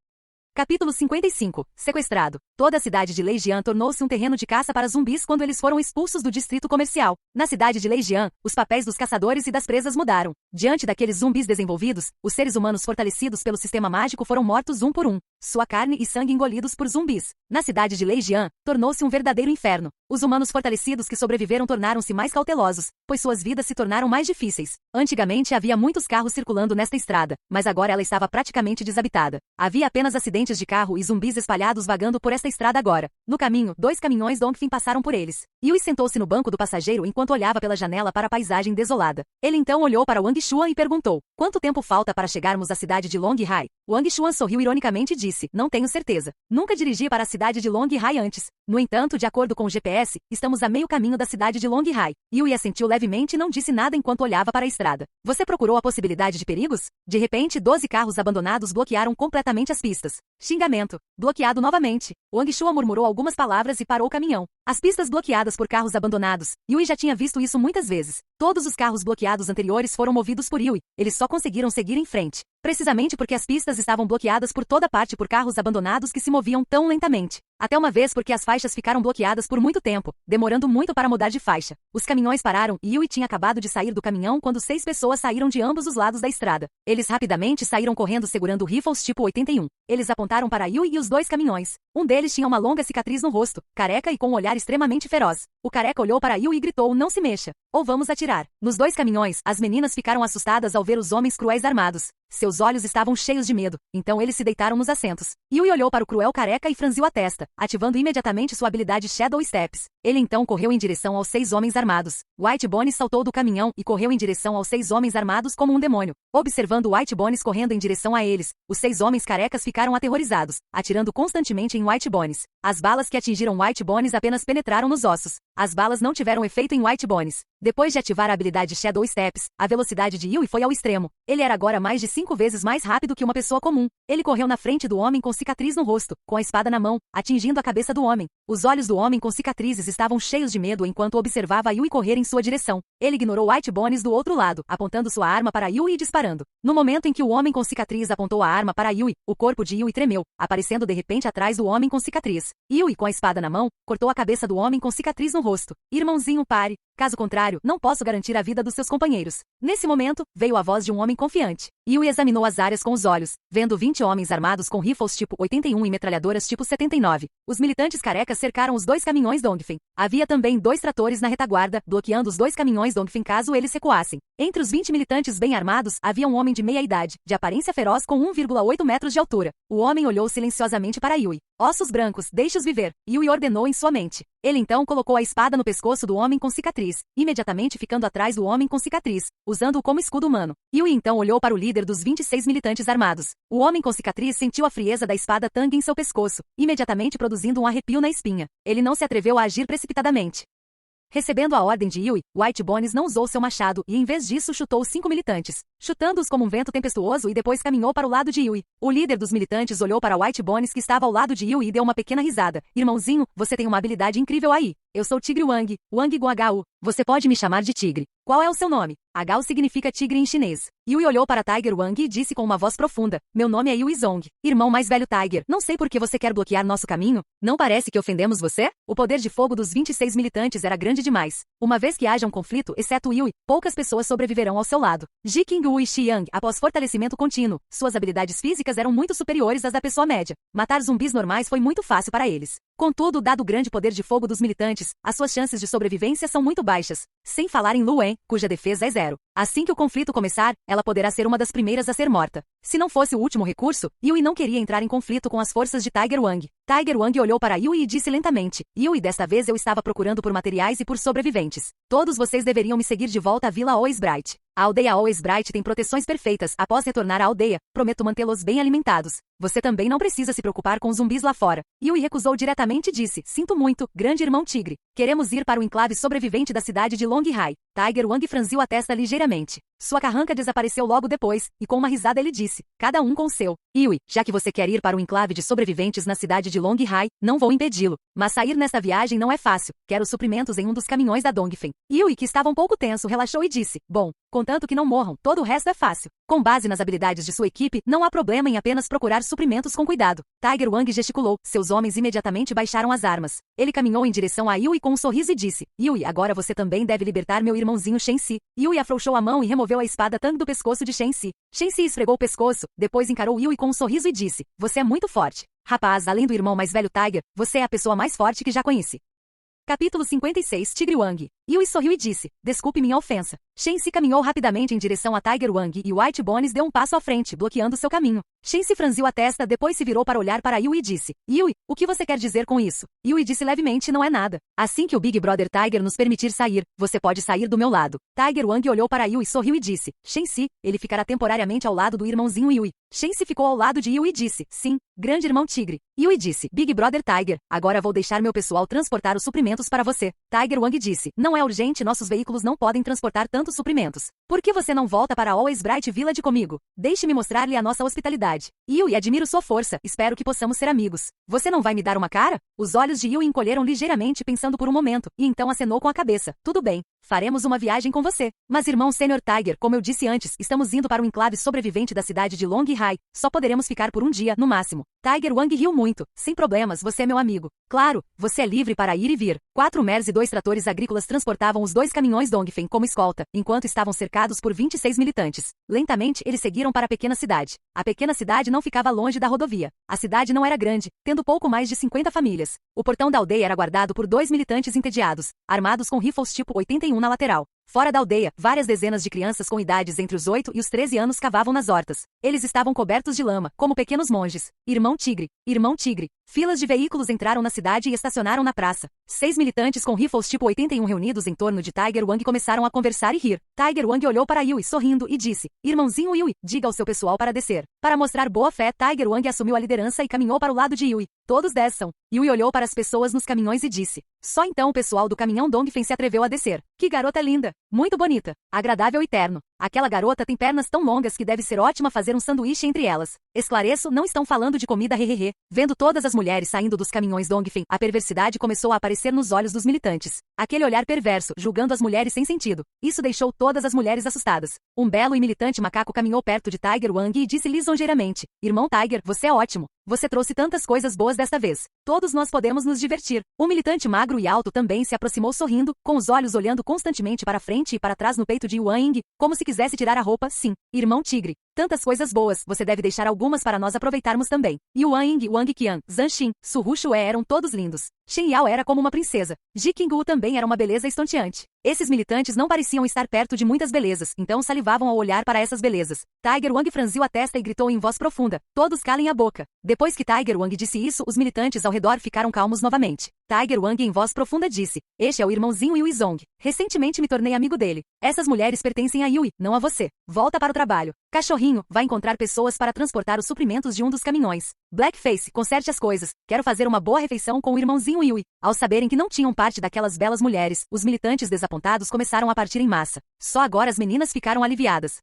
Capítulo 55. Sequestrado. Toda a cidade de Leijian tornou-se um terreno de caça para zumbis quando eles foram expulsos do distrito comercial. Na cidade de Leijian, os papéis dos caçadores e das presas mudaram. Diante daqueles zumbis desenvolvidos, os seres humanos fortalecidos pelo sistema mágico foram mortos um por um. Sua carne e sangue engolidos por zumbis. Na cidade de Leijian, tornou-se um verdadeiro inferno. Os humanos fortalecidos que sobreviveram tornaram-se mais cautelosos, pois suas vidas se tornaram mais difíceis. Antigamente havia muitos carros circulando nesta estrada, mas agora ela estava praticamente desabitada. Havia apenas acidentes de carro e zumbis espalhados vagando por esta estrada agora. No caminho, 2 caminhões Dongfeng passaram por eles. Yui sentou-se no banco do passageiro enquanto olhava pela janela para a paisagem desolada. Ele então olhou para Wang Xuan e perguntou, quanto tempo falta para chegarmos à cidade de Longhai? Wang Xuan sorriu ironicamente e disse, não tenho certeza. Nunca dirigi para a cidade de Longhai antes. No entanto, de acordo com o GPS, estamos a meio caminho da cidade de Longhai. Yui assentiu levemente e não disse nada enquanto olhava para a estrada. Você procurou a possibilidade de perigos? De repente, 12 carros abandonados bloquearam completamente as pistas. Xingamento. Bloqueado novamente. Wang Xuan murmurou algumas palavras e parou o caminhão. As pistas bloqueadas por carros abandonados. Yui já tinha visto isso muitas vezes. Todos os carros bloqueados anteriores foram movidos por Yui. Eles só conseguiram seguir em frente. Precisamente porque as pistas estavam bloqueadas por toda parte por carros abandonados que se moviam tão lentamente. Até uma vez porque as faixas ficaram bloqueadas por muito tempo, demorando muito para mudar de faixa. Os caminhões pararam e Yui tinha acabado de sair do caminhão quando 6 pessoas saíram de ambos os lados da estrada. Eles rapidamente saíram correndo segurando rifles tipo 81. Eles apontaram para Yui e os 2 caminhões. Um deles tinha uma longa cicatriz no rosto, careca e com um olhar extremamente feroz. O careca olhou para Yui e gritou, não se mexa, ou vamos atirar. Nos 2 caminhões, as meninas ficaram assustadas ao ver os homens cruéis armados. Seus olhos estavam cheios de medo, então eles se deitaram nos assentos. Yui olhou para o cruel careca e franziu a testa, ativando imediatamente sua habilidade Shadow Steps. Ele então correu em direção aos 6 homens armados. White Bones saltou do caminhão e correu em direção aos 6 homens armados como um demônio. Observando White Bones correndo em direção a eles, os 6 homens carecas ficaram aterrorizados, atirando constantemente em White Bones. As balas que atingiram White Bones apenas penetraram nos ossos. As balas não tiveram efeito em White Bones. Depois de ativar a habilidade Shadow Steps, a velocidade de Yui foi ao extremo. Ele era agora mais de 5 vezes mais rápido que uma pessoa comum. Ele correu na frente do homem com cicatriz no rosto, com a espada na mão, atingindo a cabeça do homem. Os olhos do homem com cicatrizes estavam cheios de medo enquanto observava Yui correr em sua direção. Ele ignorou White Bones do outro lado, apontando sua arma para Yui e disparando. No momento em que o homem com cicatriz apontou a arma para Yui, o corpo de Yui tremeu, aparecendo de repente atrás do homem com cicatriz. Yui, com a espada na mão, cortou a cabeça do homem com cicatriz no rosto. Irmãozinho, pare. Caso contrário, não posso garantir a vida dos seus companheiros. Nesse momento, veio a voz de um homem confiante. Yui examinou as áreas com os olhos, vendo 20 homens armados com rifles tipo 81 e metralhadoras tipo 79. Os militantes carecas cercaram os 2 caminhões Dongfeng. Havia também 2 tratores na retaguarda, bloqueando os 2 caminhões Dongfeng caso eles recuassem. Entre os 20 militantes bem armados, havia um homem de meia idade, de aparência feroz com 1,8 metros de altura. O homem olhou silenciosamente para Yui. Ossos brancos, deixe-os viver, Yui ordenou em sua mente. Ele então colocou a espada no pescoço do homem com cicatriz, imediatamente ficando atrás do homem com cicatriz, usando-o como escudo humano. Yui então olhou para o líder dos 26 militantes armados. O homem com cicatriz sentiu a frieza da espada Tang em seu pescoço, imediatamente produzindo um arrepio na espinha. Ele não se atreveu a agir precipitadamente. Recebendo a ordem de Yui, White Bones não usou seu machado e em vez disso chutou 5 militantes, chutando-os como um vento tempestuoso e depois caminhou para o lado de Yui. O líder dos militantes olhou para White Bones que estava ao lado de Yui e deu uma pequena risada. Irmãozinho, você tem uma habilidade incrível aí. Eu sou Tigre Wang, Wang Guangao. Você pode me chamar de Tigre. Qual é o seu nome? Agao significa tigre em chinês. Yui olhou para Tiger Wang e disse com uma voz profunda, meu nome é Yui Zong, irmão mais velho Tiger. Não sei por que você quer bloquear nosso caminho. Não parece que ofendemos você? O poder de fogo dos 26 militantes era grande demais. Uma vez que haja um conflito, exceto Yui, poucas pessoas sobreviverão ao seu lado. Ji King Wu e Shi Yang, após fortalecimento contínuo, suas habilidades físicas eram muito superiores às da pessoa média. Matar zumbis normais foi muito fácil para eles. Contudo, dado o grande poder de fogo dos militantes, as suas chances de sobrevivência são muito baixas. Sem falar em Lu Wen, cuja defesa é 0. Assim que o conflito começar, ela poderá ser uma das primeiras a ser morta. Se não fosse o último recurso, Yui não queria entrar em conflito com as forças de Tiger Wang. Tiger Wang olhou para Yui e disse lentamente, Yui, desta vez eu estava procurando por materiais e por sobreviventes. Todos vocês deveriam me seguir de volta à Vila Always Bright. A aldeia Always Bright tem proteções perfeitas. Após retornar à aldeia, prometo mantê-los bem alimentados. Você também não precisa se preocupar com os zumbis lá fora. Yui recusou diretamente e disse, sinto muito, grande irmão tigre. Queremos ir para o enclave sobrevivente da cidade de Longhai. Tiger Wang franziu a testa ligeiramente. Sua carranca desapareceu logo depois, e com uma risada ele disse, cada um com o seu. Yui, já que você quer ir para o enclave de sobreviventes na cidade de Longhai, não vou impedi-lo. Mas sair nesta viagem não é fácil. Quero suprimentos em um dos caminhões da Dongfeng. Yui, que estava um pouco tenso, relaxou e disse, bom, contanto que não morram, todo o resto é fácil. Com base nas habilidades de sua equipe, não há problema em apenas procurar suprimentos com cuidado. Tiger Wang gesticulou, seus homens imediatamente baixaram as armas. Ele caminhou em direção a Yui com um sorriso e disse, Yui, agora você também deve libertar meu irmãozinho Shenxi. Yui afrouxou a mão e removeu a espada Tang do pescoço de Shenxi. Shenxi esfregou o pescoço, depois encarou Yui com um sorriso e disse, você é muito forte. Rapaz, além do irmão mais velho Tiger, você é a pessoa mais forte que já conheci. Capítulo 56 Tigre Wang. Yui sorriu e disse, desculpe minha ofensa. Shenxi caminhou rapidamente em direção a Tiger Wang e White Bones deu um passo à frente, bloqueando seu caminho. Shenxi franziu a testa, depois se virou para olhar para Yui e disse, Yui, o que você quer dizer com isso? Yui disse levemente, não é nada. Assim que o Big Brother Tiger nos permitir sair, você pode sair do meu lado. Tiger Wang olhou para Yui, sorriu e disse, Shenxi, ele ficará temporariamente ao lado do irmãozinho Yui. Shenxi ficou ao lado de Yui e disse, sim, grande irmão tigre. Yui disse, Big Brother Tiger, agora vou deixar meu pessoal transportar os suprimentos para você. Tiger Wang disse, não é urgente, nossos veículos não podem transportar tantos suprimentos. Por que você não volta para a Always Bright Village comigo? Deixe-me mostrar-lhe a nossa hospitalidade. Yui, admiro sua força, espero que possamos ser amigos. Você não vai me dar uma cara? Os olhos de Yui encolheram ligeiramente pensando por um momento, e então acenou com a cabeça. Tudo bem, faremos uma viagem com você. Mas irmão Senior Tiger, como eu disse antes, estamos indo para o enclave sobrevivente da cidade de Longhai. Só poderemos ficar por um dia, no máximo. Tiger Wang riu muito. Sem problemas, você é meu amigo. Claro, você é livre para ir e vir. 4 MERS e 2 tratores agrícolas transportavam os 2 caminhões Dongfeng como escolta, enquanto estavam cercados por 26 militantes. Lentamente, eles seguiram para a pequena cidade. A pequena cidade não ficava longe da rodovia. A cidade não era grande, tendo pouco mais de 50 famílias. O portão da aldeia era guardado por 2 militantes entediados, armados com rifles tipo 81 na lateral. Fora da aldeia, várias dezenas de crianças com idades entre os 8 e os 13 anos cavavam nas hortas. Eles estavam cobertos de lama, como pequenos monges. Irmão Tigre. Irmão Tigre. Filas de veículos entraram na cidade e estacionaram na praça. 6 militantes com rifles tipo 81 reunidos em torno de Tiger Wang começaram a conversar e rir. Tiger Wang olhou para Yui sorrindo e disse, irmãozinho Yui, diga ao seu pessoal para descer. Para mostrar boa fé, Tiger Wang assumiu a liderança e caminhou para o lado de Yui. Todos desçam. Yui olhou para as pessoas nos caminhões e disse. Só então o pessoal do caminhão Dongfeng se atreveu a descer. Que garota linda! Muito bonita, agradável e terno. Aquela garota tem pernas tão longas que deve ser ótima fazer um sanduíche entre elas. Esclareço, não estão falando de comida hehehe. Vendo todas as mulheres saindo dos caminhões Dongfeng, a perversidade começou a aparecer nos olhos dos militantes. Aquele olhar perverso, julgando as mulheres sem sentido. Isso deixou todas as mulheres assustadas. Um belo e militante macaco caminhou perto de Tiger Wang e disse lisonjeiramente, irmão Tiger, você é ótimo. Você trouxe tantas coisas boas desta vez. Todos nós podemos nos divertir. O militante magro e alto também se aproximou sorrindo, com os olhos olhando constantemente para frente e para trás no peito de Yuan Ying, como se quisesse tirar a roupa. Sim, irmão tigre. Tantas coisas boas, você deve deixar algumas para nós aproveitarmos também. Yuan Ying, Wang Qian, Zhan Xin, Su Ruxue eram todos lindos. Shen Yao era como uma princesa. Ji Qingwu também era uma beleza estonteante. Esses militantes não pareciam estar perto de muitas belezas, então salivavam ao olhar para essas belezas. Tiger Wang franziu a testa e gritou em voz profunda: todos calem a boca. Depois que Tiger Wang disse isso, os militantes ao redor ficaram calmos novamente. Tiger Wang em voz profunda disse: este é o irmãozinho Yui Zong. Recentemente me tornei amigo dele. Essas mulheres pertencem a Yui, não a você. Volta para o trabalho. Cachorrinho, vai encontrar pessoas para transportar os suprimentos de um dos caminhões. Blackface, conserte as coisas. Quero fazer uma boa refeição com o irmãozinho Yui. Ao saberem que não tinham parte daquelas belas mulheres, os militantes desapontados começaram a partir em massa. Só agora as meninas ficaram aliviadas.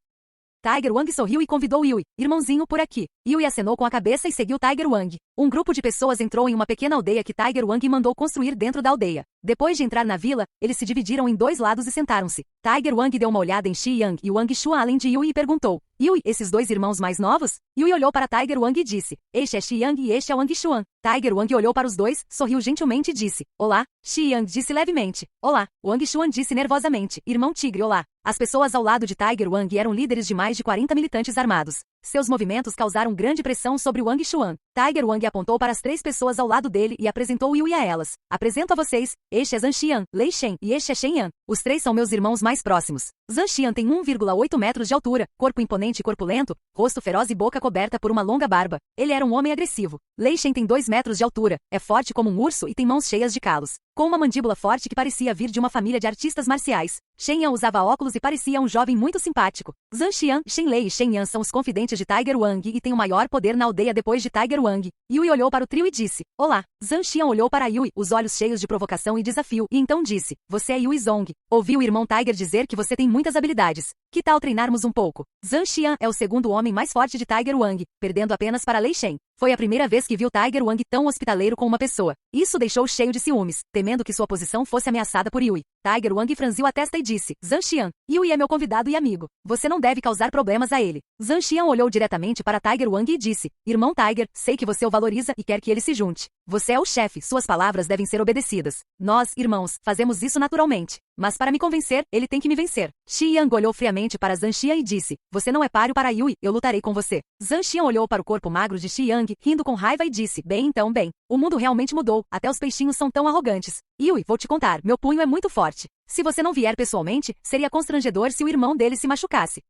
Tiger Wang sorriu e convidou Yui: irmãozinho, por aqui. Yui acenou com a cabeça e seguiu Tiger Wang. Um grupo de pessoas entrou em uma pequena aldeia que Tiger Wang mandou construir dentro da aldeia. Depois de entrar na vila, eles se dividiram em dois lados e sentaram-se. Tiger Wang deu uma olhada em Xi Yang e Wang Xuan além de Yui e perguntou: Yui, esses dois irmãos mais novos? Yui olhou para Tiger Wang e disse: este é Xi Yang e este é Wang Xuan. Tiger Wang olhou para os dois, sorriu gentilmente e disse: olá. Xi Yang disse levemente: olá. Wang Xuan disse nervosamente: irmão tigre, olá. As pessoas ao lado de Tiger Wang eram líderes de mais de 40 militantes armados. Seus movimentos causaram grande pressão sobre Wang Xuan. Tiger Wang apontou para as três pessoas ao lado dele e apresentou Yui a elas. Apresento a vocês, este é Zhan Xian, Lei Shen e este é Shen Yan. Os três são meus irmãos mais próximos. Zhan Xian tem 1,8 metros de altura, corpo imponente e corpulento, rosto feroz e boca coberta por uma longa barba. Ele era um homem agressivo. Lei Shen tem 2 metros de altura, é forte como um urso e tem mãos cheias de calos, com uma mandíbula forte que parecia vir de uma família de artistas marciais. Shen Yan usava óculos e parecia um jovem muito simpático. Zhan Xian, Shen Lei e Shen Yan são os confidentes de Tiger Wang e têm o maior poder na aldeia depois de Tiger Wang. Yui olhou para o trio e disse: olá. Zhan Xian olhou para Yui, os olhos cheios de provocação e desafio, e então disse: você é Yui Zong. Ouvi o irmão Tiger dizer que você tem muitas habilidades. Que tal treinarmos um pouco? Zhan Xian é o segundo homem mais forte de Tiger Wang, perdendo apenas para Lei Shen. Foi a primeira vez que viu Tiger Wang tão hospitaleiro com uma pessoa. Isso deixou cheio de ciúmes, temendo que sua posição fosse ameaçada por Yui. Tiger Wang franziu a testa e disse: Zhan Xian, Yui é meu convidado e amigo. Você não deve causar problemas a ele. Zhan Xian olhou diretamente para Tiger Wang e disse: irmão Tiger, sei que você o valoriza e quer que ele se junte. Você é o chefe, suas palavras devem ser obedecidas. Nós, irmãos, fazemos isso naturalmente. Mas para me convencer, ele tem que me vencer. Xi Yang olhou friamente para Zhan Xian e disse: você não é páreo para Yui, eu lutarei com você. Zhan Xian olhou para o corpo magro de Xi Yang, rindo com raiva e disse: bem então, bem. O mundo realmente mudou, até os peixinhos são tão arrogantes. Yui, vou te contar, meu punho é muito forte. Se você não vier pessoalmente, seria constrangedor se o irmão dele se machucasse.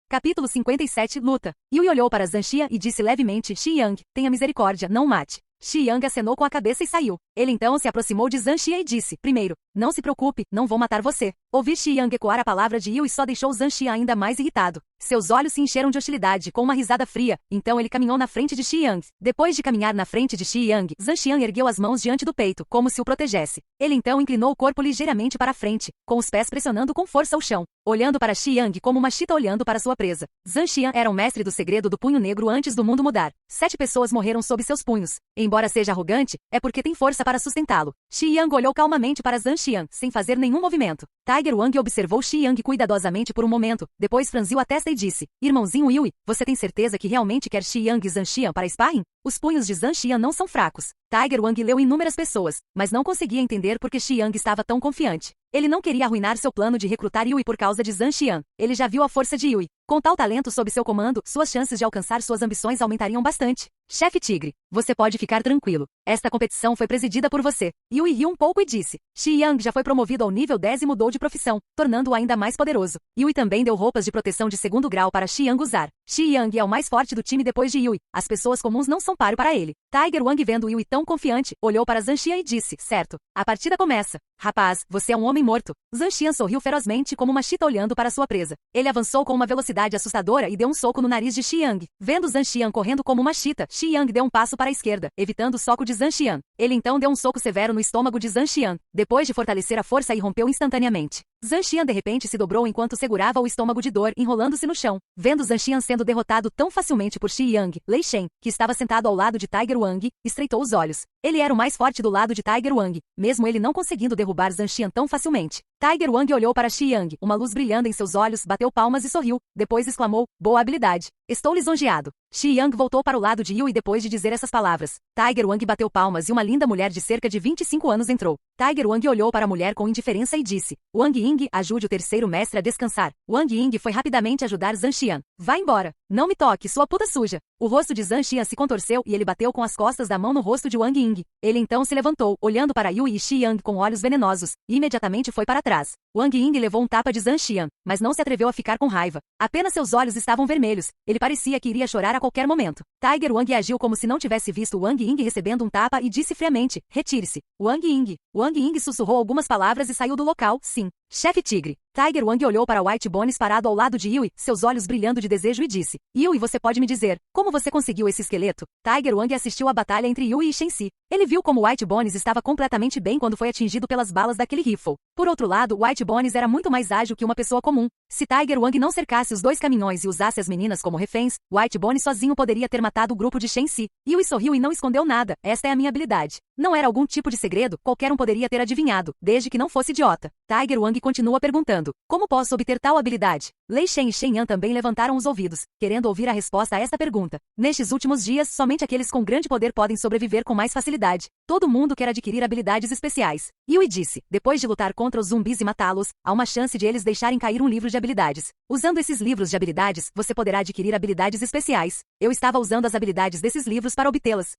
Capítulo 57, Luta. Yui olhou para Zhan Xian e disse levemente: Xi Yang, tenha misericórdia, não mate. Xi Yang acenou com a cabeça e saiu. Ele então se aproximou de Zhan Xian e disse: primeiro, não se preocupe, não vou matar você. Ouvir Xi Yang ecoar a palavra de Yui só deixou Zhan Xian ainda mais irritado. Seus olhos se encheram de hostilidade, com uma risada fria, então ele caminhou na frente de Xi Yang. Depois de caminhar na frente de Xi Yang, Zhan Xian ergueu as mãos diante do peito, como se o protegesse. Ele então inclinou o corpo ligeiramente para a frente, com os pés pressionando com força o chão, olhando para Xi Yang como uma chita olhando para sua presa. Zhan Xian era um mestre do segredo do punho negro antes do mundo mudar. 7 pessoas morreram sob seus punhos. Embora seja arrogante, é porque tem força para sustentá-lo. Xi Yang olhou calmamente para Zhan Xian, sem fazer nenhum movimento. Tiger Wang observou Xi Yang cuidadosamente por um momento, depois franziu a testa e disse: irmãozinho Yui, você tem certeza que realmente quer Xi Yang e Zhan Xian para sparring? Os punhos de Zhan Xian não são fracos. Tiger Wang leu inúmeras pessoas, mas não conseguia entender por que Xi Yang estava tão confiante. Ele não queria arruinar seu plano de recrutar Yui por causa de Zhan Xian. Ele já viu a força de Yui. Com tal talento sob seu comando, suas chances de alcançar suas ambições aumentariam bastante. Chefe Tigre, você pode ficar tranquilo. Esta competição foi presidida por você. Yui riu um pouco e disse: Xi Yang já foi promovido ao nível 10 e mudou de profissão, tornando-o ainda mais poderoso. Yui também deu roupas de proteção de 2º grau para Xi Yang usar. Xi Yang é o mais forte do time depois de Yui. As pessoas comuns não são páreo para ele. Tiger Wang, vendo Yui tão confiante, olhou para Zhan Xian e disse: certo. A partida começa. Rapaz, você é um homem morto. Zhan Xian sorriu ferozmente como uma chita olhando para sua presa. Ele avançou com uma velocidade assustadora e deu um soco no nariz de Xi Yang. Vendo Zhan Xian correndo como uma chita, Xi Yang deu um passo para a esquerda, evitando o soco de Zhan Xian. Ele então deu um soco severo no estômago de Zhan Xian, depois de fortalecer a força e rompeu instantaneamente. Zhan Xian de repente se dobrou enquanto segurava o estômago de dor, enrolando-se no chão. Vendo Zhan Xian sendo derrotado tão facilmente por Xi Yang, Lei Shen, que estava sentado ao lado de Tiger Wang, estreitou os olhos. Ele era o mais forte do lado de Tiger Wang, mesmo ele não conseguindo derrubar Zhan Xian tão facilmente. Tiger Wang olhou para Xi Yang, uma luz brilhando em seus olhos, bateu palmas e sorriu, depois exclamou, boa habilidade. Estou lisonjeado. Xi Yang voltou para o lado de Yui depois de dizer essas palavras. Tiger Wang bateu palmas e uma linda mulher de cerca de 25 anos entrou. Tiger Wang olhou para a mulher com indiferença e disse, Wang Ying, ajude o terceiro mestre a descansar. Wang Ying foi rapidamente ajudar Zhan Xian. Vá embora. Não me toque, sua puta suja. O rosto de Zhan Xian se contorceu e ele bateu com as costas da mão no rosto de Wang Ying. Ele então se levantou, olhando para Yui e Xi Yang com olhos venenosos, e imediatamente foi para trás. Wang Ying levou um tapa de Zhan Xian, mas não se atreveu a ficar com raiva. Apenas seus olhos estavam vermelhos. Ele parecia que iria chorar a qualquer momento. Tiger Wang agiu como se não tivesse visto Wang Ying recebendo um tapa e disse friamente, retire-se. Wang Ying. Wang Ying sussurrou algumas palavras e saiu do local, sim. Chefe Tigre. Tiger Wang olhou para White Bones parado ao lado de Yui, seus olhos brilhando de desejo e disse, Yui, você pode me dizer, como você conseguiu esse esqueleto? Tiger Wang assistiu à batalha entre Yui e Shenxi. Ele viu como White Bones estava completamente bem quando foi atingido pelas balas daquele rifle. Por outro lado, White Bones era muito mais ágil que uma pessoa comum. Se Tiger Wang não cercasse os dois caminhões e usasse as meninas como reféns, White Bones sozinho poderia ter matado o grupo de Shenxi. Yui sorriu e não escondeu nada, esta é a minha habilidade. Não era algum tipo de segredo, qualquer um poderia ter adivinhado, desde que não fosse idiota. Tiger Wang continua perguntando, como posso obter tal habilidade? Lei Shen e Shen Yan também levantaram os ouvidos, querendo ouvir a resposta a esta pergunta. Nestes últimos dias, somente aqueles com grande poder podem sobreviver com mais facilidade. Todo mundo quer adquirir habilidades especiais. Yui disse, depois de lutar contra os zumbis e matá-los, há uma chance de eles deixarem cair um livro de habilidades. Usando esses livros de habilidades, você poderá adquirir habilidades especiais. Eu estava usando as habilidades desses livros para obtê-las.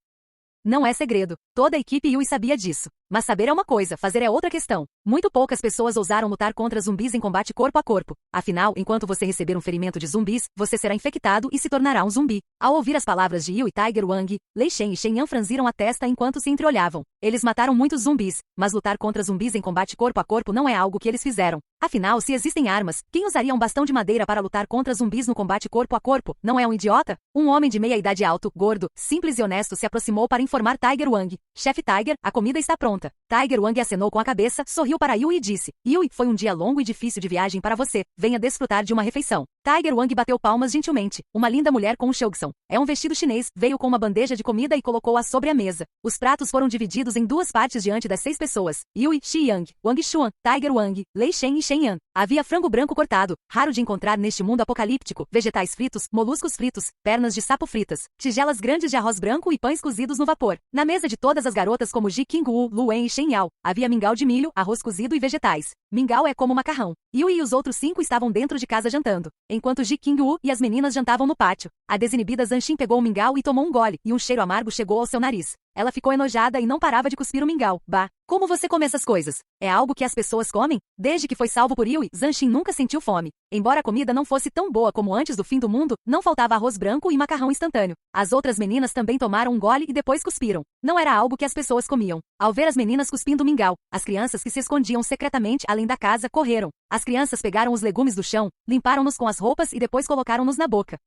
Não é segredo. Toda a equipe Yui sabia disso. Mas saber é uma coisa, fazer é outra questão. Muito poucas pessoas ousaram lutar contra zumbis em combate corpo a corpo. Afinal, enquanto você receber um ferimento de zumbis, você será infectado e se tornará um zumbi. Ao ouvir as palavras de Yui, Tiger Wang, Lei Shen e Shen Yan franziram a testa enquanto se entreolhavam. Eles mataram muitos zumbis, mas lutar contra zumbis em combate corpo a corpo não é algo que eles fizeram. Afinal, se existem armas, quem usaria um bastão de madeira para lutar contra zumbis no combate corpo a corpo? Não é um idiota? Um homem de meia idade alto, gordo, simples e honesto se aproximou para informar Tiger Wang. Chefe Tiger, a comida está pronta. Tiger Wang acenou com a cabeça, sorriu para Yui e disse, Yui, foi um dia longo e difícil de viagem para você. Venha desfrutar de uma refeição. Tiger Wang bateu palmas gentilmente. Uma linda mulher com um shogson. É um vestido chinês, veio com uma bandeja de comida e colocou-a sobre a mesa. Os pratos foram divididos em duas partes diante das 6 pessoas. Yui, Xi Yang, Wang Xuan, Tiger Wang, Lei Shen e Shen Yan. Havia frango branco cortado, raro de encontrar neste mundo apocalíptico, vegetais fritos, moluscos fritos, pernas de sapo fritas, tigelas grandes de arroz branco e pães cozidos no vapor. Na mesa de todas as garotas como Ji Qingwu, Lu Wen e Shen Yao, havia mingau de milho, arroz cozido e vegetais. Mingau é como macarrão. Yui e os outros 5 estavam dentro de casa jantando, enquanto Ji Qingwu e as meninas jantavam no pátio. A desinibida Zhan Xin pegou o mingau e tomou um gole, e um cheiro amargo chegou ao seu nariz. Ela ficou enojada e não parava de cuspir o mingau. Bah, como você come essas coisas? É algo que as pessoas comem? Desde que foi salvo por Yui, Zhan Xin nunca sentiu fome. Embora a comida não fosse tão boa como antes do fim do mundo, não faltava arroz branco e macarrão instantâneo. As outras meninas também tomaram um gole e depois cuspiram. Não era algo que as pessoas comiam. Ao ver as meninas cuspindo o mingau, as crianças que se escondiam secretamente além da casa correram. As crianças pegaram os legumes do chão, limparam-nos com as roupas e depois colocaram-nos na boca.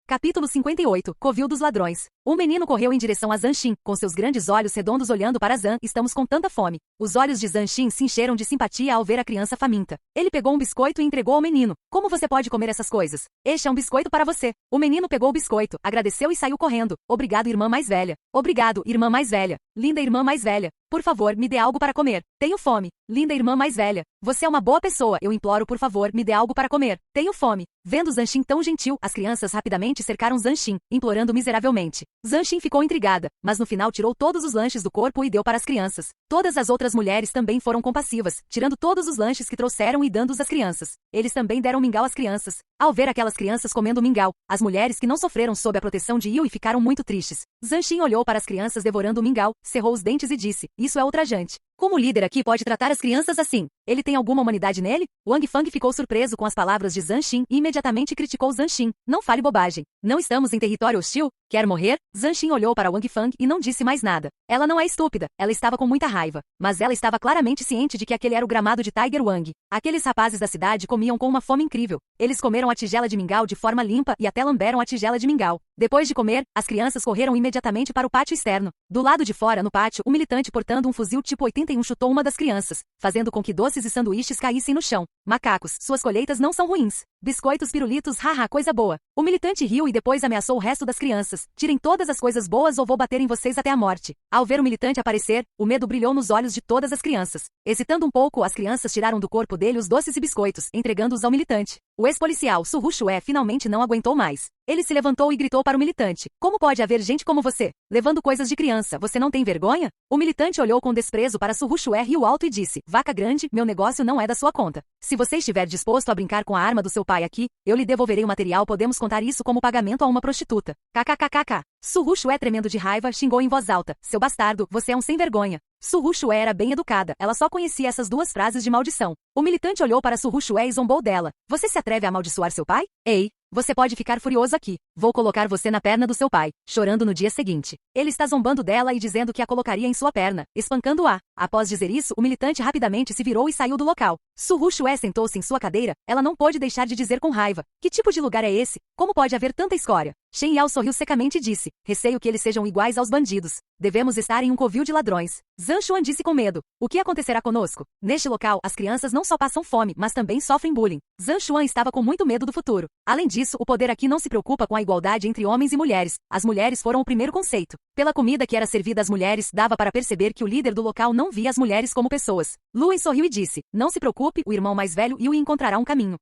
Capítulo 58, Covil dos Ladrões. Um menino correu em direção a Zhan Xin, com seus grandes olhos redondos olhando para Zhan. Estamos com tanta fome. Os olhos de Zhan Xin se encheram de simpatia ao ver a criança faminta. Ele pegou um biscoito e entregou ao menino. Como você pode comer essas coisas? Este é um biscoito para você. O menino pegou o biscoito, agradeceu e saiu correndo. Obrigado, irmã mais velha. Obrigado, irmã mais velha. Linda irmã mais velha. Por favor, me dê algo para comer. Tenho fome. Linda irmã mais velha. Você é uma boa pessoa. Eu imploro, por favor, me dê algo para comer. Tenho fome. Vendo Zhan Xin tão gentil, as crianças rapidamente cercaram Zhan Xin, implorando miseravelmente. Zhan Xin ficou intrigada, mas no final tirou todos os lanches do corpo e deu para as crianças. Todas as outras mulheres também foram compassivas, tirando todos os lanches que trouxeram e dando-os às crianças. Eles também deram mingau às crianças. Ao ver aquelas crianças comendo mingau, as mulheres que não sofreram sob a proteção de Yui ficaram muito tristes. Zhan Xin olhou para as crianças devorando o mingau, cerrou os dentes e disse, isso é ultrajante. Como o líder aqui pode tratar as crianças assim? Ele tem alguma humanidade nele? Wang Fang ficou surpreso com as palavras de Zhan Xin e imediatamente criticou Zhan Xin. Não fale bobagem. Não estamos em território hostil? Quer morrer? Zhan Xin olhou para Wang Fang e não disse mais nada. Ela não é estúpida, ela estava com muita raiva. Mas ela estava claramente ciente de que aquele era o gramado de Tiger Wang. Aqueles rapazes da cidade comiam com uma fome incrível. Eles comeram a tigela de mingau de forma limpa e até lamberam a tigela de mingau. Depois de comer, as crianças correram imediatamente para o pátio externo. Do lado de fora, no pátio, um militante portando um fuzil tipo 81 chutou uma das crianças, fazendo com que doces e sanduíches caíssem no chão. Macacos, suas colheitas não são ruins. Biscoitos pirulitos, haha, coisa boa. O militante riu e depois ameaçou o resto das crianças. Tirem todas as coisas boas ou vou bater em vocês até a morte. Ao ver o militante aparecer, o medo brilhou nos olhos de todas as crianças. Hesitando um pouco, as crianças tiraram do corpo dele os doces e biscoitos, entregando-os ao militante. O ex-policial, Su Shue, finalmente não aguentou mais. Ele se levantou e gritou para o militante: como pode haver gente como você, levando coisas de criança, você não tem vergonha? O militante olhou com desprezo para Su Shue, riu alto e disse: vaca grande, meu negócio não é da sua conta. Se você estiver disposto a brincar com a arma do seu pai aqui, eu lhe devolverei o material, podemos contar isso como pagamento a uma prostituta. KKKKK. Su Shue, tremendo de raiva, xingou em voz alta: seu bastardo, você é um sem vergonha. Su Shue era bem educada, ela só conhecia essas duas frases de maldição. O militante olhou para Su Shue e zombou dela: você se atreve a amaldiçoar seu pai? Ei, você pode ficar furioso aqui. Vou colocar você na perna do seu pai, chorando no dia seguinte. Ele está zombando dela e dizendo que a colocaria em sua perna, espancando-a. Após dizer isso, o militante rapidamente se virou e saiu do local. Su Shue sentou-se em sua cadeira, ela não pôde deixar de dizer com raiva: que tipo de lugar é esse? Como pode haver tanta escória? Shen Yao sorriu secamente e disse: receio que eles sejam iguais aos bandidos. Devemos estar em um covil de ladrões. Zhang Xuan disse com medo: o que acontecerá conosco? Neste local, as crianças não só passam fome, mas também sofrem bullying. Zhang Xuan estava com muito medo do futuro. Além disso, o poder aqui não se preocupa com a igualdade entre homens e mulheres. As mulheres foram o primeiro conceito. Pela comida que era servida às mulheres, dava para perceber que o líder do local não via as mulheres como pessoas. Luen sorriu e disse: não se preocupe, o irmão mais velho Yui encontrará um caminho.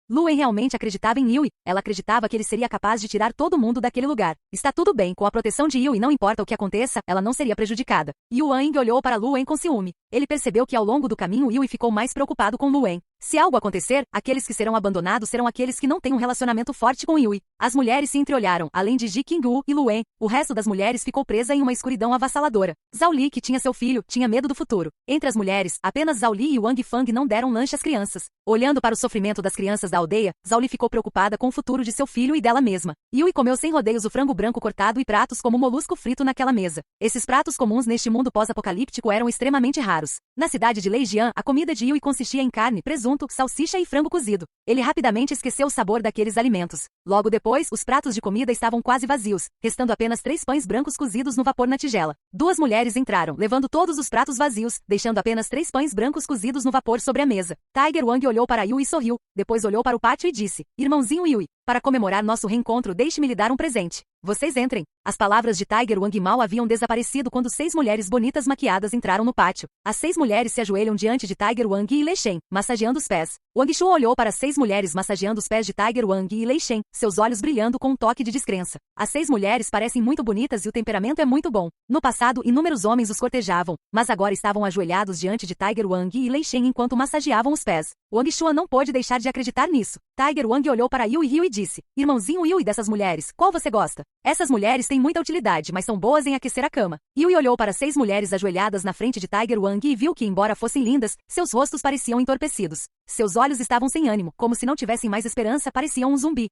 Luen realmente acreditava em Yui, ela acreditava que ele seria capaz de tirar todo mundo daquele lugar. Está tudo bem, com a proteção de Yui não importa o que aconteça, ela não seria prejudicada. Yuan olhou para Luen com ciúme. Ele percebeu que ao longo do caminho Yui ficou mais preocupado com Luen. Se algo acontecer, aqueles que serão abandonados serão aqueles que não têm um relacionamento forte com Yui. As mulheres se entreolharam, além de Ji Qinggu e Luen, o resto das mulheres ficou presa em uma escuridão avassaladora. Zhao Li, que tinha seu filho, tinha medo do futuro. Entre as mulheres, apenas Zhao Li e Wang Fang não deram lanche às crianças. Olhando para o sofrimento das crianças da aldeia, Zhao Li ficou preocupada com o futuro de seu filho e dela mesma. Yui comeu sem rodeios o frango branco cortado e pratos como molusco frito naquela mesa. Esses pratos comuns neste mundo pós-apocalíptico eram extremamente raros. Na cidade de Leijian, a comida de Yui consistia em carne, presunto, salsicha e frango cozido. Ele rapidamente esqueceu o sabor daqueles alimentos. Logo depois, os pratos de comida estavam quase vazios, restando apenas 3 pães brancos cozidos no vapor na tigela. Duas mulheres entraram, levando todos os pratos vazios, deixando apenas 3 pães brancos cozidos no vapor sobre a mesa. Tiger Wang olhou para Yui e sorriu, depois olhou para o pátio e disse: irmãozinho Yui, para comemorar nosso reencontro, deixe-me lhe dar um presente. Vocês entrem. As palavras de Tiger Wang mal haviam desaparecido quando 6 mulheres bonitas maquiadas entraram no pátio. As 6 mulheres se ajoelham diante de Tiger Wang e Lei Shen, massageando os pés. Wang Shu olhou para as 6 mulheres massageando os pés de Tiger Wang e Lei Shen, seus olhos brilhando com um toque de descrença. As 6 mulheres parecem muito bonitas e o temperamento é muito bom. No passado, inúmeros homens os cortejavam, mas agora estavam ajoelhados diante de Tiger Wang e Lei Shen enquanto massageavam os pés. Wang Shu não pôde deixar de acreditar nisso. Tiger Wang olhou para Yui e disse: irmãozinho Yui, dessas mulheres, qual você gosta? Essas mulheres têm muita utilidade, mas são boas em aquecer a cama. Yui olhou para 6 mulheres ajoelhadas na frente de Tiger Wang e viu que, embora fossem lindas, seus rostos pareciam entorpecidos. Seus olhos estavam sem ânimo, como se não tivessem mais esperança, pareciam um zumbi.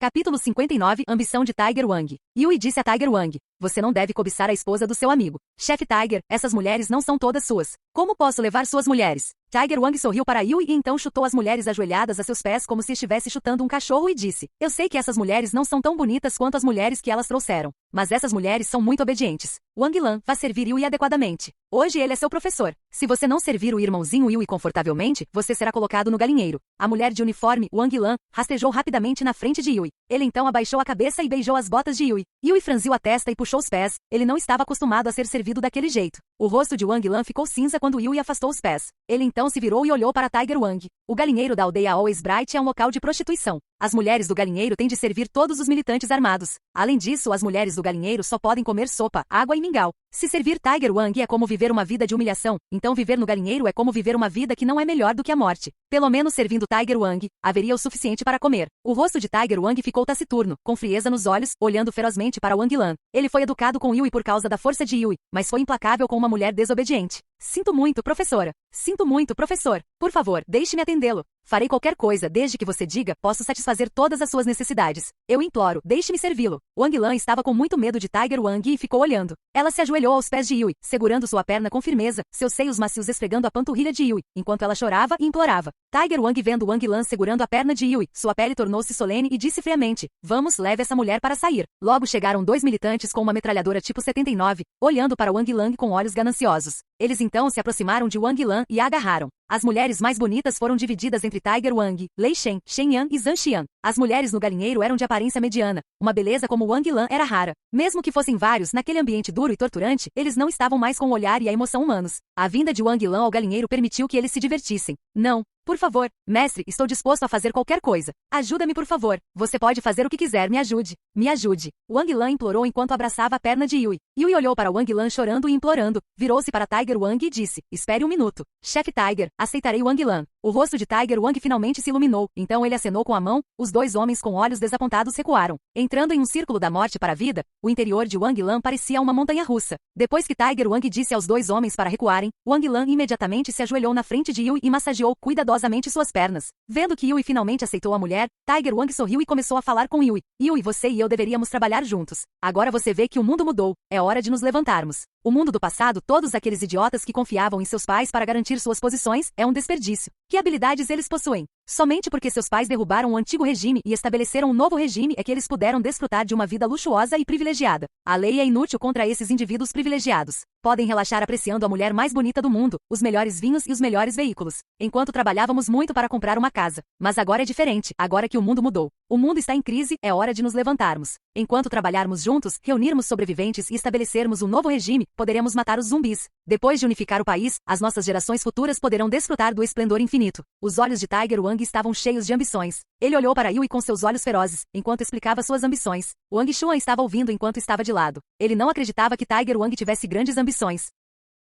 Capítulo 59 – Ambição de Tiger Wang. Yui disse a Tiger Wang: você não deve cobiçar a esposa do seu amigo. Chefe Tiger, essas mulheres não são todas suas. Como posso levar suas mulheres? Tiger Wang sorriu para Yui e então chutou as mulheres ajoelhadas a seus pés como se estivesse chutando um cachorro e disse: eu sei que essas mulheres não são tão bonitas quanto as mulheres que elas trouxeram, mas essas mulheres são muito obedientes. Wang Lan, vá servir Yui adequadamente. Hoje ele é seu professor. Se você não servir o irmãozinho Yui confortavelmente, você será colocado no galinheiro. A mulher de uniforme, Wang Lan, rastejou rapidamente na frente de Yui. Ele então abaixou a cabeça e beijou as botas de Yui. Yui franziu a testa e puxou os pés. Ele não estava acostumado a ser servido daquele jeito. O rosto de Wang Lan ficou cinza quando Yui afastou os pés. Ele então se virou e olhou para Tiger Wang. O galinheiro da aldeia Always Bright é um local de prostituição. As mulheres do galinheiro têm de servir todos os militantes armados. Além disso, as mulheres do galinheiro só podem comer sopa, água e mingau. Se servir Tiger Wang é como viver uma vida de humilhação, então viver no galinheiro é como viver uma vida que não é melhor do que a morte. Pelo menos servindo Tiger Wang, haveria o suficiente para comer. O rosto de Tiger Wang ficou taciturno, com frieza nos olhos, olhando ferozmente para Wang Lan. Ele foi educado com Yui por causa da força de Yui, mas foi implacável com uma mulher desobediente. Sinto muito, professora. Sinto muito, professor. Por favor, deixe-me atendê-lo. Farei qualquer coisa desde que você diga, posso satisfazer todas as suas necessidades. Eu imploro, deixe-me servi-lo. Wang Lan estava com muito medo de Tiger Wang e ficou olhando. Ela se ajoelhou aos pés de Yui, segurando sua perna com firmeza, seus seios macios esfregando a panturrilha de Yui, enquanto ela chorava e implorava. Tiger Wang vendo Wang Lan segurando a perna de Yui, sua pele tornou-se solene e disse friamente: vamos, leve essa mulher para sair. Logo chegaram 2 militantes com uma metralhadora tipo 79, olhando para Wang Lan com olhos gananciosos. Eles então se aproximaram de Wang Lan e a agarraram. As mulheres mais bonitas foram divididas entre Tiger Wang, Lei Shen, Shen Yan e Zhang Xian. As mulheres no galinheiro eram de aparência mediana. Uma beleza como Wang Lan era rara. Mesmo que fossem vários, naquele ambiente duro e torturante, eles não estavam mais com o olhar e a emoção humanos. A vinda de Wang Lan ao galinheiro permitiu que eles se divertissem. Não. Por favor, mestre, estou disposto a fazer qualquer coisa. Ajuda-me, por favor. Você pode fazer o que quiser, me ajude. Me ajude. Wang Lan implorou enquanto abraçava a perna de Yui. Yui olhou para Wang Lan chorando e implorando. Virou-se para Tiger Wang e disse, espere um minuto. Chefe Tiger, aceitarei Wang Lan. O rosto de Tiger Wang finalmente se iluminou, então ele acenou com a mão. Os dois homens com olhos desapontados recuaram. Entrando em um círculo da morte para a vida, o interior de Wang Lan parecia uma montanha russa. Depois que Tiger Wang disse aos dois homens para recuarem, Wang Lan imediatamente se ajoelhou na frente de Yui e massageou cuidadosamente suas pernas. Vendo que Yui finalmente aceitou a mulher, Tiger Wang sorriu e começou a falar com Yui. Yui, você e eu deveríamos trabalhar juntos. Agora você vê que o mundo mudou. É hora de nos levantarmos. O mundo do passado, todos aqueles idiotas que confiavam em seus pais para garantir suas posições, é um desperdício. Que habilidades eles possuem? Somente porque seus pais derrubaram o antigo regime e estabeleceram um novo regime é que eles puderam desfrutar de uma vida luxuosa e privilegiada. A lei é inútil contra esses indivíduos privilegiados. Podem relaxar apreciando a mulher mais bonita do mundo, os melhores vinhos e os melhores veículos. Enquanto trabalhávamos muito para comprar uma casa. Mas agora é diferente, agora que o mundo mudou. O mundo está em crise, é hora de nos levantarmos. Enquanto trabalharmos juntos, reunirmos sobreviventes e estabelecermos um novo regime, poderemos matar os zumbis. Depois de unificar o país, as nossas gerações futuras poderão desfrutar do esplendor infinito. Os olhos de Tiger Wang estavam cheios de ambições. Ele olhou para Yui com seus olhos ferozes, enquanto explicava suas ambições. Wang Xuan estava ouvindo enquanto estava de lado. Ele não acreditava que Tiger Wang tivesse grandes ambições.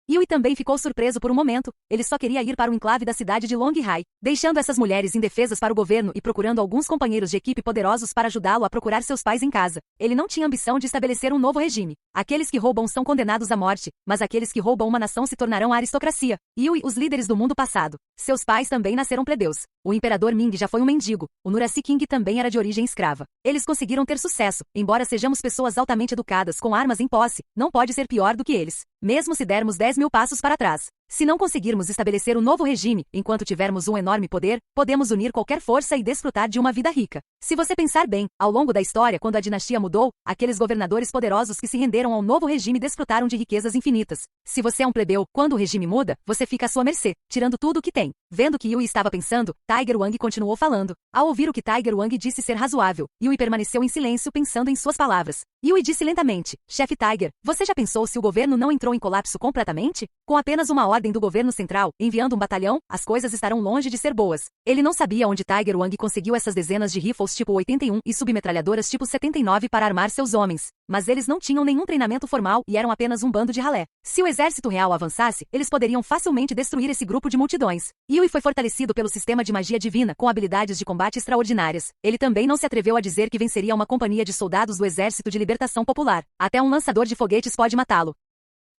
Yui também ficou surpreso por um momento. Ele só queria ir para o enclave da cidade de Longhai, deixando essas mulheres indefesas para o governo e procurando alguns companheiros de equipe poderosos para ajudá-lo a procurar seus pais em casa. Ele não tinha ambição de estabelecer um novo regime. Aqueles que roubam são condenados à morte, mas aqueles que roubam uma nação se tornarão a aristocracia. Yui, os líderes do mundo passado. Seus pais também nasceram plebeus. O imperador Ming já foi um mendigo. O Nurasi King também era de origem escrava. Eles conseguiram ter sucesso. Embora sejamos pessoas altamente educadas com armas em posse, não pode ser pior do que eles. Mesmo se dermos 10.000 passos para trás. Se não conseguirmos estabelecer um novo regime, enquanto tivermos um enorme poder, podemos unir qualquer força e desfrutar de uma vida rica. Se você pensar bem, ao longo da história, quando a dinastia mudou, aqueles governadores poderosos que se renderam ao novo regime desfrutaram de riquezas infinitas. Se você é um plebeu, quando o regime muda, você fica à sua mercê, tirando tudo o que tem. Vendo que Yui estava pensando, Tiger Wang continuou falando. Ao ouvir o que Tiger Wang disse ser razoável, Yui permaneceu em silêncio pensando em suas palavras. Yui disse lentamente, chefe Tiger, você já pensou se o governo não entrou em colapso completamente? Com apenas uma ordem do governo central, enviando um batalhão, as coisas estarão longe de ser boas. Ele não sabia onde Tiger Wang conseguiu essas dezenas de rifles tipo 81 e submetralhadoras tipo 79 para armar seus homens. Mas eles não tinham nenhum treinamento formal e eram apenas um bando de ralé. Se o exército real avançasse, eles poderiam facilmente destruir esse grupo de multidões. Yui foi fortalecido pelo sistema de magia divina com habilidades de combate extraordinárias. Ele também não se atreveu a dizer que venceria uma companhia de soldados do Exército de Libertação Popular. Até um lançador de foguetes pode matá-lo.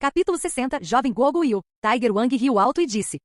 Capítulo 60, Jovem Gogo Yu. Tiger Wang riu alto e disse,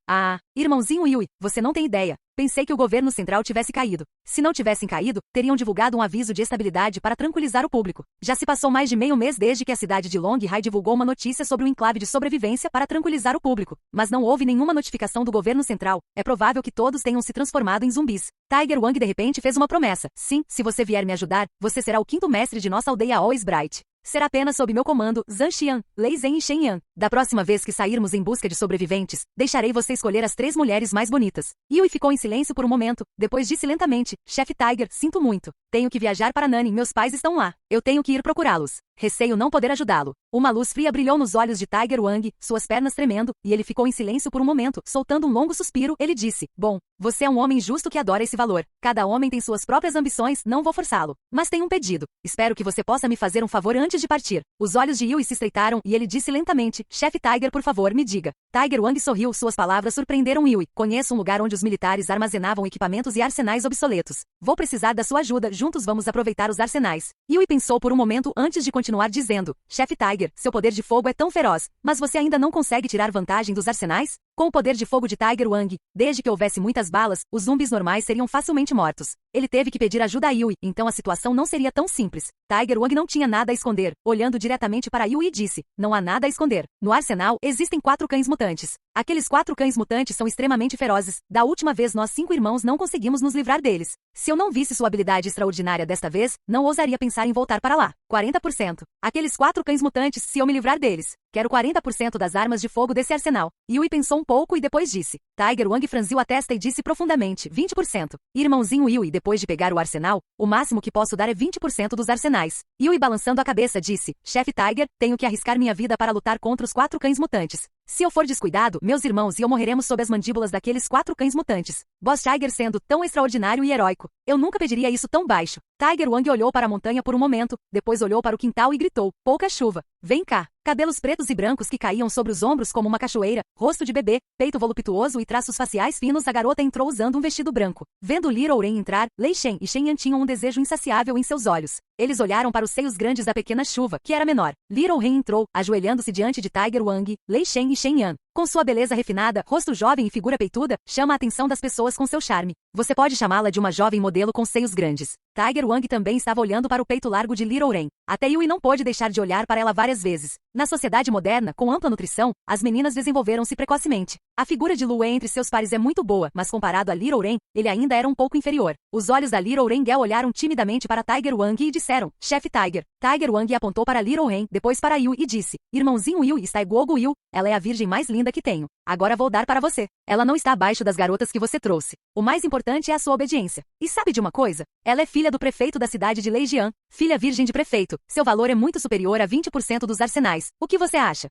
irmãozinho Yui, você não tem ideia. Pensei que o governo central tivesse caído. Se não tivessem caído, teriam divulgado um aviso de estabilidade para tranquilizar o público. Já se passou mais de meio mês desde que a cidade de Longhai divulgou uma notícia sobre o enclave de sobrevivência para tranquilizar o público. Mas não houve nenhuma notificação do governo central. É provável que todos tenham se transformado em zumbis. Tiger Wang de repente fez uma promessa. Sim, se você vier me ajudar, você será o quinto mestre de nossa aldeia Always Bright. Será apenas sob meu comando, Zhang Xian, Lei Zhen e Shen Yan. Da próxima vez que sairmos em busca de sobreviventes, deixarei você escolher as 3 mulheres mais bonitas. Yui ficou em silêncio por um momento, depois disse lentamente, chefe Tiger, sinto muito. Tenho que viajar para Nanning, meus pais estão lá. Eu tenho que ir procurá-los. Receio não poder ajudá-lo. Uma luz fria brilhou nos olhos de Tiger Wang, suas pernas tremendo, e ele ficou em silêncio por um momento, soltando um longo suspiro, ele disse, bom, você é um homem justo que adora esse valor. Cada homem tem suas próprias ambições, não vou forçá-lo. Mas tenho um pedido. Espero que você possa me fazer um favor antes de partir. Os olhos de Yui se estreitaram e ele disse lentamente, chefe Tiger, por favor, me diga. Tiger Wang sorriu, suas palavras surpreenderam Yui. Conheço um lugar onde os militares armazenavam equipamentos e arsenais obsoletos. Vou precisar da sua ajuda, juntos vamos aproveitar os arsenais. Yui pensou por um momento antes de continuar dizendo, chefe Tiger, seu poder de fogo é tão feroz, mas você ainda não consegue tirar vantagem dos arsenais? Com o poder de fogo de Tiger Wang, desde que houvesse muitas balas, os zumbis normais seriam facilmente mortos. Ele teve que pedir ajuda a Yui, então a situação não seria tão simples. Tiger Wang não tinha nada a esconder, olhando diretamente para Yui e disse, não há nada a esconder. No arsenal, existem 4 cães mutantes. Aqueles 4 cães mutantes são extremamente ferozes. Da última vez nós 5 irmãos não conseguimos nos livrar deles. Se eu não visse sua habilidade extraordinária desta vez, não ousaria pensar em voltar para lá. 40%. Aqueles 4 cães mutantes, se eu me livrar deles. Quero 40% das armas de fogo desse arsenal. Yui pensou um pouco e depois disse. Tiger Wang franziu a testa e disse profundamente, 20%. Irmãozinho Yui, depois de pegar o arsenal, o máximo que posso dar é 20% dos arsenais. Yui balançando a cabeça disse, chefe Tiger, tenho que arriscar minha vida para lutar contra os 4 cães mutantes. Se eu for descuidado, meus irmãos e eu morreremos sob as mandíbulas daqueles 4 cães mutantes. Boss Tiger sendo tão extraordinário e heróico. Eu nunca pediria isso tão baixo. Tiger Wang olhou para a montanha por um momento, depois olhou para o quintal e gritou, pouca chuva. Vem cá. Cabelos pretos e brancos que caíam sobre os ombros como uma cachoeira, rosto de bebê, peito voluptuoso e traços faciais finos, a garota entrou usando um vestido branco. Vendo Little Ren entrar, Lei Shen e Shen Yan tinham um desejo insaciável em seus olhos. Eles olharam para os seios grandes da pequena chuva, que era menor. Little Ren entrou, ajoelhando-se diante de Tiger Wang, Lei Shen e Shen Yan. Com sua beleza refinada, rosto jovem e figura peituda, chama a atenção das pessoas com seu charme. Você pode chamá-la de uma jovem modelo com seios grandes. Tiger Wang também estava olhando para o peito largo de Little Ren. Até Yui não pôde deixar de olhar para ela várias vezes. Na sociedade moderna, com ampla nutrição, as meninas desenvolveram-se precocemente. A figura de Lue entre seus pares é muito boa, mas comparado a Little Ren, ele ainda era um pouco inferior. Os olhos da Little Ren Girl olharam timidamente para Tiger Wang e disseram, chefe Tiger. Tiger Wang apontou para Little Ren, depois para Yui e disse, irmãozinho Yui está igual a Yui, ela é a virgem mais linda que tenho. Agora vou dar para você. Ela não está abaixo das garotas que você trouxe. O mais importante é a sua obediência. E sabe de uma coisa? Ela é filha do prefeito da cidade de Leijian, filha virgem de prefeito. Seu valor é muito superior a 20% dos arsenais. O que você acha?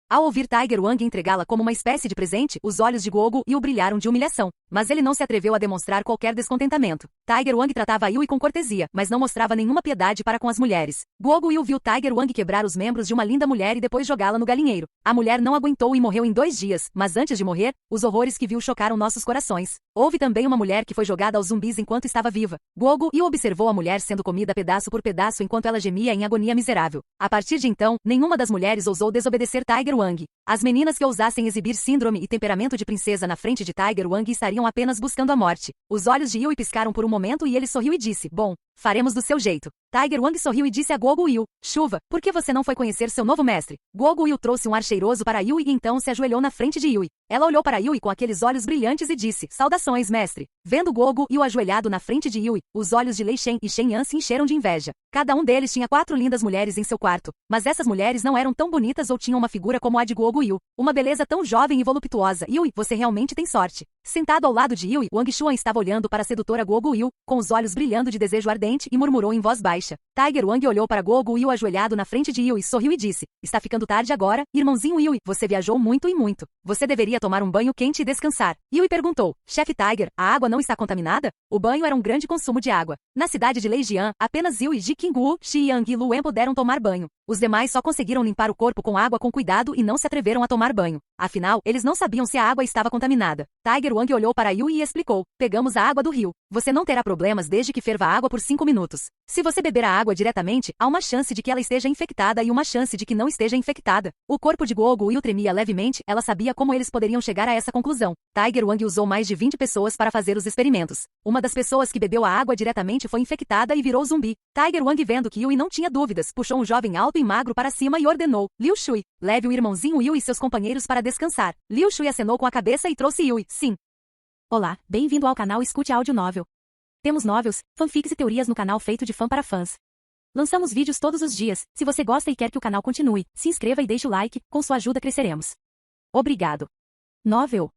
Ao ouvir Tiger Wang entregá-la como uma espécie de presente, os olhos de Guogu Yu brilharam de humilhação, mas ele não se atreveu a demonstrar qualquer descontentamento. Tiger Wang tratava Yui com cortesia, mas não mostrava nenhuma piedade para com as mulheres. Guogu Yu viu Tiger Wang quebrar os membros de uma linda mulher e depois jogá-la no galinheiro. A mulher não aguentou e morreu em 2 dias, mas antes de morrer, os horrores que viu chocaram nossos corações. Houve também uma mulher que foi jogada aos zumbis enquanto estava viva. Guogu Yu observou a mulher sendo comida pedaço por pedaço enquanto ela gemia em agonia miserável. A partir de então, nenhuma das mulheres ousou desobedecer Tiger Wang. As meninas que ousassem exibir síndrome e temperamento de princesa na frente de Tiger Wang estariam apenas buscando a morte. Os olhos de Yui piscaram por um momento e ele sorriu e disse, bom, faremos do seu jeito. Tiger Wang sorriu e disse a Guogu Yu, chuva, por que você não foi conhecer seu novo mestre? Guogu Yu trouxe um ar cheiroso para Yui e então se ajoelhou na frente de Yui. Ela olhou para Yui com aqueles olhos brilhantes e disse, saudações, mestre. Vendo Guogu Yu ajoelhado na frente de Yui, os olhos de Lei Shen e Shen Yan se encheram de inveja. Cada um deles tinha 4 lindas mulheres em seu quarto, mas essas mulheres não eram tão bonitas ou tinham uma figura como a de Guogu Yu. Uma beleza tão jovem e voluptuosa. Yui, você realmente tem sorte. Sentado ao lado de Yui, Wang Xuan estava olhando para a sedutora Guogu Yu, com os olhos brilhando de desejo ardente e murmurou em voz baixa. Tiger Wang olhou para Guogu Yu ajoelhado na frente de Yui, sorriu e disse, está ficando tarde agora, irmãozinho Yui, você viajou muito e muito. Você deveria tomar um banho quente e descansar. Yui perguntou, chefe Tiger, a água não está contaminada? O banho era um grande consumo de água. Na cidade de Leijian, apenas Yui, Ji Qinggu, Shi Yang e Luen puderam tomar banho. Os demais só conseguiram limpar o corpo com água com cuidado e não se atreveram a tomar banho. Afinal, eles não sabiam se a água estava contaminada. Tiger Wang olhou para Yui e explicou, pegamos a água do rio. Você não terá problemas desde que ferva a água por 5 minutos. Se você beber a água diretamente, há uma chance de que ela esteja infectada e uma chance de que não esteja infectada. O corpo de Guogu Yu tremia levemente, ela sabia como eles poderiam chegar a essa conclusão. Tiger Wang usou mais de 20 pessoas para fazer os experimentos. Uma das pessoas que bebeu a água diretamente foi infectada e virou zumbi. Tiger Wang, vendo que Yui não tinha dúvidas, puxou um jovem alto e magro para cima e ordenou, Liu Shui, leve o irmãozinho Yui e seus companheiros para descansar. Liu Shui acenou com a cabeça e trouxe Yui, sim. Olá, bem-vindo ao canal Escute Áudio Novel. Temos novels, fanfics e teorias no canal feito de fã para fãs. Lançamos vídeos todos os dias. Se você gosta e quer que o canal continue, se inscreva e deixe o like, com sua ajuda cresceremos. Obrigado. Novel.